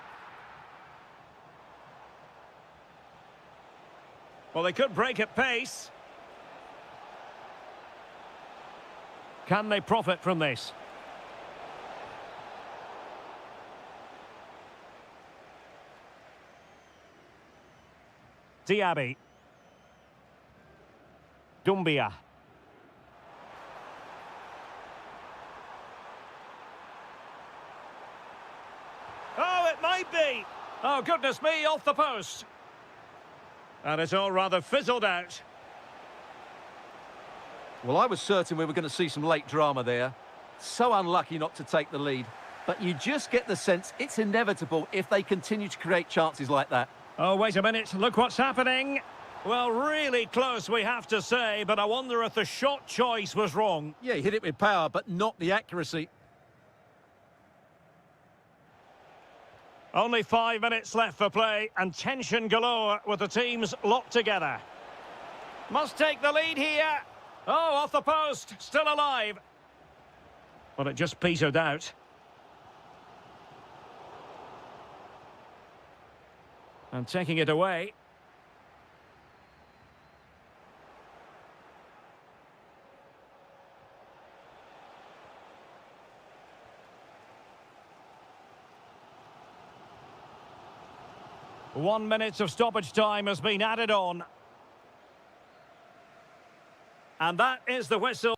Well, they could break at pace. Can they profit from this? Diaby. Dumbia. Oh, it might be. Oh, goodness me, off the post. And it's all rather fizzled out. Well, I was certain we were going to see some late drama there. So unlucky not to take the lead. But you just get the sense it's inevitable if they continue to create chances like that. Oh, wait a minute. Look what's happening. Well, really close, we have to say, but I wonder if the shot choice was wrong. Yeah, he hit it with power, but not the accuracy. Only 5 minutes left for play, and tension galore with the teams locked together. Must take the lead here. Oh, off the post, still alive. Well, it just petered out. And taking it away. One minute of stoppage time has been added on. And that is the whistle.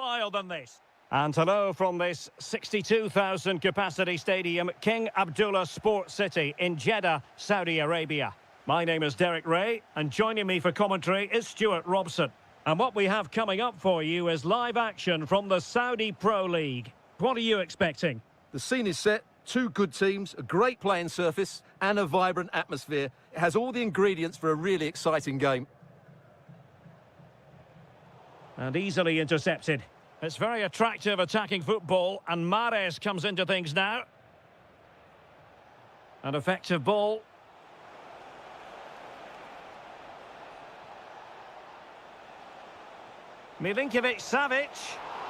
Wild than this. And hello from this 62,000 capacity stadium, King Abdullah Sports City in Jeddah, Saudi Arabia. My name is Derek Ray, and joining me for commentary is Stuart Robson. And what we have coming up for you is live action from the Saudi Pro League. What are you expecting? The scene is set, two good teams, a great playing surface and a vibrant atmosphere. It has all the ingredients for a really exciting game. And easily intercepted. It's very attractive attacking football, and Mahrez comes into things now. An effective ball. Milinkovic-Savic.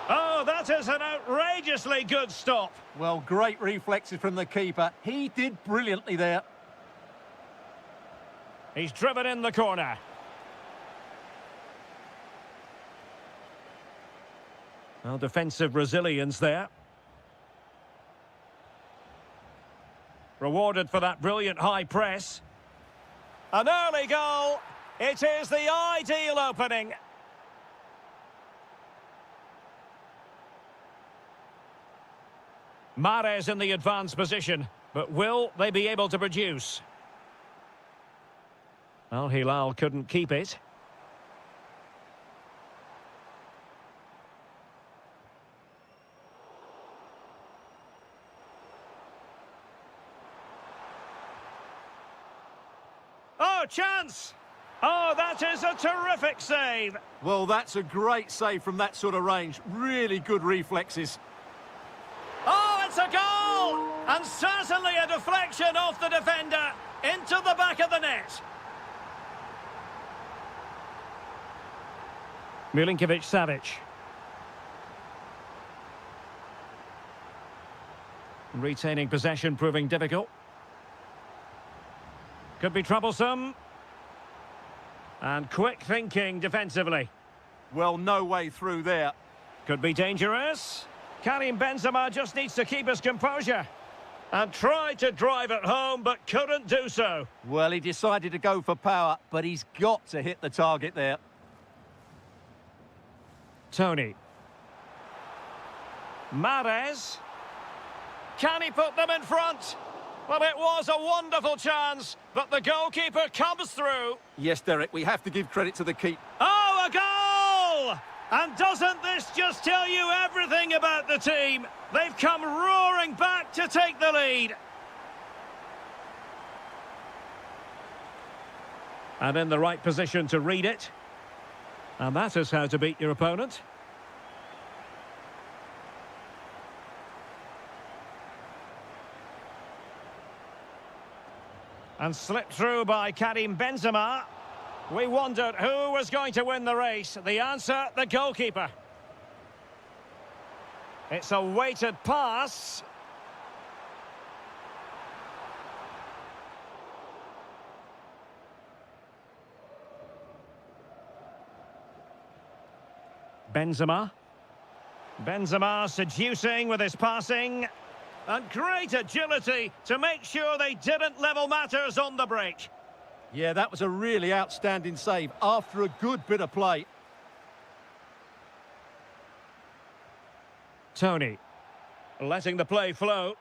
Oh, that is an outrageously good stop. Well, great reflexes from the keeper. He did brilliantly there. He's driven in the corner. Well, defensive resilience there. Rewarded for that brilliant high press. An early goal. It is the ideal opening. Mahrez in the advanced position, but will they be able to produce? Al Hilal couldn't keep it. Oh, chance! Oh, that is a terrific save. Well, that's a great save from that sort of range. Really good reflexes. Oh, it's a goal! And certainly a deflection off the defender into the back of the net. Milinkovic-Savic. Retaining possession proving difficult. Could be troublesome. And quick thinking defensively. Well, no way through there. Could be dangerous. Karim Benzema just needs to keep his composure. And tried to drive it home, but couldn't do so. Well, he decided to go for power, but he's got to hit the target there. Tony. Mahrez. Can he put them in front? Well, it was a wonderful chance, but the goalkeeper comes through. Yes, Derek, we have to give credit to the keeper. Oh, a goal! And doesn't this just tell you everything about the team? They've come roaring back to take the lead. And in the right position to read it. And that is how to beat your opponent. And slipped through by Karim Benzema. We wondered who was going to win the race. The answer, the goalkeeper. It's a weighted pass. Benzema. Benzema seducing with his passing. And great agility to make sure they didn't level matters on the break. Yeah, that was a really outstanding save after a good bit of play. Tony. Letting the play flow.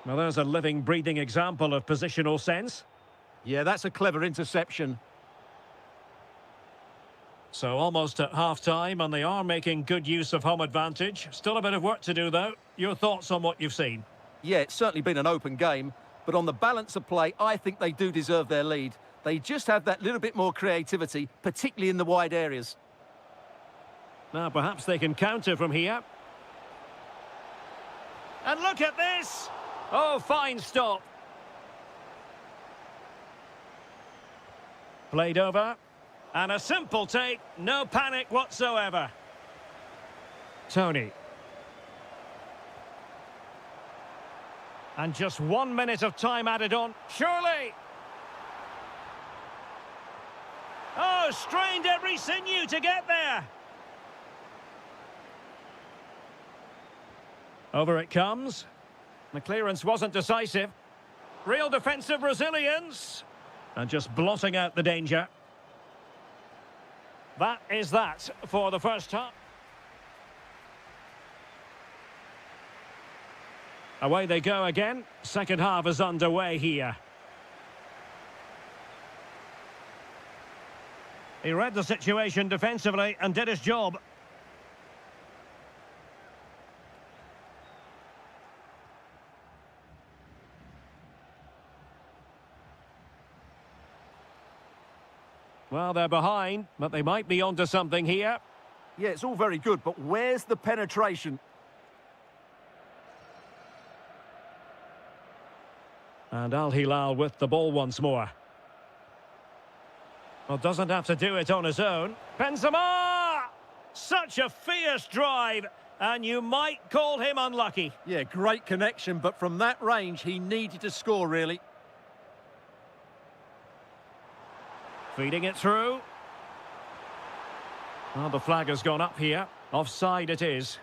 Well, there's a living, breathing example of positional sense. Yeah, that's a clever interception. So almost at half-time, and they are making good use of home advantage. Still a bit of work to do, though. Your thoughts on what you've seen? Yeah, it's certainly been an open game, but on the balance of play, I think they do deserve their lead. They just have that little bit more creativity, particularly in the wide areas. Now, perhaps they can counter from here. And look at this! Oh, fine stop. Played over. And a simple take, no panic whatsoever. Tony. And just 1 minute of time added on. Surely! Oh, strained every sinew to get there. Over it comes. The clearance wasn't decisive. Real defensive resilience. And just blotting out the danger. That is that for the first half. Away they go again. Second half is underway here. He read the situation defensively and did his job. Well, they're behind, but they might be onto something here. Yeah, it's all very good, but where's the penetration? And Al Hilal with the ball once more. Well, doesn't have to do it on his own. Benzema! Such a fierce drive, and you might call him unlucky. Yeah, great connection, but from that range, he needed to score, really. Feeding it through. Well, the flag has gone up here. Offside it is.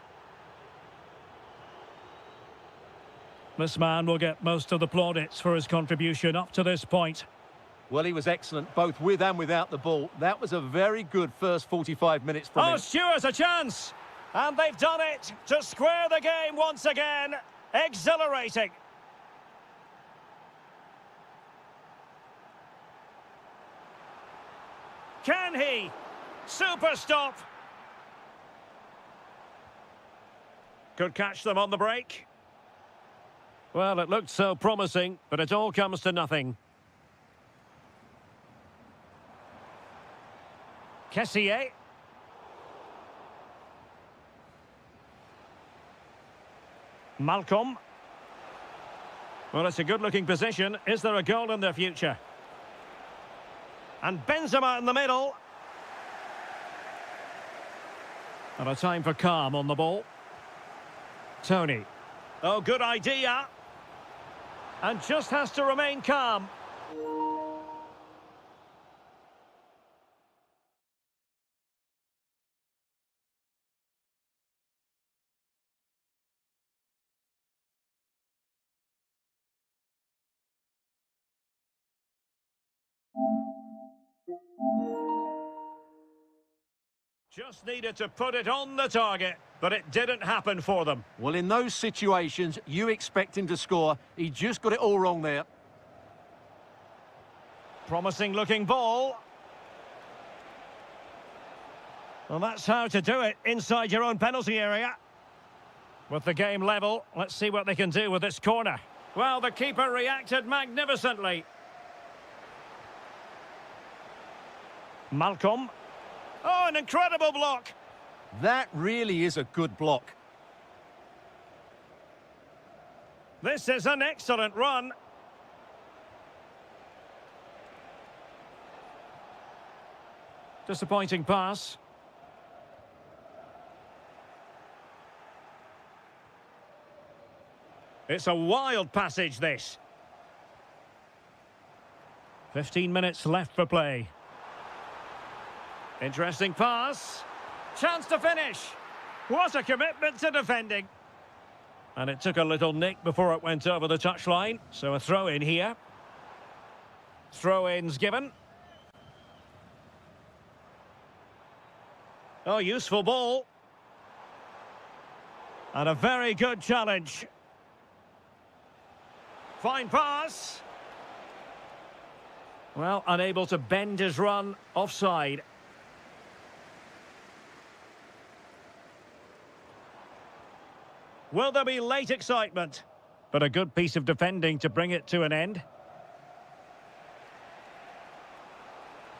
This man will get most of the plaudits for his contribution up to this point. Well, he was excellent, both with and without the ball. That was a very good first 45 minutes from him. Oh, Stewart's a chance! And they've done it to square the game once again. Exhilarating. Can he? Super stop. Could catch them on the break. Well, it looked so promising, but it all comes to nothing. Kessié. Malcolm. Well, it's a good-looking position. Is there a goal in their future? And Benzema in the middle. And a time for calm on the ball. Tony. Oh, good idea. And just has to remain calm. Just needed to put it on the target, but it didn't happen for them. Well, in those situations, you expect him to score. He just got it all wrong there. Promising looking ball. Well, that's how to do it inside your own penalty area. With the game level, let's see what they can do with this corner. Well, the keeper reacted magnificently. Malcolm. Oh, an incredible block. That really is a good block. This is an excellent run. Disappointing pass. It's a wild passage, this. 15 minutes left for play. Interesting pass. Chance to finish. What a commitment to defending. And it took a little nick before it went over the touchline. So a throw-in here. Throw-ins given. Oh, useful ball. And a very good challenge. Fine pass. Well, unable to bend his run. Offside. Will there be late excitement? But a good piece of defending to bring it to an end.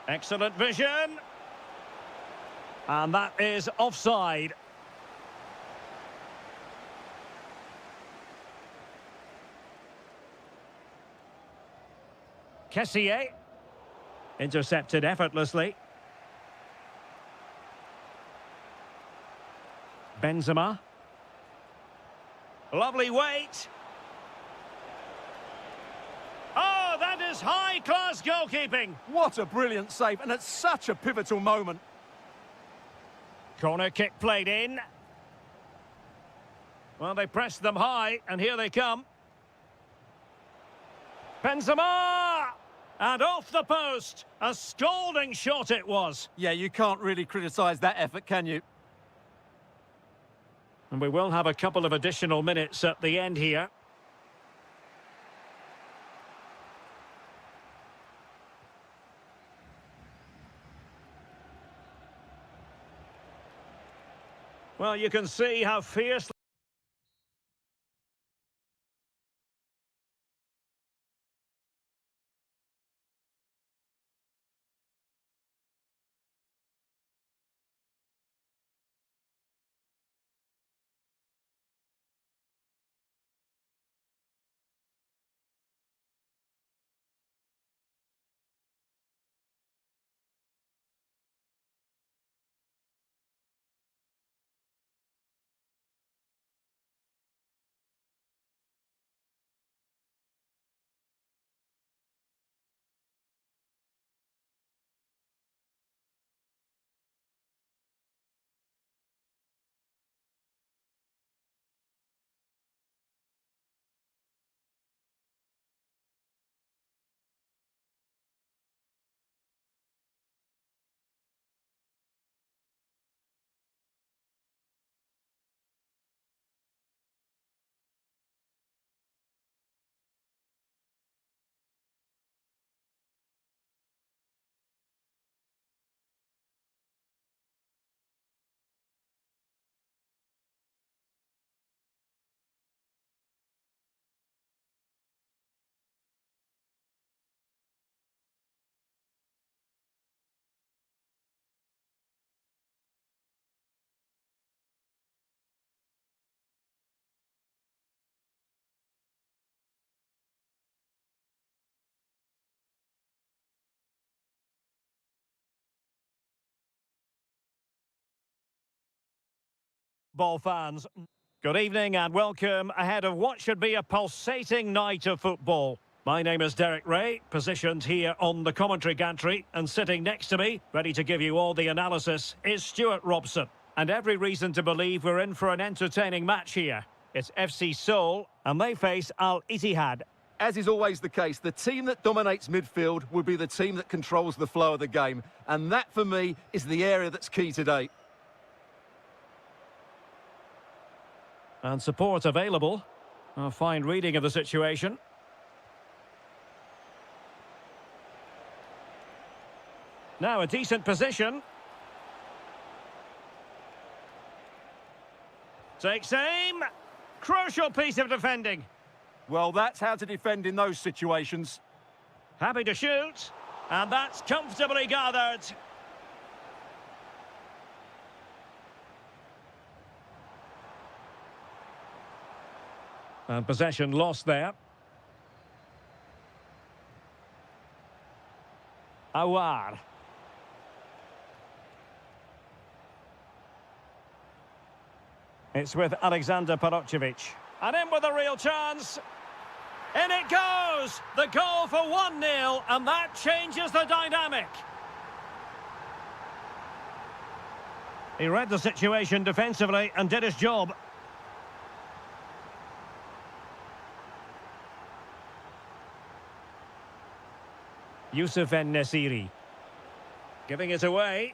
Excellent vision. And that is offside. Kessié. Intercepted effortlessly. Benzema. Lovely weight. Oh, that is high-class goalkeeping. What a brilliant save, and at such a pivotal moment. Corner kick played in. Well, they pressed them high, and here they come. Benzema! And off the post. A scalding shot it was. Yeah, you can't really criticise that effort, can you? And we will have a couple of additional minutes at the end here. Well, you can see how fiercely... Ball fans, good evening and welcome ahead of what should be a pulsating night of football. My name is Derek Ray, positioned here on the commentary gantry, and sitting next to me, ready to give you all the analysis, is Stuart Robson. And every reason to believe we're in for an entertaining match here. It's FC Seoul, and they face Al Ittihad. As is always the case, the team that dominates midfield will be the team that controls the flow of the game. And that, for me, is the area that's key today. And support available. A fine reading of the situation. Now a decent position. Takes aim. Crucial piece of defending. Well, that's how to defend in those situations. Happy to shoot. And that's comfortably gathered. And possession lost there. Awar. It's with Alexander Perocevic. And in with a real chance. In it goes! The goal for 1-0, and that changes the dynamic. He read the situation defensively and did his job. Youssef En-Nesyri. Giving it away.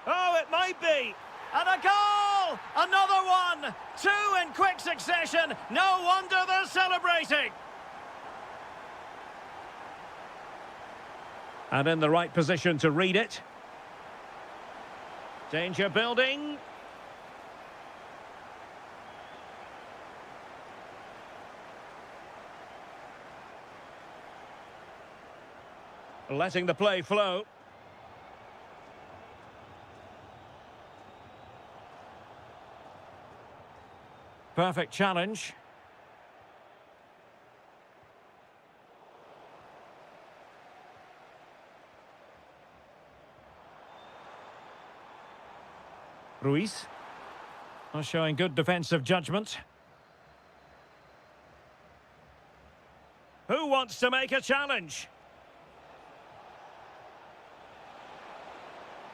Oh, it might be. And a goal! Another one! Two in quick succession. No wonder they're celebrating. And in the right position to read it. Danger building. Letting the play flow. Perfect challenge. Ruiz. Showing good defensive judgment. Who wants to make a challenge?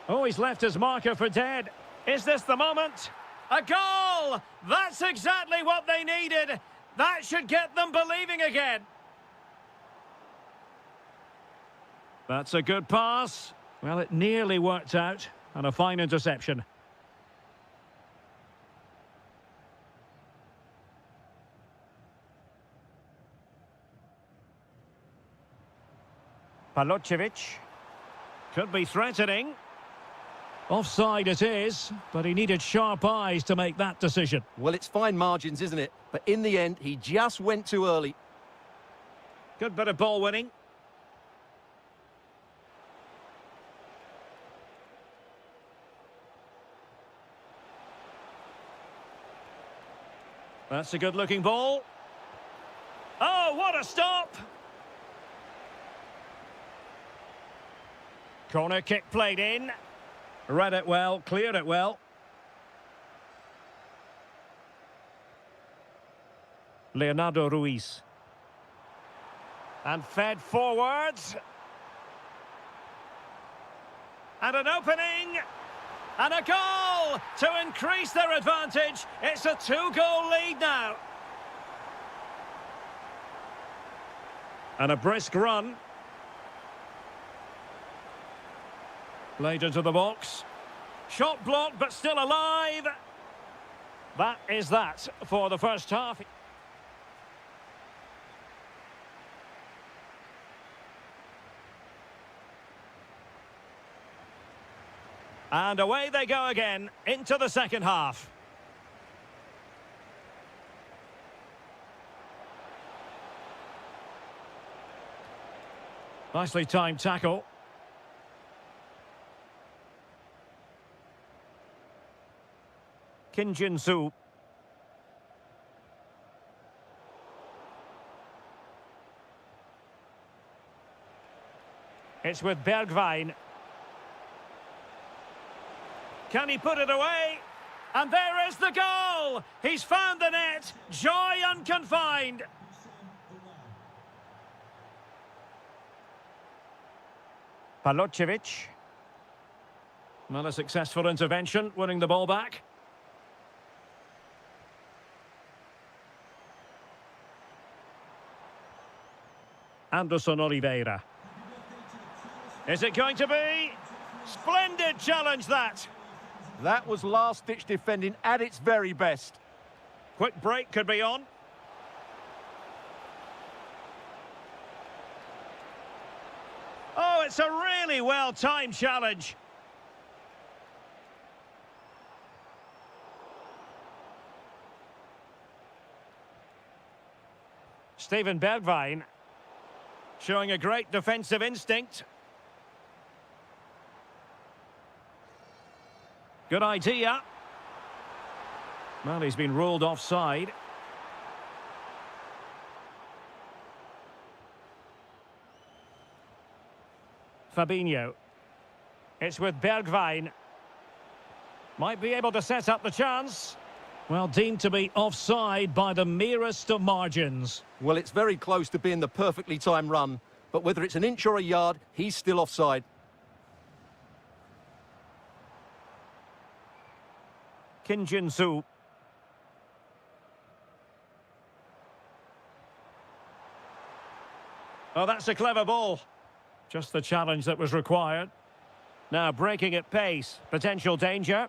Oh, he's left his marker for dead. Is this the moment? A goal! That's exactly what they needed. That should get them believing again. That's a good pass. Well, it nearly worked out. And a fine interception. Palocevic. Could be threatening. Offside it is, but he needed sharp eyes to make that decision. Well, it's fine margins, isn't it? But in the end, he just went too early. Good bit of ball winning. That's a good-looking ball. Oh, what a stop! Corner kick played in. Read it well, cleared it well. Leonardo Ruiz. And fed forwards. And an opening. And a goal to increase their advantage. It's a 2-goal lead now. And a brisk run. Played into the box. Shot blocked, but still alive. That is that for the first half. And away they go again into the second half. Nicely timed tackle. Kim Jin-soo. It's with Bergwijn. Can he put it away? And there is the goal! He's found the net! Joy unconfined! Palocevic. Not a successful intervention, winning the ball back. Anderson Oliveira. Is it going to be? Splendid challenge, that! That was last-ditch defending at its very best. Quick break could be on. Oh, it's a really well-timed challenge. Steven Bergwijn showing a great defensive instinct. Good idea. Well, he's been ruled offside. Fabinho. It's with Bergwijn. Might be able to set up the chance. Well, deemed to be offside by the merest of margins. Well, it's very close to being the perfectly timed run. But whether it's an inch or a yard, he's still offside. Kim Jin-soo. Oh, that's a clever ball. Just the challenge that was required. Now breaking at pace. Potential danger.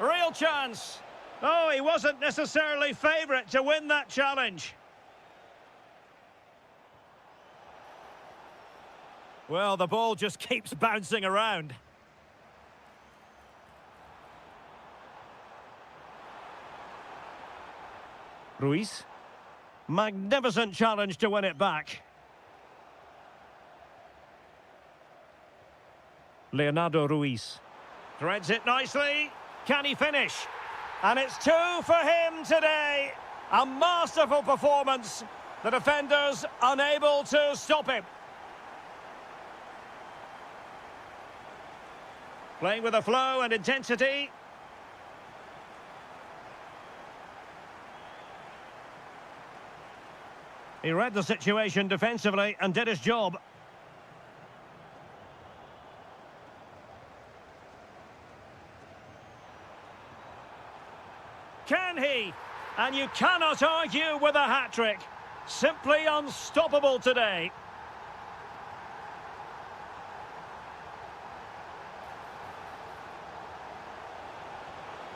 Real chance. Oh, he wasn't necessarily favourite to win that challenge. Well, the ball just keeps bouncing around. Ruiz. Magnificent challenge to win it back. Leonardo Ruiz. Threads it nicely. Can he finish? And it's 2 for him today. A masterful performance. The defenders unable to stop him. Playing with a flow and intensity. He read the situation defensively and did his job. And you cannot argue with a hat-trick. Simply unstoppable today.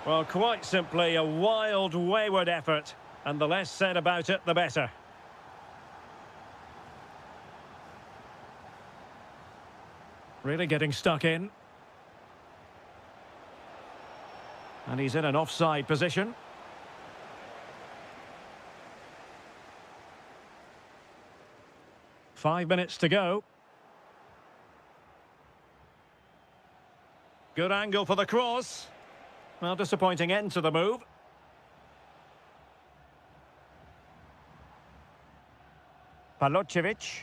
Well, quite simply a wild, wayward effort. And the less said about it, the better. Really getting stuck in. And he's in an offside position. Five minutes to go. Good angle for the cross. Well, disappointing end to the move. Palocevic.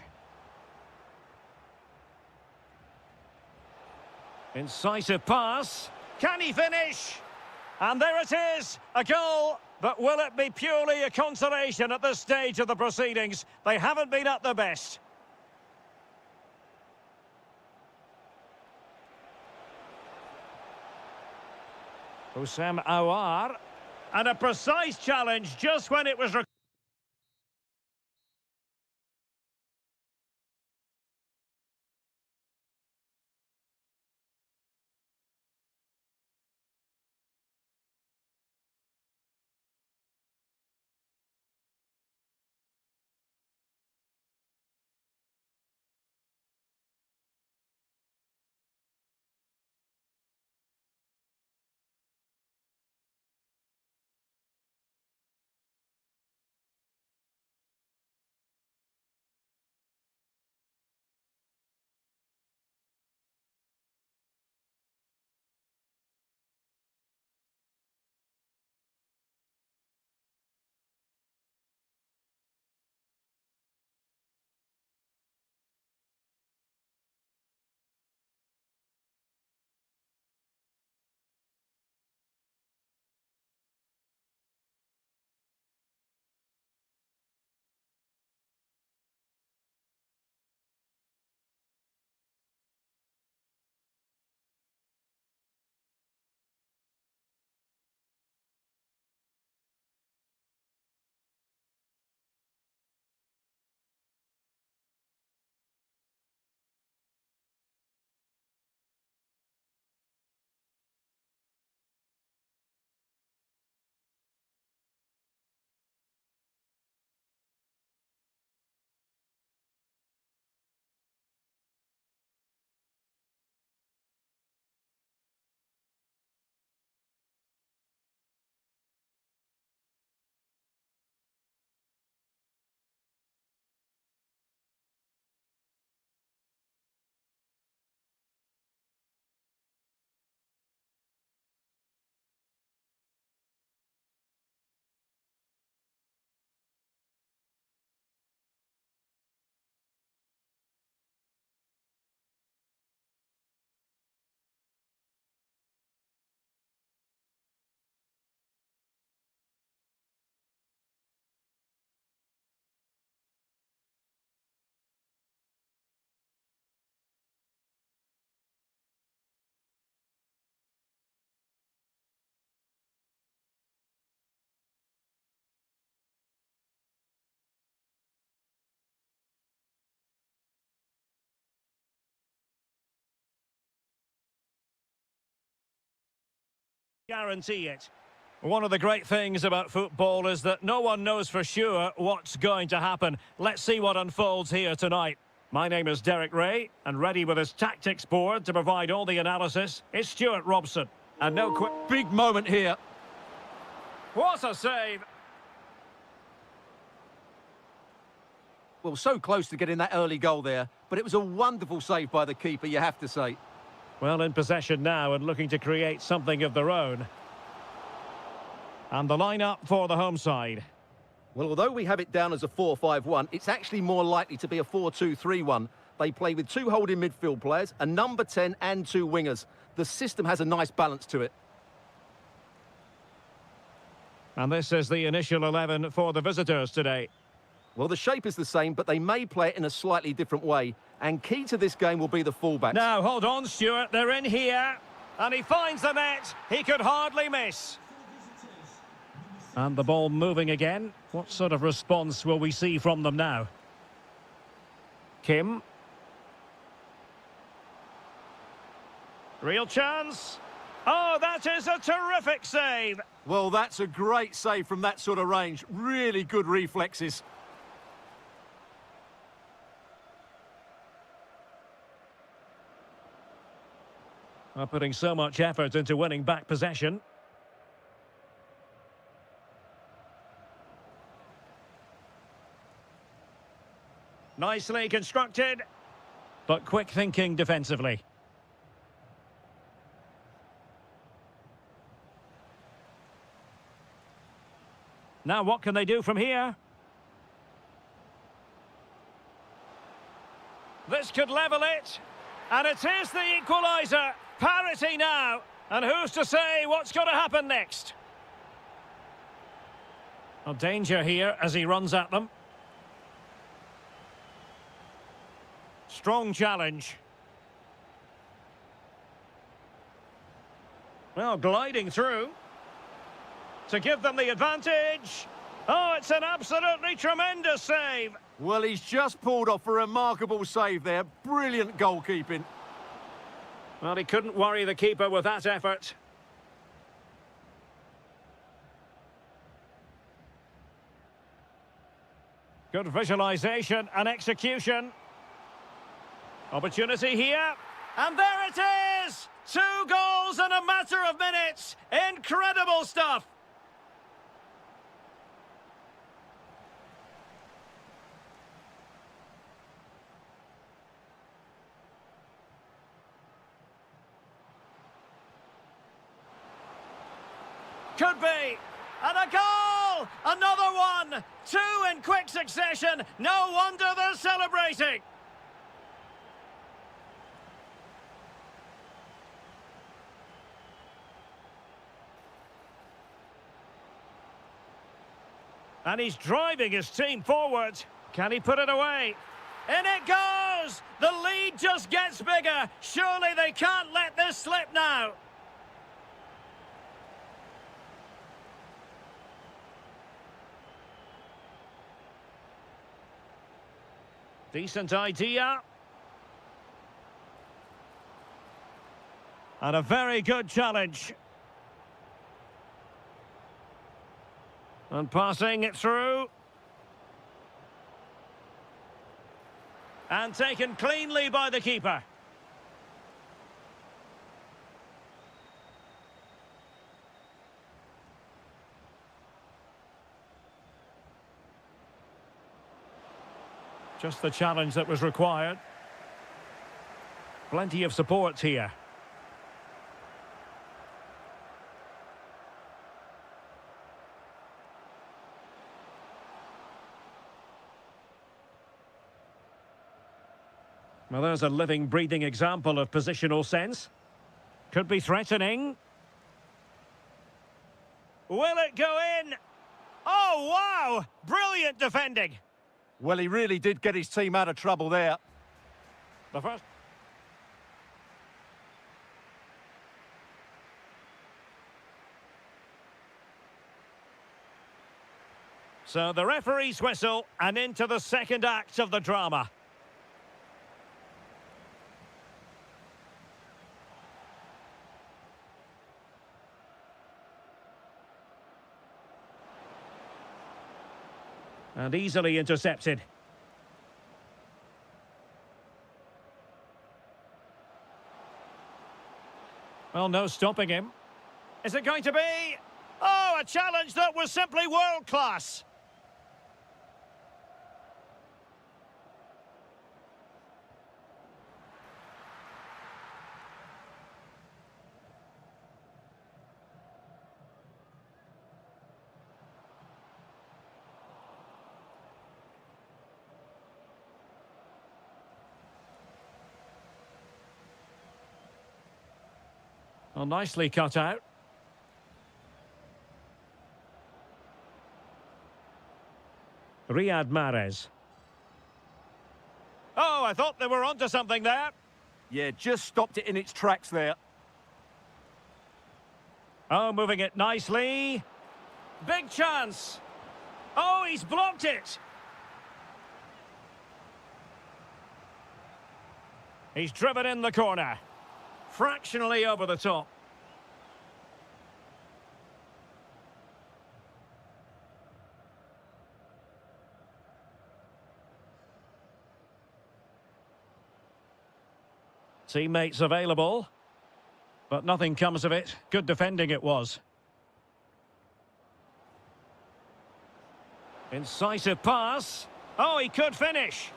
Incisive pass. Can he finish? And there it is, a goal. But will it be purely a consolation at this stage of the proceedings? They haven't been at their best. Houssam Aouar. And a precise challenge just when it was required. Guarantee it. One of the great things about football is that no one knows for sure what's going to happen. Let's see what unfolds here tonight. My name is Derek Ray, and ready with his tactics board to provide all the analysis is Stuart Robson. And no quick... Big moment here. What a save! Well, so close to getting that early goal there, but it was a wonderful save by the keeper, you have to say. Well, in possession now and looking to create something of their own. And the lineup for the home side. Well, although we have it down as a 4-5-1, it's actually more likely to be a 4-2-3-1. They play with two holding midfield players, a number 10 and two wingers. The system has a nice balance to it. And this is the initial 11 for the visitors today. Well, the shape is the same, but they may play it in a slightly different way. And key to this game will be the fullbacks. Now, hold on, Stuart. They're in here. And he finds the net. He could hardly miss. And the ball moving again. What sort of response will we see from them now? Kim. Real chance. Oh, that is a terrific save. Well, that's a great save from that sort of range. Really good reflexes. Are putting so much effort into winning back possession. Nicely constructed, but quick thinking defensively. Now what can they do from here? This could level it, and it is the equaliser. Parity now, and who's to say what's going to happen next? Well, danger here as he runs at them. Strong challenge. Well, gliding through to give them the advantage. Oh, it's an absolutely tremendous save. Well, he's just pulled off a remarkable save there. Brilliant goalkeeping. Well, he couldn't worry the keeper with that effort. Good visualisation and execution. Opportunity here. And there it is! 2 goals in a matter of minutes. Incredible stuff. Could be. And a goal! Another one! 2 in quick succession. No wonder they're celebrating. And he's driving his team forward. Can he put it away? In it goes! The lead just gets bigger. Surely they can't let this slip now. Decent idea. And a very good challenge. And passing it through. And taken cleanly by the keeper. Just the challenge that was required. Plenty of support here. Well, there's a living, breathing example of positional sense. Could be threatening. Will it go in? Oh, wow! Brilliant defending. Well, he really did get his team out of trouble there. The first. So the referee's whistle and into the second act of the drama. And easily intercepted. Well, no stopping him. Is it going to be? Oh, a challenge that was simply world-class. Well, nicely cut out. Riyad Mahrez. Oh, I thought they were onto something there. Yeah, just stopped it in its tracks there. Oh, moving it nicely. Big chance. Oh, he's blocked it. He's driven in the corner. Fractionally over the top. Teammates available, but nothing comes of it. Good defending it was. Incisive pass. Oh, he could finish.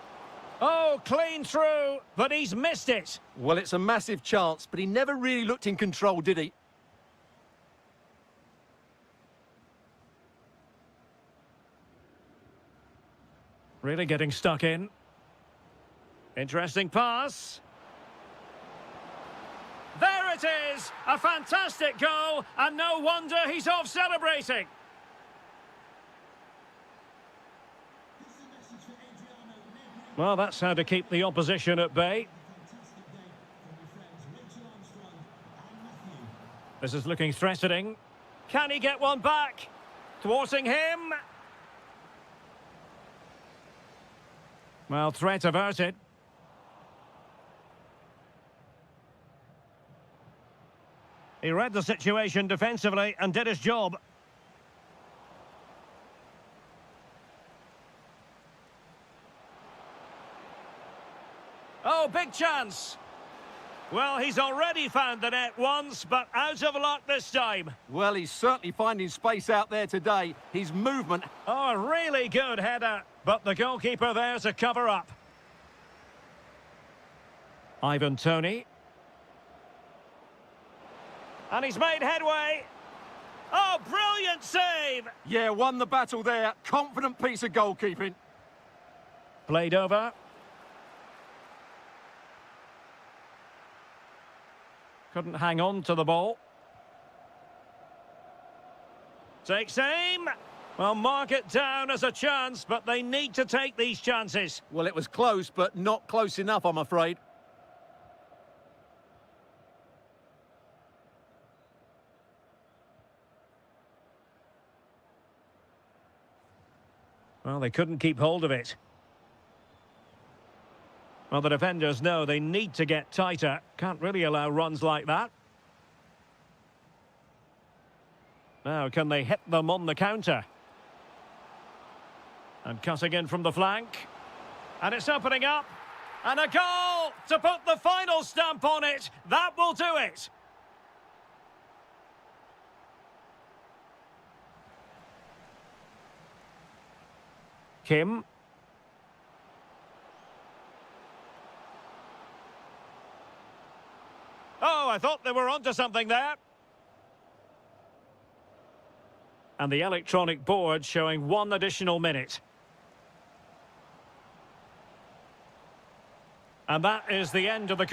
Oh, clean through, but he's missed it. Well, it's a massive chance, but he never really looked in control, did he? Really getting stuck in. Interesting pass. There it is! A fantastic goal, and no wonder he's off celebrating. Well, that's how to keep the opposition at bay. This is looking threatening. Can he get one back? Thwarting him. Well, threat averted. He read the situation defensively and did his job. Oh, big chance. Well, he's already found the net once, but out of luck this time. Well, he's certainly finding space out there today. His movement... Oh, a really good header, but the goalkeeper there to cover up. Ivan Toney. And he's made headway. Oh, brilliant save! Yeah, won the battle there. Confident piece of goalkeeping. Played over. Couldn't hang on to the ball. Takes aim. Well, mark it down as a chance, but they need to take these chances. Well, it was close, but not close enough, I'm afraid. Well, they couldn't keep hold of it. Well, the defenders know they need to get tighter. Can't really allow runs like that. Now, can they hit them on the counter? And cutting in from the flank. And it's opening up. And a goal to put the final stamp on it. That will do it. Kim. Oh, I thought they were onto something there. And the electronic board showing 1 additional minute. And that is the end of the...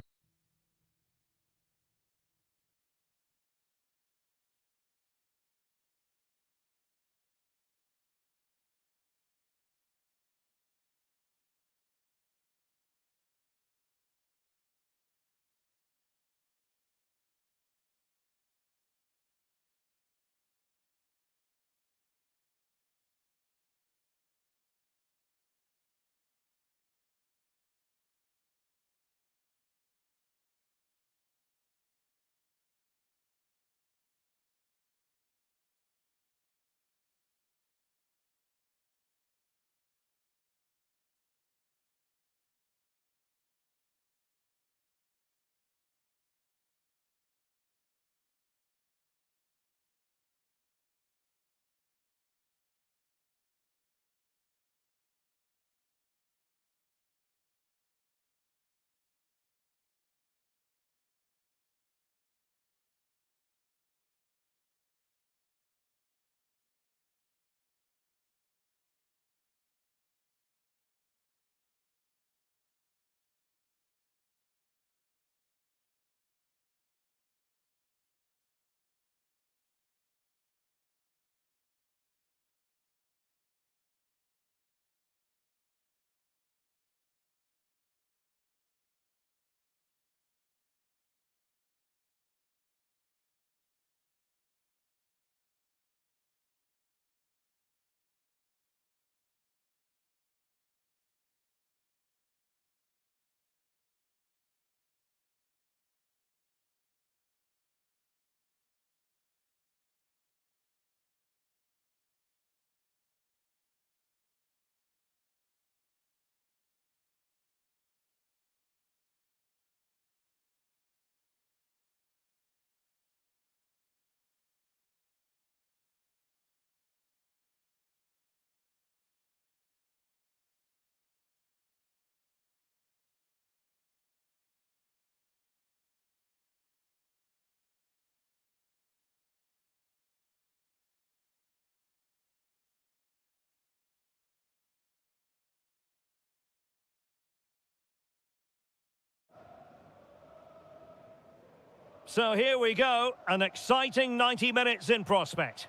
So here we go, an exciting 90 minutes in prospect.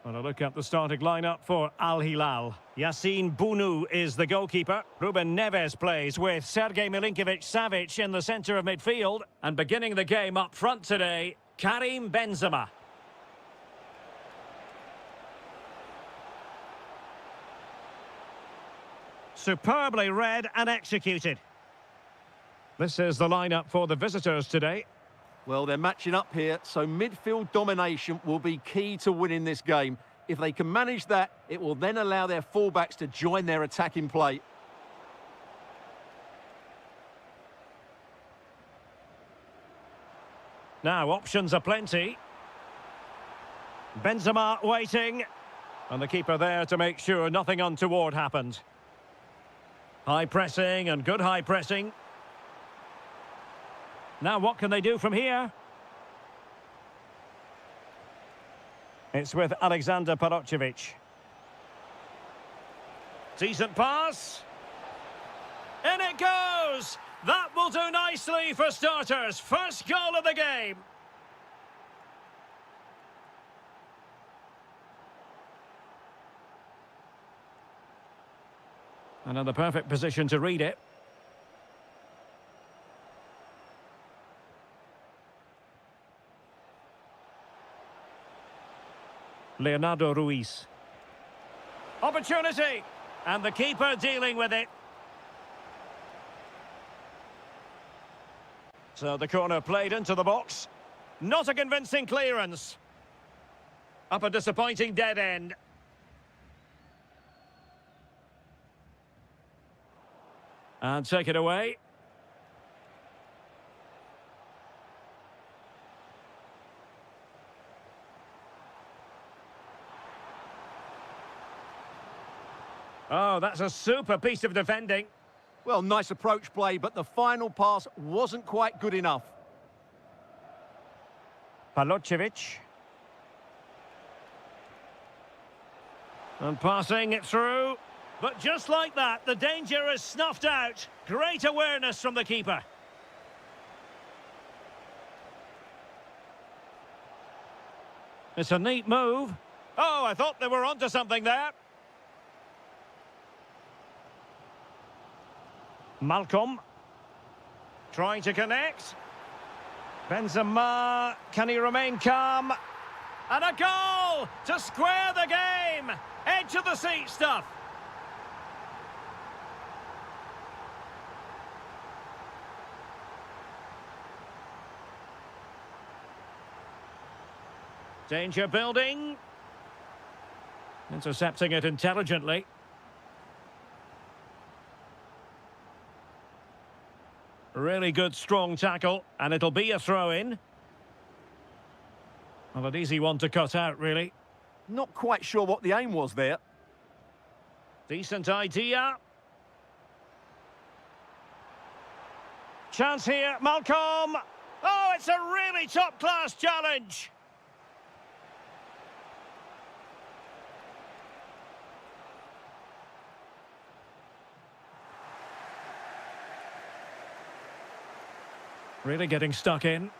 And a look at the starting lineup for Al Hilal. Yassine Bounou is the goalkeeper. Ruben Neves plays with Sergej Milinkovic-Savic in the centre of midfield. And beginning the game up front today, Karim Benzema. Superbly read and executed. This is the lineup for the visitors today. Well, they're matching up here, so midfield domination will be key to winning this game. If they can manage that, it will then allow their fullbacks to join their attacking play. Now, options are plenty. Benzema waiting. And the keeper there to make sure nothing untoward happened. High pressing and good high pressing. Now what can they do from here? It's with Alexander Perocevic. Decent pass. In it goes! That will do nicely for starters. First goal of the game. Another perfect position to read it. Leonardo Ruiz. Opportunity! And the keeper dealing with it. So the corner played into the box. Not a convincing clearance. Up a disappointing dead end. And take it away. Oh, that's a super piece of defending. Well, nice approach play, but the final pass wasn't quite good enough. Perocevic. And passing it through. But just like that, the danger is snuffed out. Great awareness from the keeper. It's a neat move. Oh, I thought they were onto something there. Malcolm. Trying to connect. Benzema. Can he remain calm? And a goal to square the game. Edge of the seat stuff. Danger building. Intercepting it intelligently. Really good, strong tackle, and it'll be a throw-in. Well, an easy one to cut out, really. Not quite sure what the aim was there. Decent idea. Chance here, Malcolm. Oh, it's a really top-class challenge. Really getting stuck in.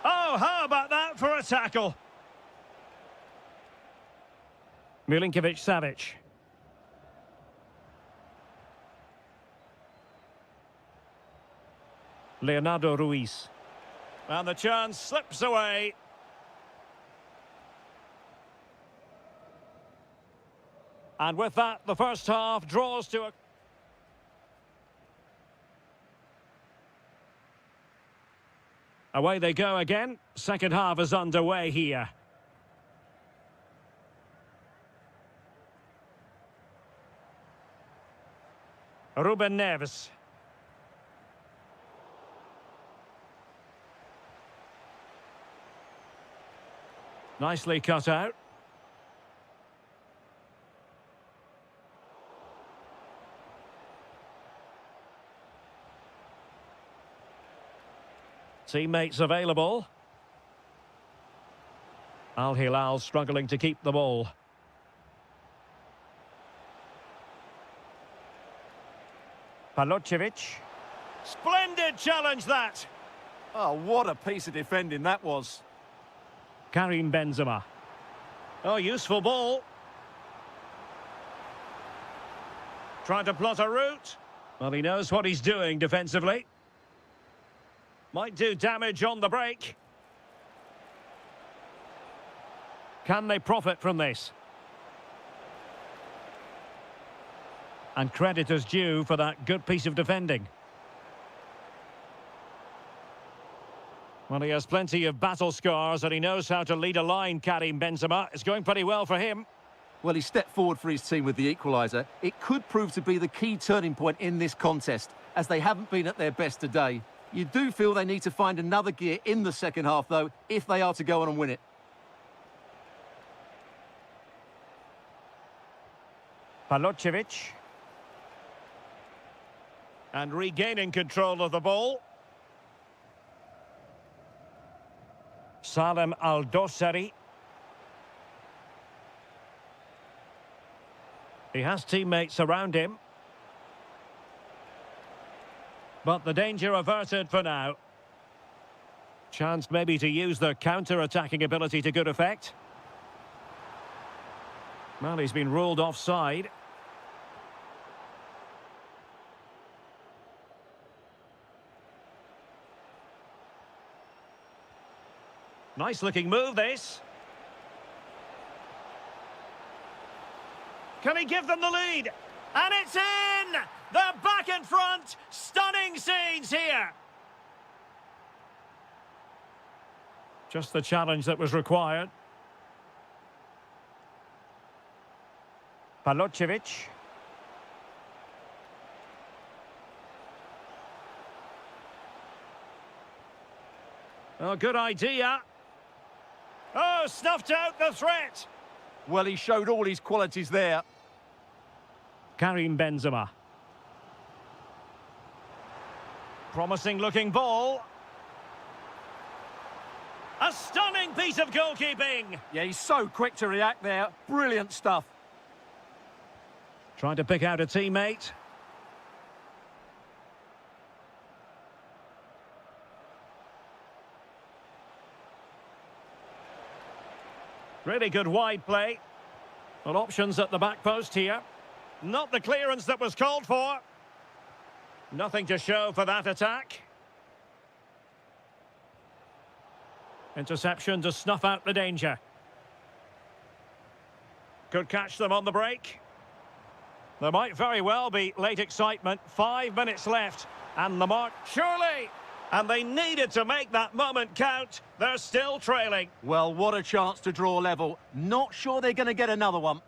Oh, how about that for a tackle? Milinkovic-Savic. Leonardo Ruiz. And the chance slips away. And with that, the first half draws to a... Away they go again. Second half is underway here. Ruben Neves. Nicely cut out. Teammates available. Al Hilal struggling to keep the ball. Palocevic. Splendid challenge that. Oh, what a piece of defending that was. Karim Benzema. Oh, useful ball. Trying to plot a route. Well, he knows what he's doing defensively. Might do damage on the break. Can they profit from this? And credit is due for that good piece of defending. Well, he has plenty of battle scars and he knows how to lead a line, Karim Benzema. It's going pretty well for him. Well, he stepped forward for his team with the equaliser. It could prove to be the key turning point in this contest, as they haven't been at their best today. You do feel they need to find another gear in the second half, though, if they are to go on and win it. Palocevic. And regaining control of the ball. Salem Al-Dosari. He has teammates around him. But the danger averted for now. Chance maybe to use the counter-attacking ability to good effect. Well, he's been ruled offside. Nice looking move, this. Can he give them the lead? And it's in! They're back in front! Stunning scenes here! Just the challenge that was required. Palocevic. Oh, good idea. Oh, snuffed out the threat. Well, he showed all his qualities there. Karim Benzema. Promising looking ball. A stunning piece of goalkeeping. Yeah, he's so quick to react there. Brilliant stuff. Trying to pick out a teammate. Really good wide play. Well, options at the back post here. Not the clearance that was called for. Nothing to show for that attack. Interception to snuff out the danger. Could catch them on the break. There might very well be late excitement. 5 minutes left. And the mark, surely! And they needed to make that moment count. They're still trailing. Well, what a chance to draw level. Not sure they're going to get another one.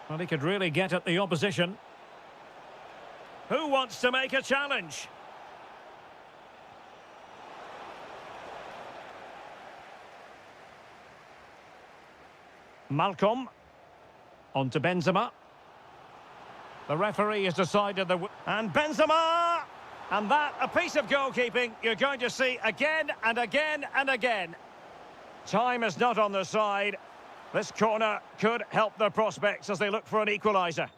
Well, he could really get at the opposition. Who wants to make a challenge? Malcolm. On to Benzema. The referee has decided the... And Benzema! And that, a piece of goalkeeping you're going to see again and again and again. Time is not on their side. This corner could help their prospects as they look for an equaliser.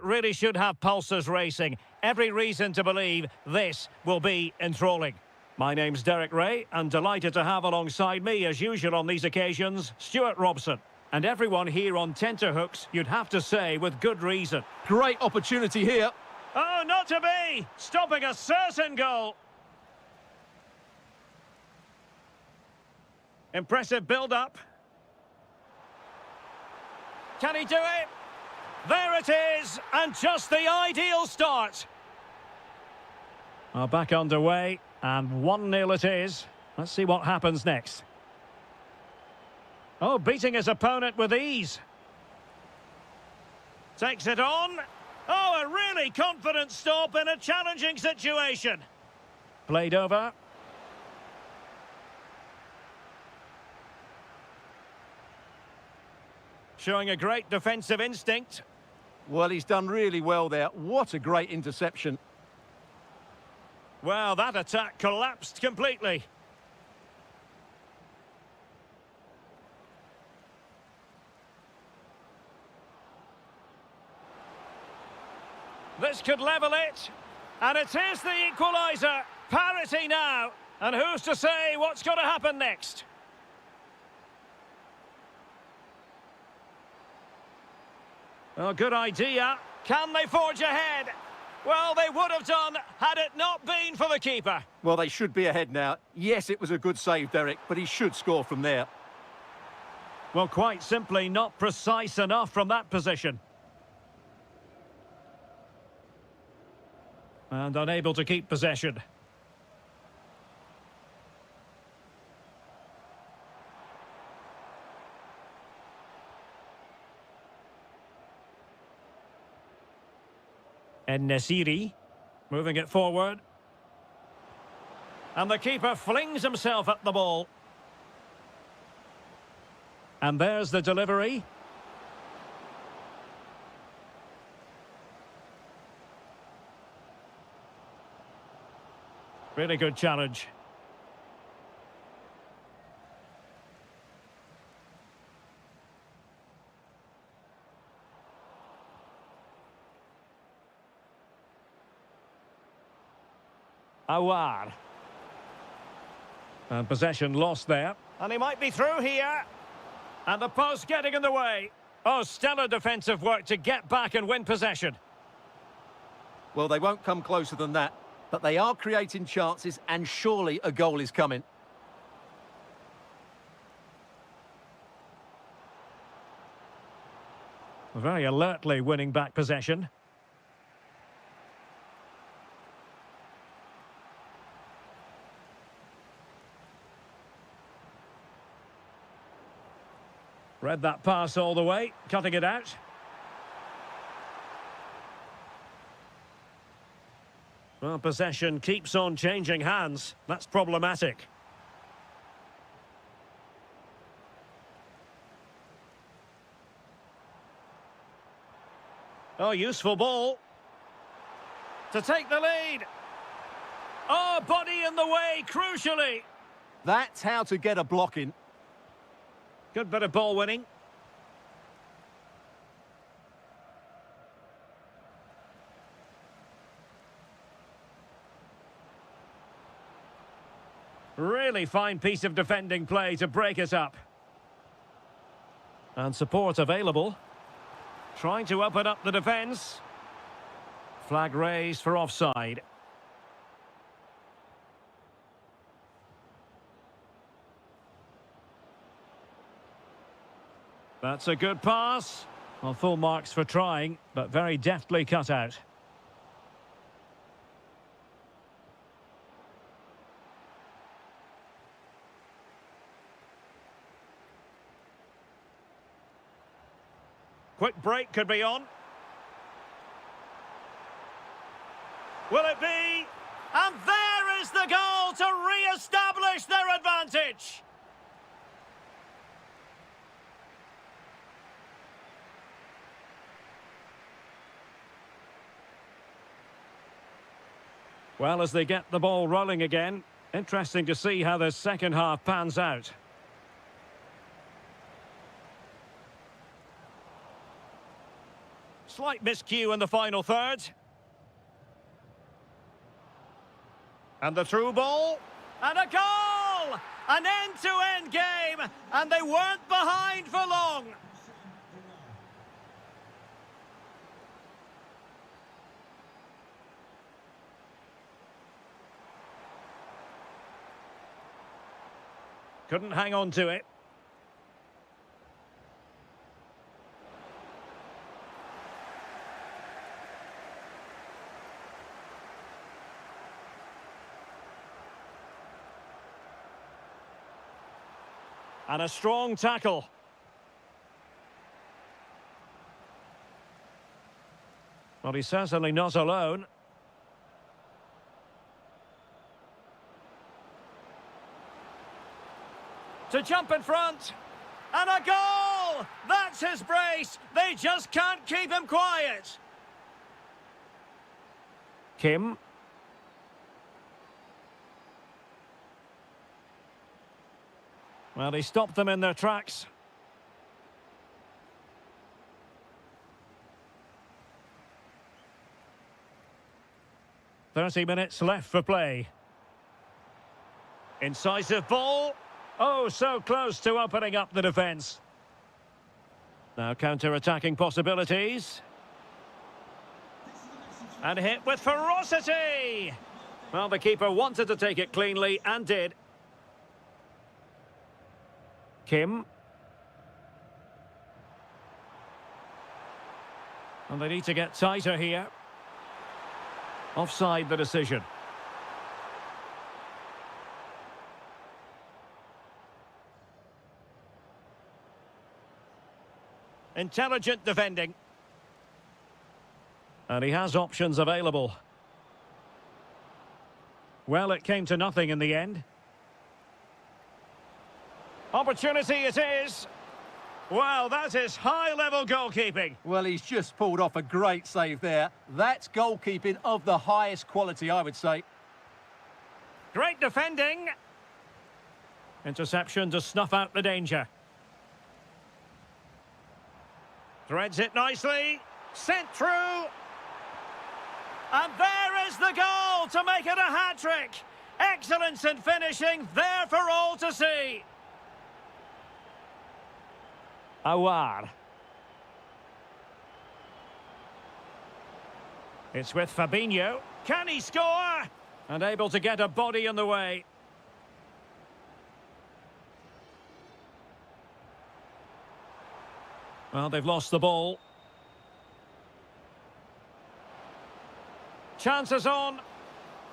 really should have pulses racing. Every reason to believe this will be enthralling. My name's Derek Ray, and delighted to have alongside me, as usual on these occasions, Stuart Robson. And everyone here on tenterhooks, you'd have to say, with good reason. Great opportunity here. Oh, not to be! Stopping a certain goal. Impressive build-up. Can he do it? There it is, and just the ideal start. Back underway, and 1-0 it is. Let's see what happens next. Oh, beating his opponent with ease. Takes it on. Oh, a really confident stop in a challenging situation. Played over. Showing a great defensive instinct. Well, he's done really well there. What a great interception. Well, that attack collapsed completely. This could level it. And it is the equaliser. Parity now. And who's to say what's going to happen next? Oh, good idea. Can they forge ahead? Well, they would have done had it not been for the keeper. Well, they should be ahead now. Yes, it was a good save, Derek, but he should score from there. Well, quite simply not precise enough from that position. And unable to keep possession. And Nasiri, moving it forward. And the keeper flings himself at the ball. And there's the delivery. Really good challenge. Awar. And possession lost there. And he might be through here. And the post getting in the way. Oh, stellar defensive work to get back and win possession. Well, they won't come closer than that, but they are creating chances, and surely a goal is coming. Very alertly winning back possession. Read that pass all the way, cutting it out. Well, possession keeps on changing hands. That's problematic. Oh, useful ball. To take the lead. Oh, body in the way, crucially. That's how to get a block in. Good bit of ball winning. Really fine piece of defending play to break it up. And support available. Trying to open up the defence. Flag raised for offside. That's a good pass. Well, full marks for trying, but very deftly cut out. Quick break could be on. Will it be? And there is the goal to re-establish their advantage. Well, as they get the ball rolling again, interesting to see how the second half pans out. Slight miscue in the final third. And the through ball. And a goal! An end-to-end game, and they weren't behind for long. Couldn't hang on to it. And a strong tackle. Well, he's certainly not alone. To jump in front. And a goal! That's his brace. They just can't keep him quiet. Kim. Well, he stopped them in their tracks. "30 minutes left for play. Incisive ball. Oh, so close to opening up the defence. Now counter-attacking possibilities. And hit with ferocity. Well, the keeper wanted to take it cleanly and did. Kim. And they need to get tighter here. Offside the decision. Intelligent defending. And he has options available. Well, it came to nothing in the end. Opportunity it is. Well, that is high-level goalkeeping. Well, he's just pulled off a great save there. That's goalkeeping of the highest quality, I would say. Great defending. Interception to snuff out the danger. Threads it nicely. Sent through. And there is the goal to make it a hat-trick. Excellence in finishing, there for all to see. Awar. It's with Fabinho. Can he score? And able to get a body in the way. Well, they've lost the ball. Chances on.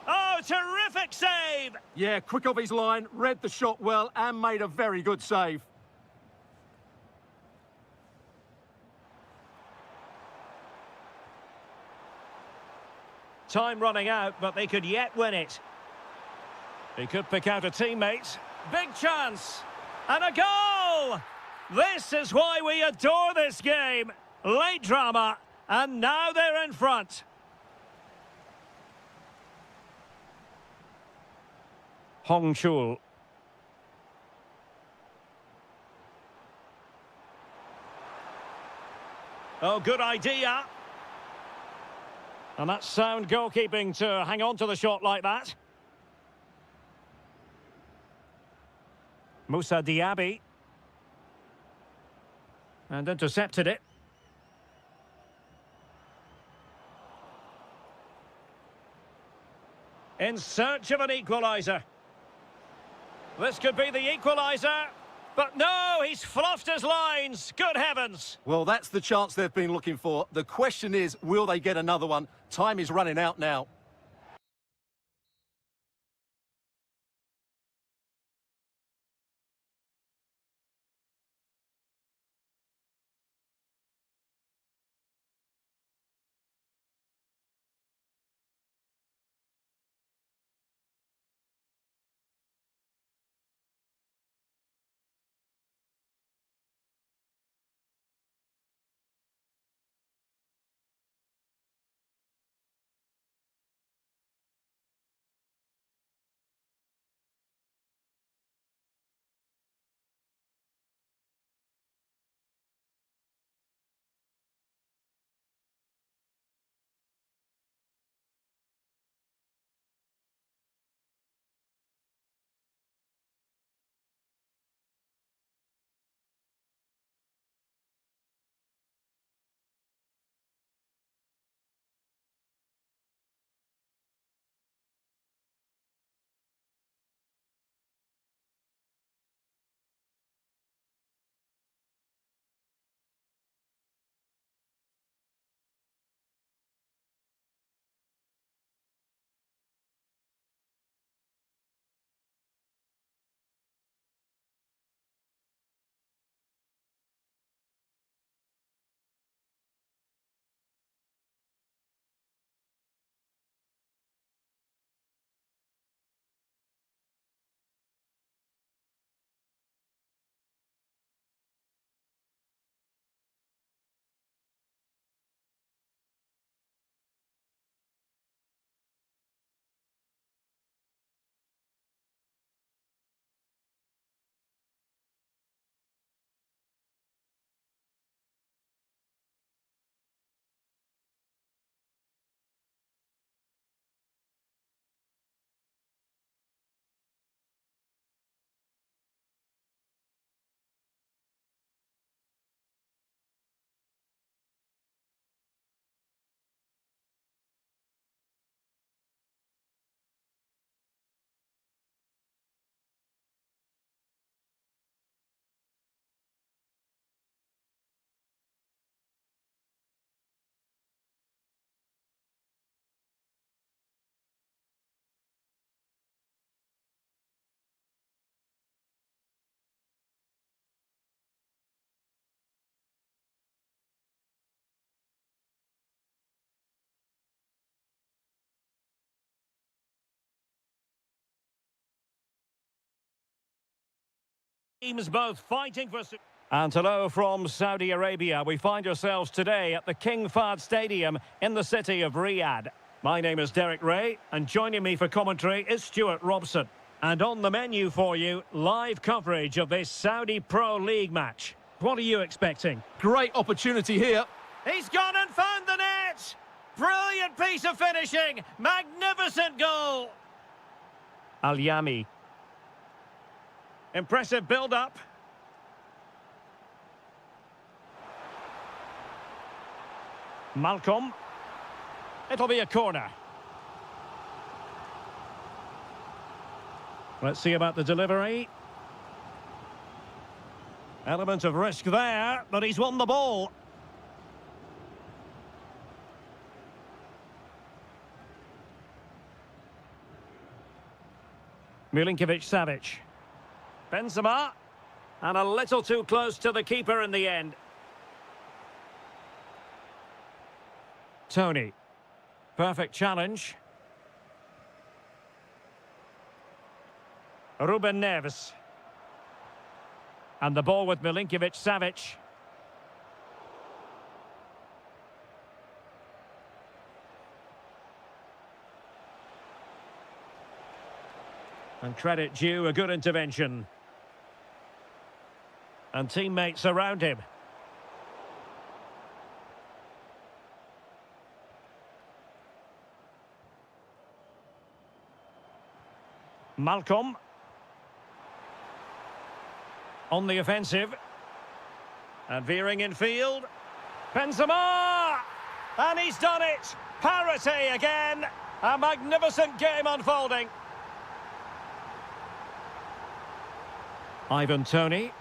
Oh, terrific save! Yeah, quick off his line, read the shot well and made a very good save. Time running out, but they could yet win it. He could pick out a teammate. Big chance. And a goal! This is why we adore this game. Late drama, and now they're in front. Hong Chul. Oh, good idea. And that's sound goalkeeping to hang on to the shot like that. Moussa Diaby. And intercepted it. In search of an equaliser. This could be the equaliser. But no, he's fluffed his lines. Good heavens. Well, that's the chance they've been looking for. The question is, will they get another one? Time is running out now. Teams both fighting for... And hello from Saudi Arabia. We find ourselves today at the King Fahd Stadium in the city of Riyadh. My name is Derek Ray, and joining me for commentary is Stuart Robson. And on the menu for you, live coverage of this Saudi Pro League match. What are you expecting? Great opportunity here. He's gone and found the net! Brilliant piece of finishing! Magnificent goal! Al-Yami. Impressive build-up. Malcolm. It'll be a corner. Let's see about the delivery. Element of risk there, but he's won the ball. Milinkovic-Savic. Benzema. And a little too close to the keeper in the end. Tony. Perfect challenge. Ruben Neves. And the ball with Milinkovic-Savic. And credit due, a good intervention. And teammates around him. Malcolm. On the offensive. And veering in field. Benzema! And he's done it! Parity again! A magnificent game unfolding. Ivan Toney.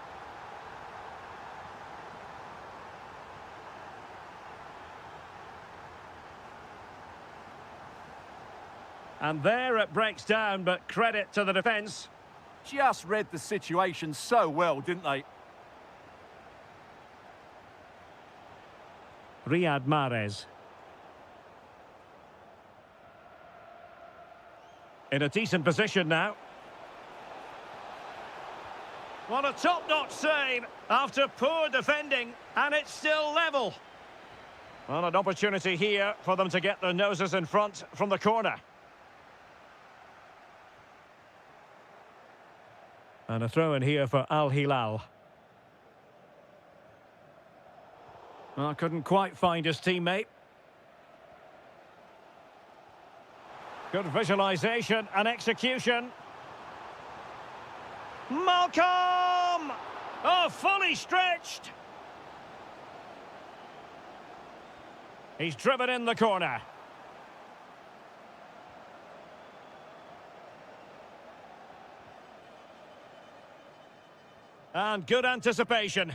And there it breaks down, but credit to the defence. Just read the situation so well, didn't they? Riyad Mahrez. In a decent position now. What a top-notch save after poor defending, and it's still level. Well, an opportunity here for them to get their noses in front from the corner. And a throw in here for Al Hilal. Well, couldn't quite find his teammate. Good visualisation and execution. Malcolm! Oh, fully stretched. He's driven in the corner. And good anticipation.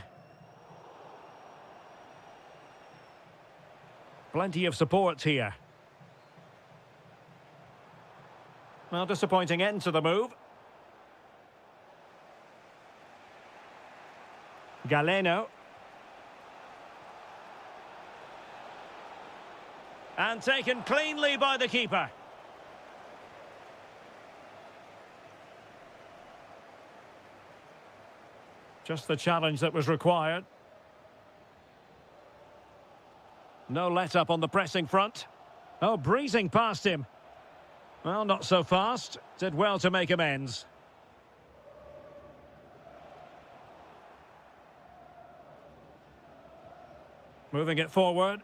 Plenty of support here. Well, disappointing end to the move. Galeno. And taken cleanly by the keeper. Just the challenge that was required. No let-up on the pressing front. Oh, breezing past him. Well, not so fast. Did well to make amends. Moving it forward.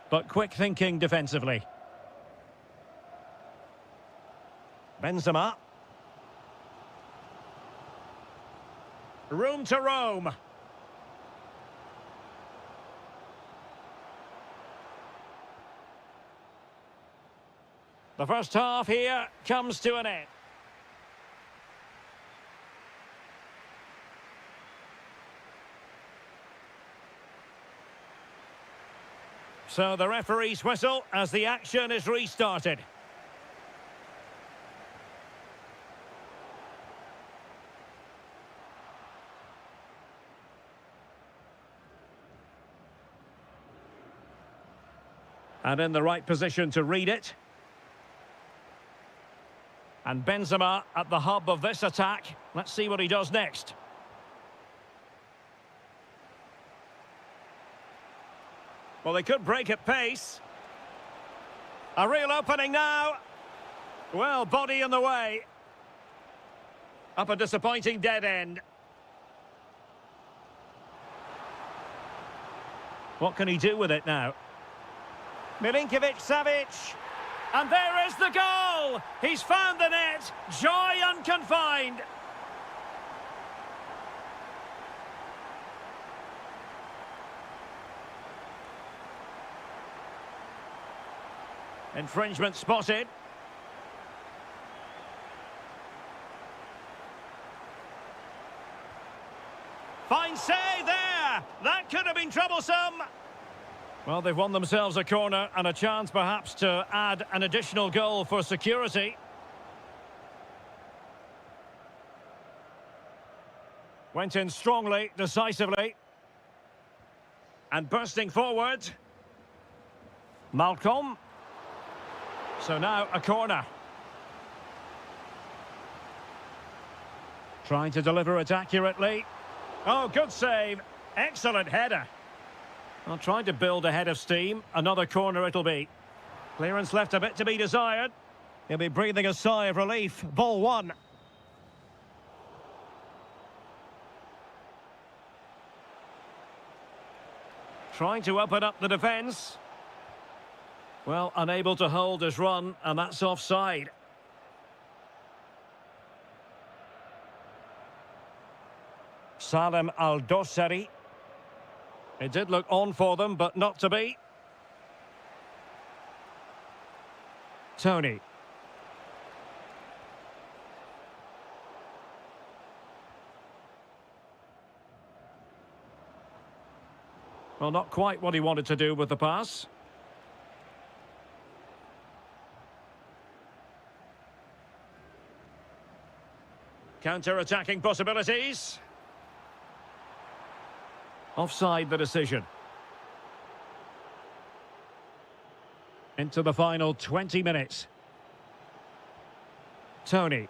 But quick thinking defensively. Benzema. Room to roam. The first half here comes to an end. So the referee's whistle as the action is restarted. And in the right position to read it. And Benzema at the hub of this attack. Let's see what he does next. Well, they could break at pace. A real opening now. Well, body in the way. Up a disappointing dead end. What can he do with it now? Milinkovic-Savic. And there is the goal! He's found the net. Joy unconfined. Infringement spotted. Fine save there! That could have been troublesome. Well, they've won themselves a corner and a chance perhaps to add an additional goal for security. Went in strongly, decisively. And bursting forward. Malcolm. So now a corner. Trying to deliver it accurately. Oh, good save. Excellent header. Well, trying to build a head of steam. Another corner it'll be. Clearance left a bit to be desired. He'll be breathing a sigh of relief. Ball one. Trying to open up the defence. Well, unable to hold his run, and that's offside. Salem Al-Dossari. It did look on for them, but not to be. Tony. Well, not quite what he wanted to do with the pass. Counter-attacking possibilities. Offside the decision. Into the final 20 minutes. Tony.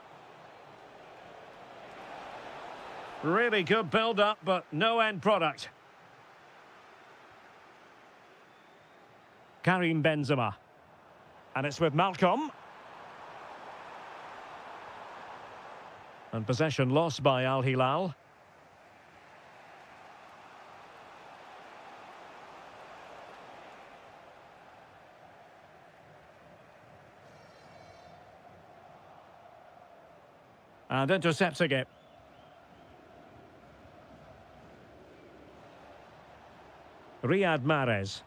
Really good build-up, but no end product. Karim Benzema. And it's with Malcolm. And possession lost by Al Hilal. And intercepting it. Riyad Mahrez.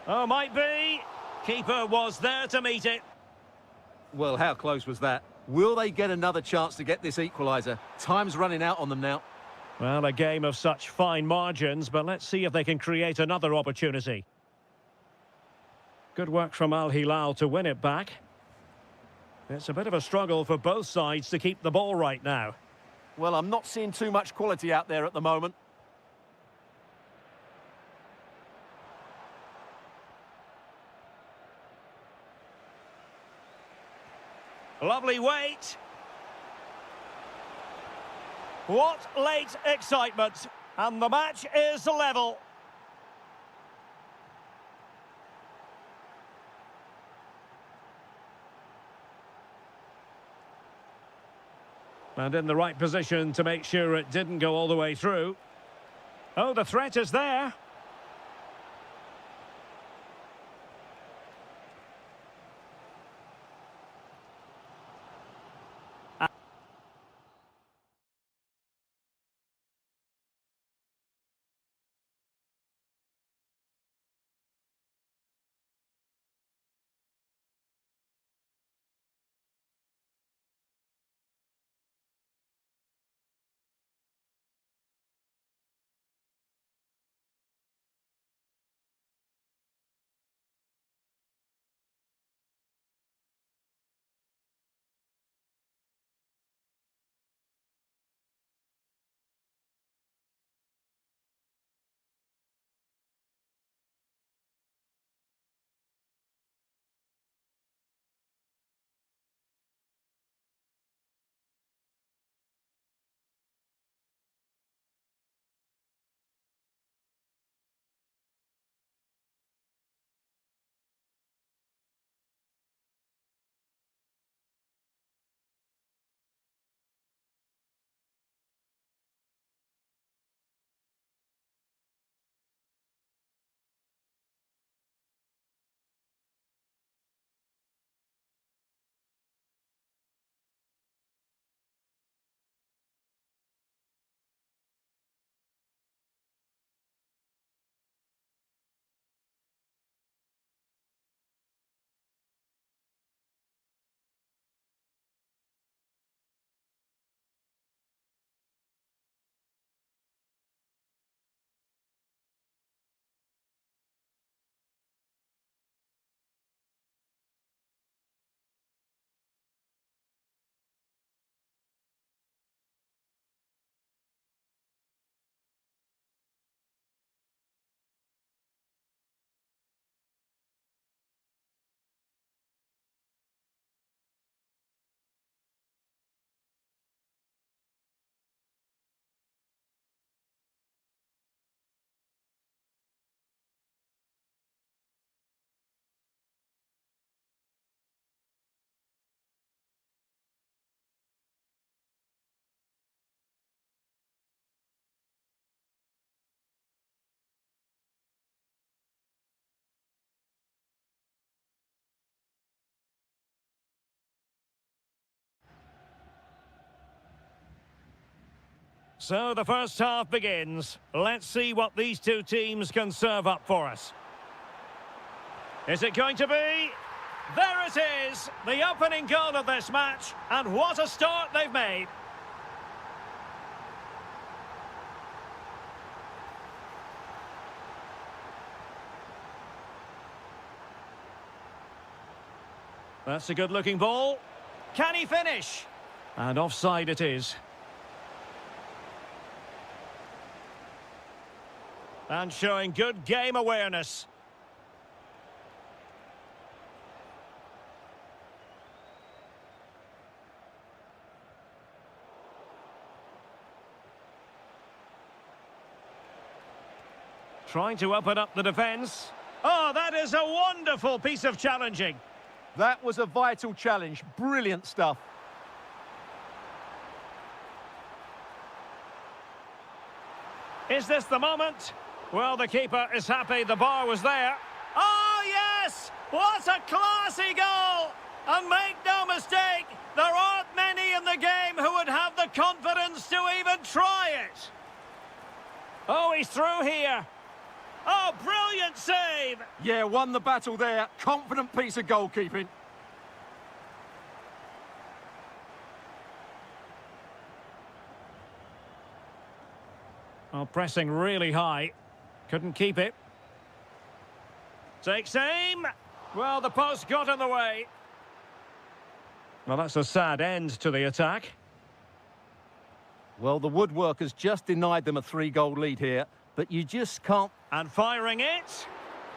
Oh, might be. Keeper was there to meet it. Well, how close was that? Will they get another chance to get this equaliser? Time's running out on them now. Well, a game of such fine margins, but let's see if they can create another opportunity. Good work from Al Hilal to win it back. It's a bit of a struggle for both sides to keep the ball right now. Well, I'm not seeing too much quality out there at the moment. Lovely weight. What late excitement. And the match is level. And in the right position to make sure it didn't go all the way through. Oh, the threat is there. So the first half begins. Let's see what these two teams can serve up for us. Is it going to be? There it is, the opening goal of this match, and what a start they've made. That's a good-looking ball. Can he finish? And offside it is. And showing good game awareness. Trying to open up the defence. Oh, that is a wonderful piece of challenging. That was a vital challenge. Brilliant stuff. Is this the moment? Well, the keeper is happy the bar was there. Oh, yes! What a classy goal! And make no mistake, there aren't many in the game who would have the confidence to even try it. Oh, he's through here. Oh, brilliant save! Yeah, won the battle there. Confident piece of goalkeeping. Oh, pressing really high. Couldn't keep it. Takes aim. Well, the post got in the way. Well, that's a sad end to the attack. Well, the woodworkers just denied them a 3-goal lead here, but you just can't... And firing it.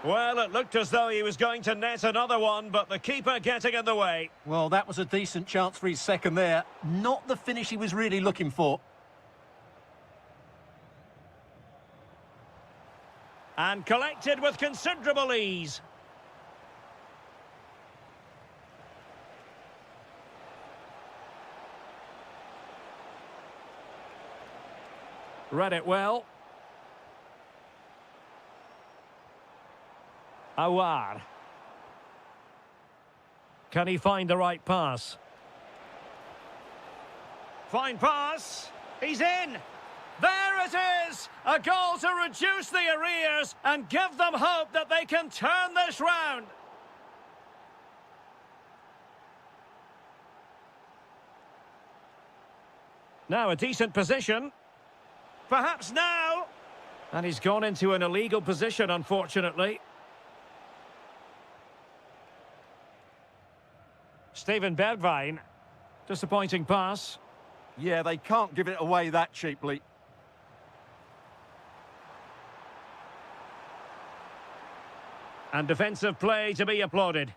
Well, it looked as though he was going to net another one, but the keeper getting in the way. Well, that was a decent chance for his second there. Not the finish he was really looking for. And collected with considerable ease. Read it well. Awar. Can he find the right pass? Fine pass. He's in. There it is! A goal to reduce the arrears and give them hope that they can turn this round. Now a decent position. Perhaps now. And he's gone into an illegal position, unfortunately. Steven Bergwijn. Disappointing pass. Yeah, they can't give it away that cheaply. And defensive play to be applauded.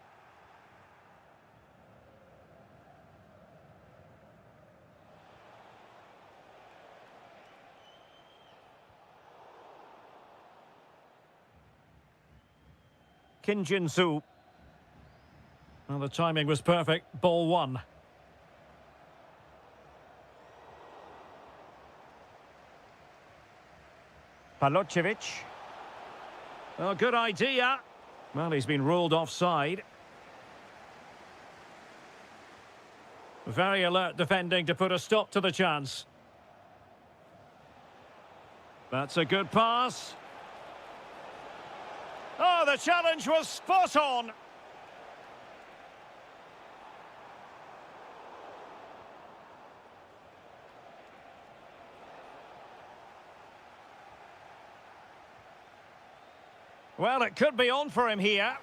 Kim Jin-soo. Well, the timing was perfect. Ball one. Palocevic. Oh, good idea. Well, he's been ruled offside. Very alert defending to put a stop to the chance. That's a good pass. Oh, the challenge was spot on. Well, it could be on for him here.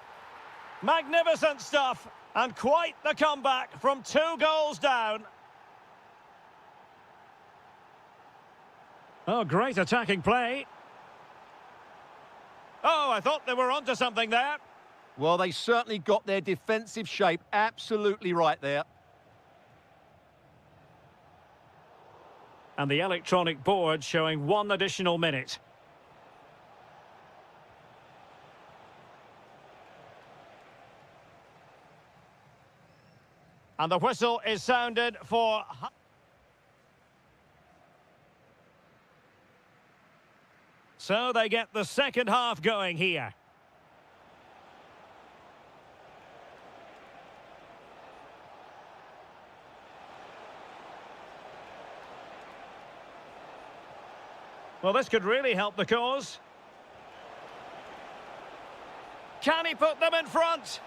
Magnificent stuff, and quite the comeback from 2 goals down. Oh, great attacking play. Oh, I thought they were onto something there. Well, they certainly got their defensive shape absolutely right there. And the electronic board showing 1 additional minute. And the whistle is sounded for... So they get the second half going here. Well, this could really help the cause. Can he put them in front?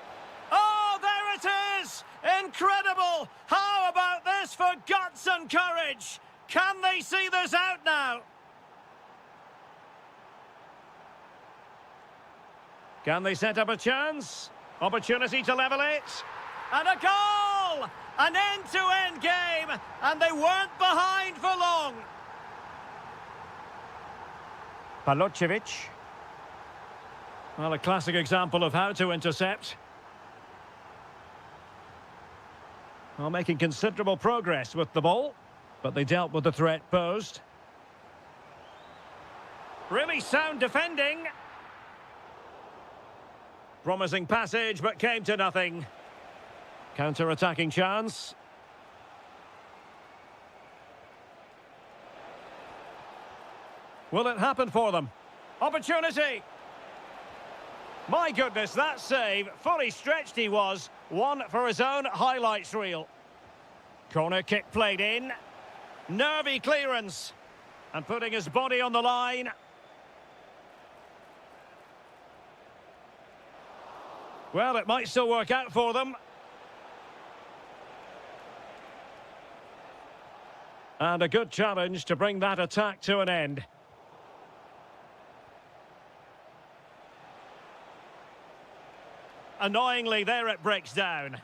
Oh, there it is! Incredible! How about this for guts and courage? Can they see this out now? Can they set up a chance? Opportunity to level it. And a goal! An end-to-end game, and they weren't behind for long. Palocevic. Well, a classic example of how to intercept. Well, making considerable progress with the ball, but they dealt with the threat posed. Really sound defending. Promising passage, but came to nothing. Counter-attacking chance. Will it happen for them? Opportunity! My goodness, that save, fully stretched he was. One for his own highlights reel. Corner kick played in. Nervy clearance. And putting his body on the line. Well, it might still work out for them. And a good challenge to bring that attack to an end. Annoyingly, there it breaks down.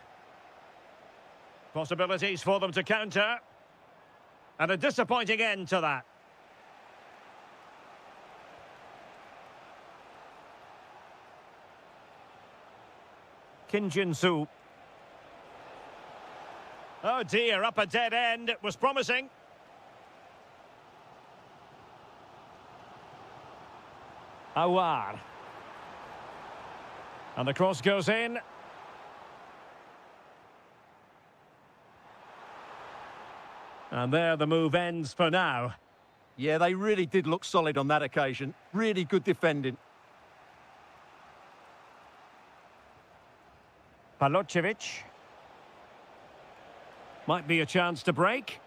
Possibilities for them to counter. And a disappointing end to that. Kim Jin-soo. Oh dear, up a dead end. It was promising. Awar. And the cross goes in. And there the move ends for now. Yeah, they really did look solid on that occasion. Really good defending. Palocevic. Might be a chance to break.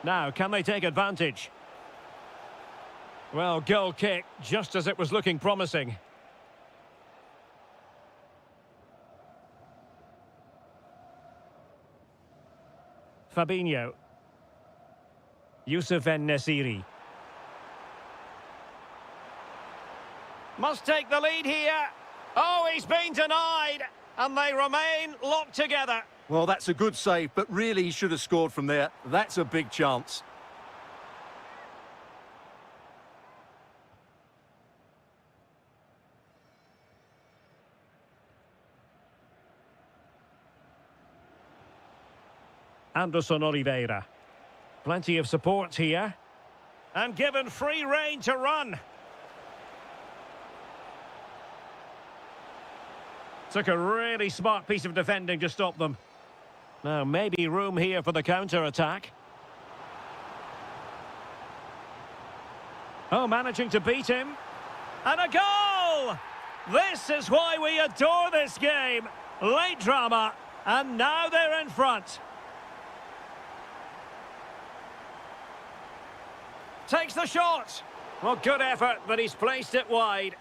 Now, can they take advantage? Well, goal kick, just as it was looking promising. Fabinho. Youssef En-Nesyri. Must take the lead here. Oh, he's been denied. And they remain locked together. Well, that's a good save, but really he should have scored from there. That's a big chance. Anderson Oliveira. Plenty of support here. And given free rein to run. Took a really smart piece of defending to stop them. Now, maybe room here for the counter-attack. Oh, managing to beat him. And a goal! This is why we adore this game. Late drama, and now they're in front. Takes the shot. Well, good effort, but he's placed it wide.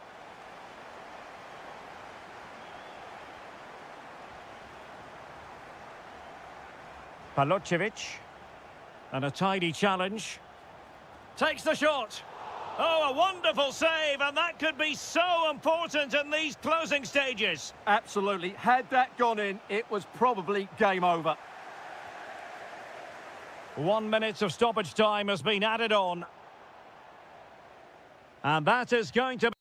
Palocevic. And a tidy challenge. Takes the shot. Oh, a wonderful save, and that could be so important in these closing stages. Absolutely. Had that gone in, it was probably game over. 1 minute of stoppage time has been added on. And that is going to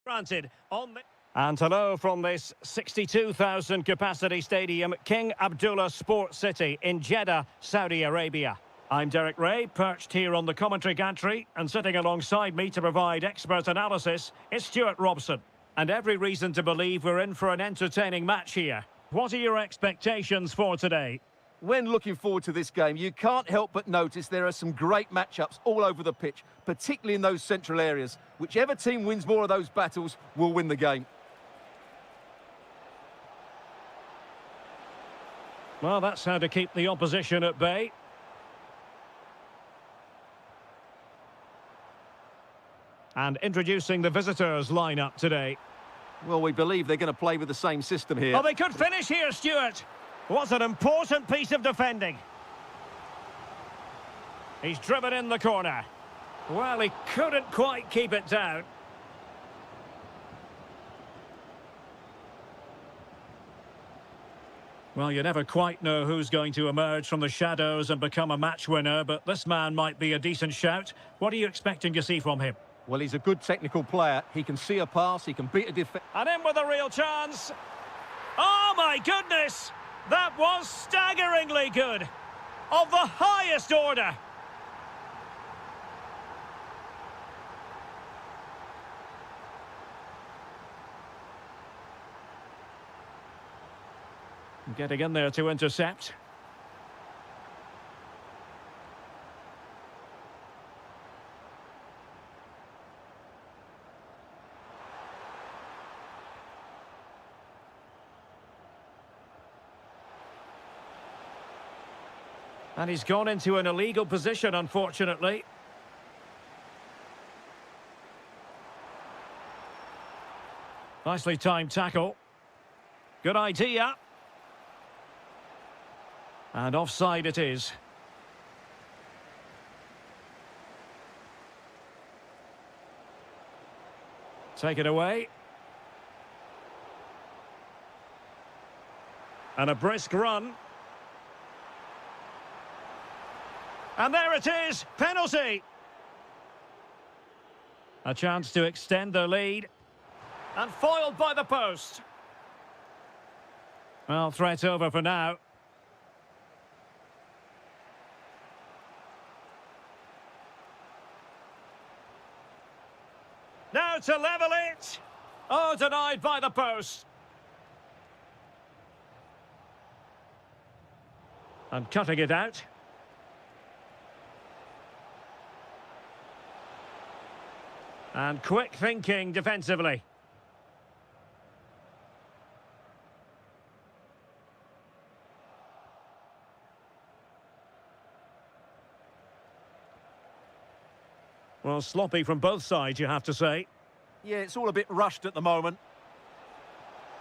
Granted, on the... And hello from this 62,000 capacity stadium, King Abdullah Sports City in Jeddah, Saudi Arabia. I'm Derek Ray, perched here on the commentary gantry, and sitting alongside me to provide expert analysis is Stuart Robson. And every reason to believe we're in for an entertaining match here. What are your expectations for today? When looking forward to this game, you can't help but notice there are some great matchups all over the pitch, particularly in those central areas. Whichever team wins more of those battles will win the game. Well, that's how to keep the opposition at bay. And introducing the visitors' lineup today. Well, we believe they're going to play with the same system here. Oh, they could finish here, Stuart. What an important piece of defending. He's driven in the corner. Well, he couldn't quite keep it down. Well, you never quite know who's going to emerge from the shadows and become a match winner, but this man might be a decent shout. What are you expecting to see from him? Well, he's a good technical player. He can see a pass, he can beat a defense. And in with a real chance. Oh, my goodness! That was staggeringly good. Of the highest order. Getting in there to intercept. And he's gone into an illegal position, unfortunately. Nicely timed tackle. Good idea. And offside it is. Take it away. And a brisk run. And there it is, penalty. A chance to extend their lead. And foiled by the post. Well, threat over for now. Now to level it. Oh, denied by the post. And cutting it out. And quick thinking defensively. Well, sloppy from both sides, you have to say. Yeah, it's all a bit rushed at the moment.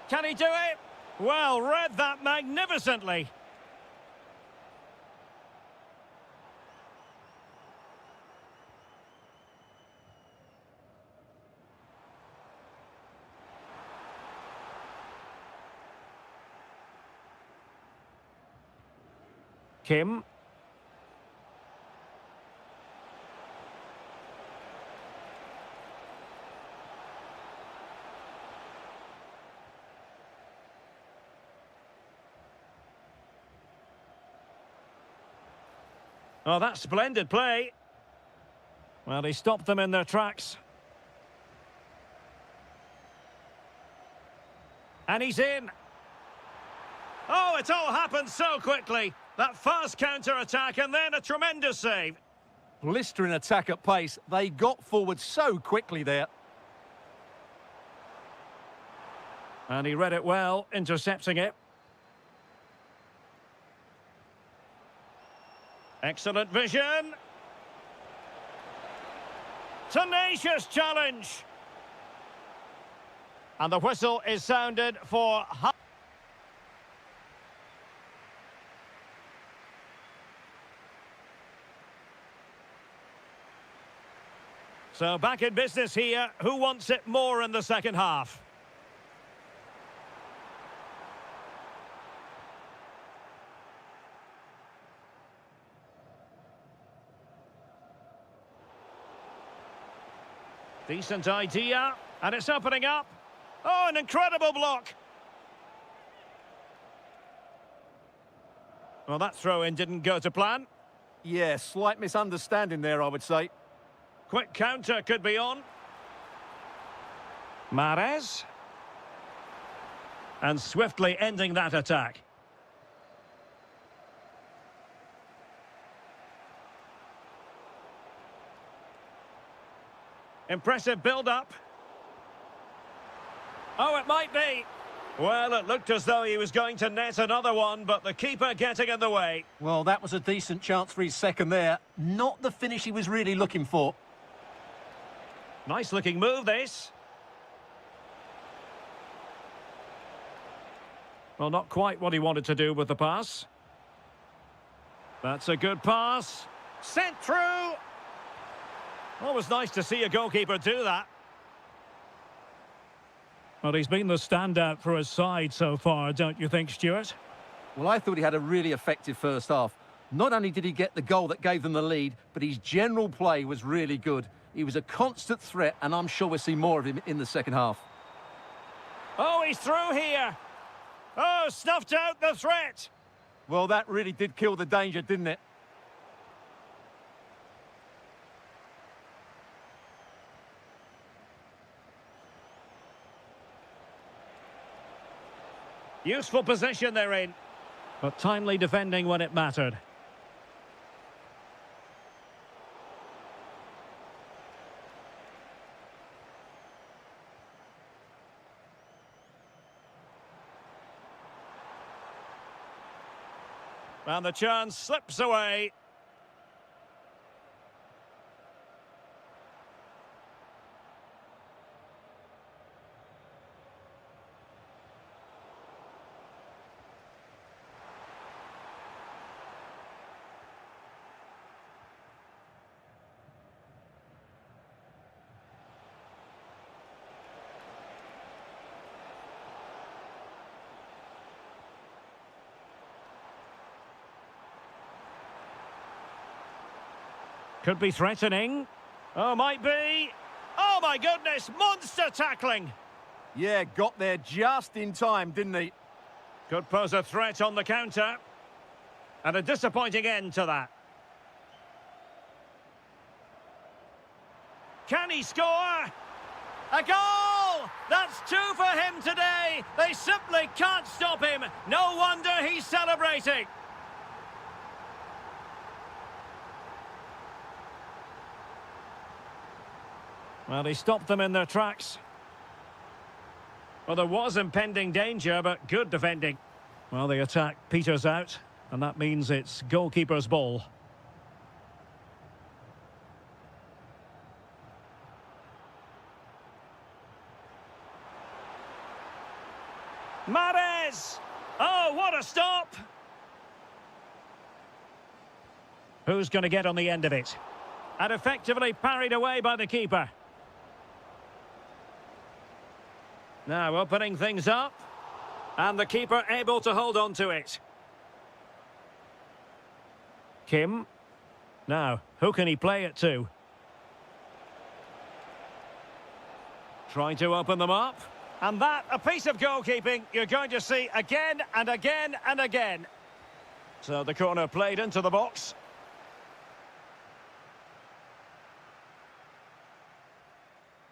Can he do it? Well, read that magnificently. Kim. Oh, that's splendid play. Well, he stopped them in their tracks. And he's in. Oh, it all happened so quickly. That fast counter-attack and then a tremendous save. Blistering attack at pace. They got forward so quickly there. And he read it well, intercepting it. Excellent vision. Tenacious challenge. And the whistle is sounded for... So back in business here. Who wants it more in the second half? Decent idea. And it's opening up. Oh, an incredible block. Well, that throw-in didn't go to plan. Yeah, slight misunderstanding there, I would say. Quick counter could be on. Mahrez. And swiftly ending that attack. Impressive build-up. Oh, it might be. Well, it looked as though he was going to net another one, but the keeper getting in the way. Well, that was a decent chance for his second there. Not the finish he was really looking for. Nice-looking move, this. Well, not quite what he wanted to do with the pass. That's a good pass. Sent through. Always nice to see a goalkeeper do that. Well, he's been the standout for his side so far, don't you think, Stuart? Well, I thought he had a really effective first half. Not only did he get the goal that gave them the lead, but his general play was really good. He was a constant threat, and I'm sure we'll see more of him in the second half. Oh, he's through here. Oh, snuffed out the threat. Well, that really did kill the danger, didn't it? Useful position they're in, but timely defending when it mattered. And the chance slips away. Could be threatening. Oh, might be. Oh, my goodness. Monster tackling. Yeah, got there just in time, didn't he? Could pose a threat on the counter. And a disappointing end to that. Can he score? A goal! That's two for him today. They simply can't stop him. No wonder he's celebrating. Well, he stopped them in their tracks. Well, there was impending danger, but good defending. Well, the attack peters out, and that means it's goalkeeper's ball. Mahrez! Oh, what a stop! Who's going to get on the end of it? And effectively parried away by the keeper. Now opening things up. And the keeper able to hold on to it. Kim. Now, who can he play it to? Trying to open them up. And that, a piece of goalkeeping you're going to see again and again and again. So the corner played into the box.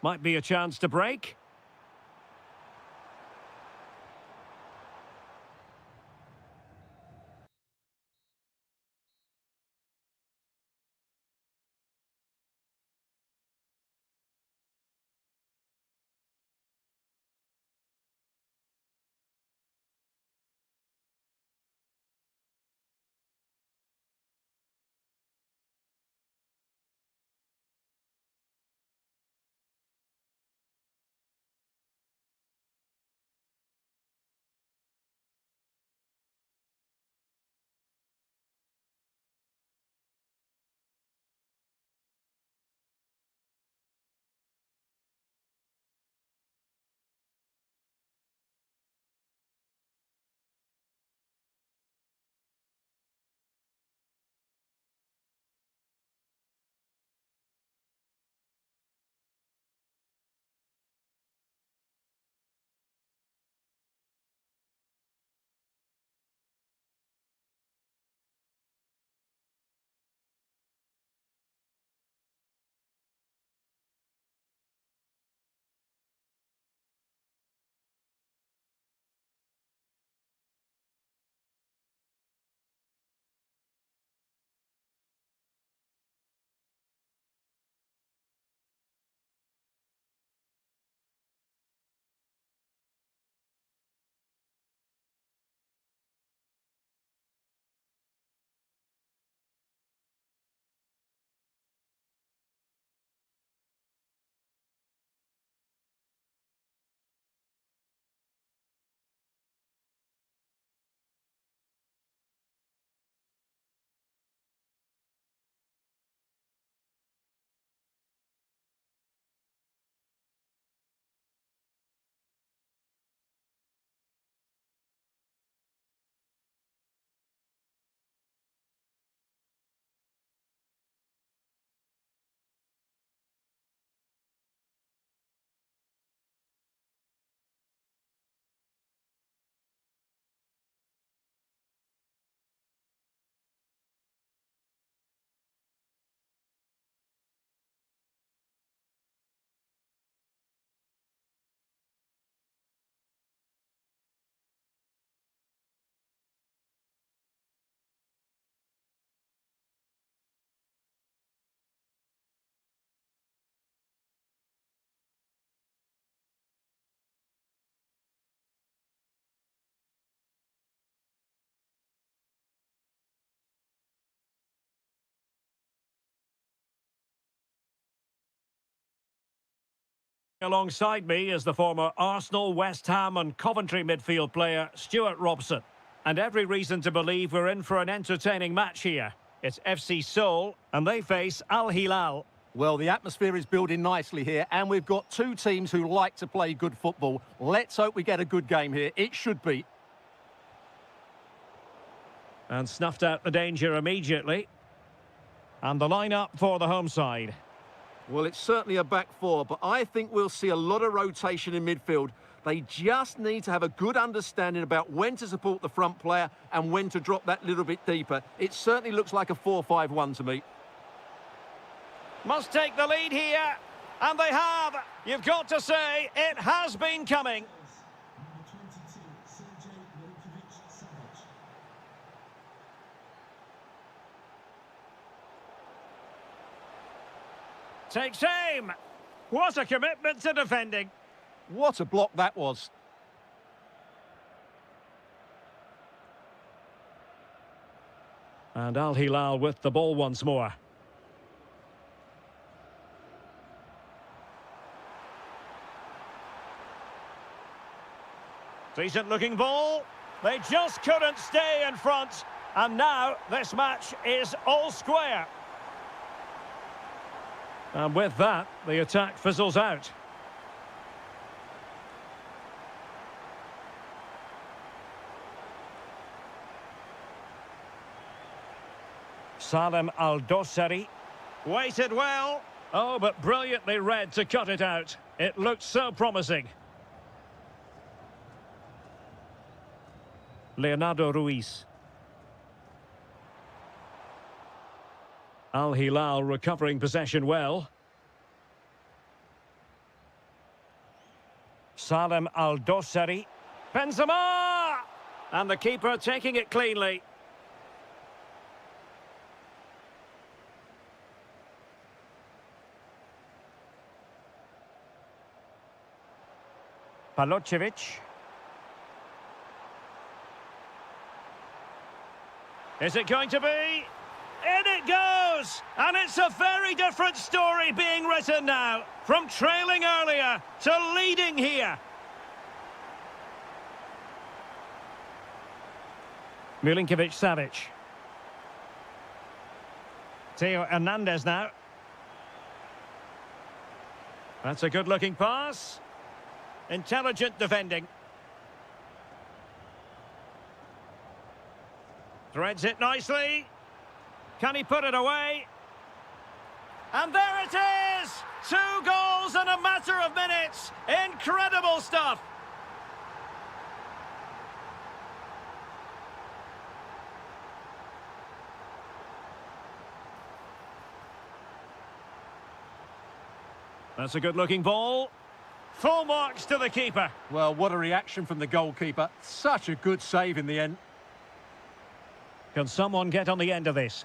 Might be a chance to break. Alongside me is the former Arsenal, West Ham and Coventry midfield player Stuart Robson. And every reason to believe we're in for an entertaining match here. It's FC Seoul and they face Al Hilal. Well, the atmosphere is building nicely here, and we've got two teams who like to play good football. Let's hope we get a good game here. It should be. And snuffed out the danger immediately. And the lineup for the home side. Well, it's certainly a back four, but I think we'll see a lot of rotation in midfield. They just need to have a good understanding about when to support the front player and when to drop that little bit deeper. It certainly looks like a 4-5-1 to me. Must take the lead here, and they have. You've got to say, it has been coming. Takes aim. What a commitment to defending. What a block that was. And Al Hilal with the ball once more. Decent looking ball. They just couldn't stay in front. And now this match is all square. And with that, the attack fizzles out. Salem Al-Dossari. Waited well. Oh, but brilliantly read to cut it out. It looked so promising. Leonardo Ruiz. Al Hilal recovering possession well. Salem Al-Dossari. Benzema! And the keeper taking it cleanly. Palocevic. Is it going to be? In it goes! And it's a very different story being written now. From trailing earlier to leading here. Milinkovic-Savic. Theo Hernandez now. That's a good-looking pass. Intelligent defending. Threads it nicely. Can he put it away? And there it is! 2 goals in a matter of minutes. Incredible stuff. That's a good-looking ball. Full marks to the keeper. Well, what a reaction from the goalkeeper. Such a good save in the end. Can someone get on the end of this?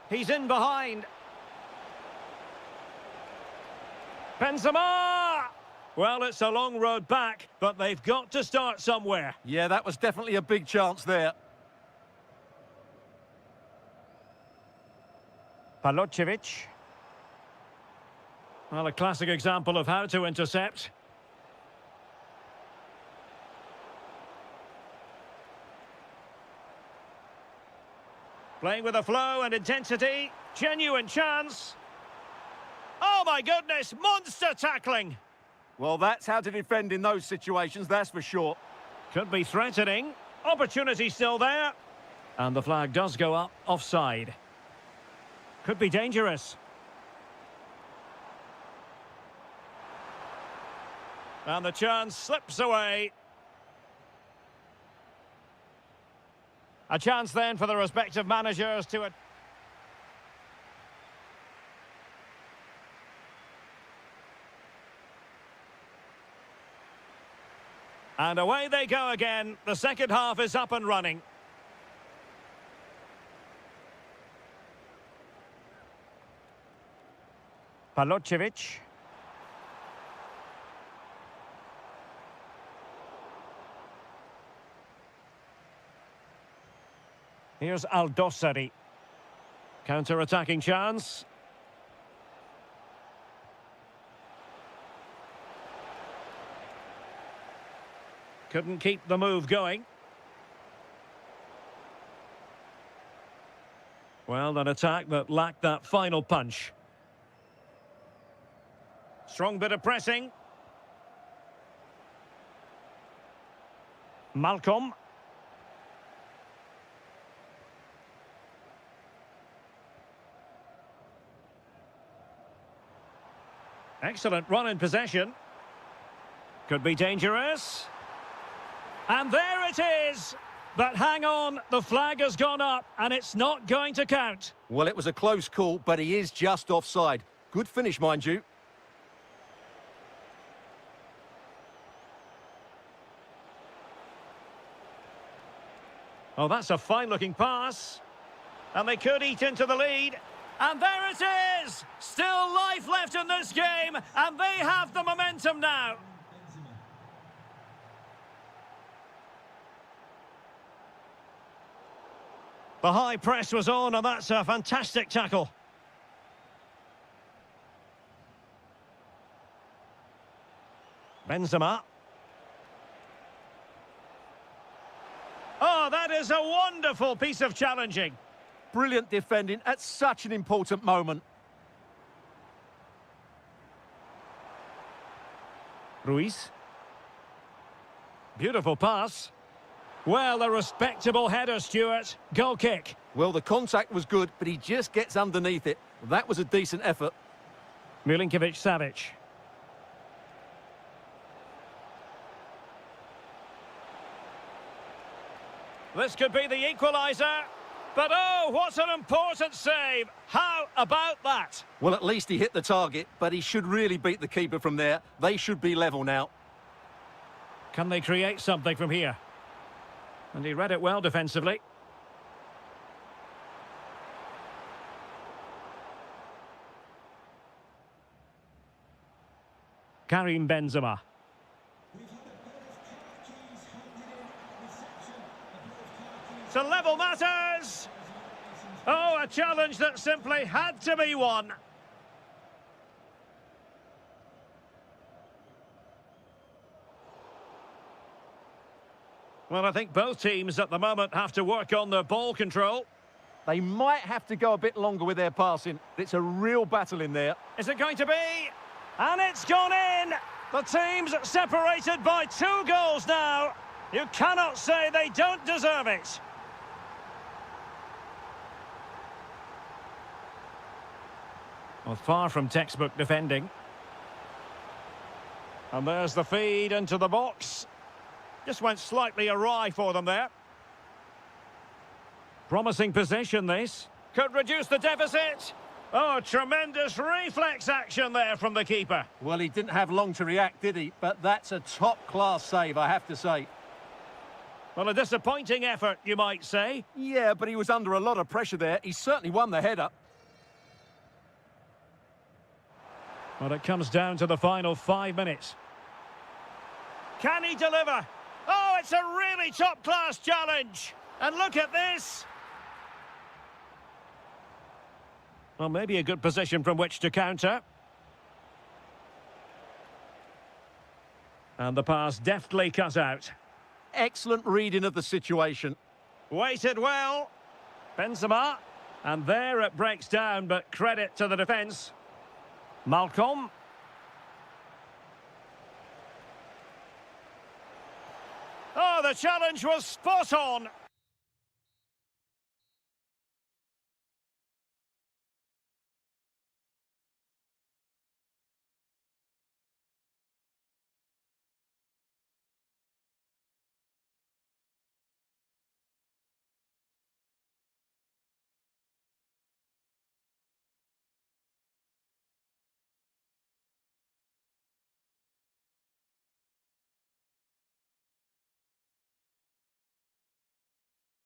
He's in behind. Benzema! Well, it's a long road back, but they've got to start somewhere. Yeah, that was definitely a big chance there. Palocevic. Well, a classic example of how to intercept. Playing with a flow and intensity. Genuine chance. Oh, my goodness. Monster tackling. Well, that's how to defend in those situations, that's for sure. Could be threatening. Opportunity still there. And the flag does go up offside. Could be dangerous. And the chance slips away. A chance then for the respective managers to... And away they go again. The second half is up and running. Palocevic. Here's Al-Dossari. Counter-attacking chance. Couldn't keep the move going. Well, an attack that lacked that final punch. Strong bit of pressing. Malcolm. Excellent run in possession. Could be dangerous. And there it is. But hang on, the flag has gone up and it's not going to count. Well, it was a close call, but he is just offside. Good finish, mind you. Oh, that's a fine-looking pass. And they could eat into the lead. And there it is! Still life left in this game, and they have the momentum now. The high press was on, and that's a fantastic tackle. Benzema. Oh, that is a wonderful piece of challenging. Brilliant defending at such an important moment. Ruiz. Beautiful pass. Well, a respectable header, Stuart. Goal kick. Well, the contact was good, but he just gets underneath it. That was a decent effort. Milinkovic-Savic. This could be the equaliser. But oh, what an important save. How about that? Well, at least he hit the target, but he should really beat the keeper from there. They should be level now. Can they create something from here? And he read it well defensively. Karim Benzema. To level matters! Oh, a challenge that simply had to be won. Well, I think both teams at the moment have to work on their ball control. They might have to go a bit longer with their passing. It's a real battle in there. Is it going to be? And it's gone in! The teams separated by 2 goals now. You cannot say they don't deserve it. Well, far from textbook defending. And there's the feed into the box. Just went slightly awry for them there. Promising possession, this. Could reduce the deficit. Oh, tremendous reflex action there from the keeper. Well, he didn't have long to react, did he? But that's a top-class save, I have to say. Well, a disappointing effort, you might say. Yeah, but he was under a lot of pressure there. He certainly won the header. Well, it comes down to the final 5 minutes. Can he deliver? Oh, it's a really top-class challenge. And look at this. Well, maybe a good position from which to counter. And the pass deftly cut out. Excellent reading of the situation. Waited well. Benzema. And there it breaks down, but credit to the defence. Malcolm. Oh, the challenge was spot on.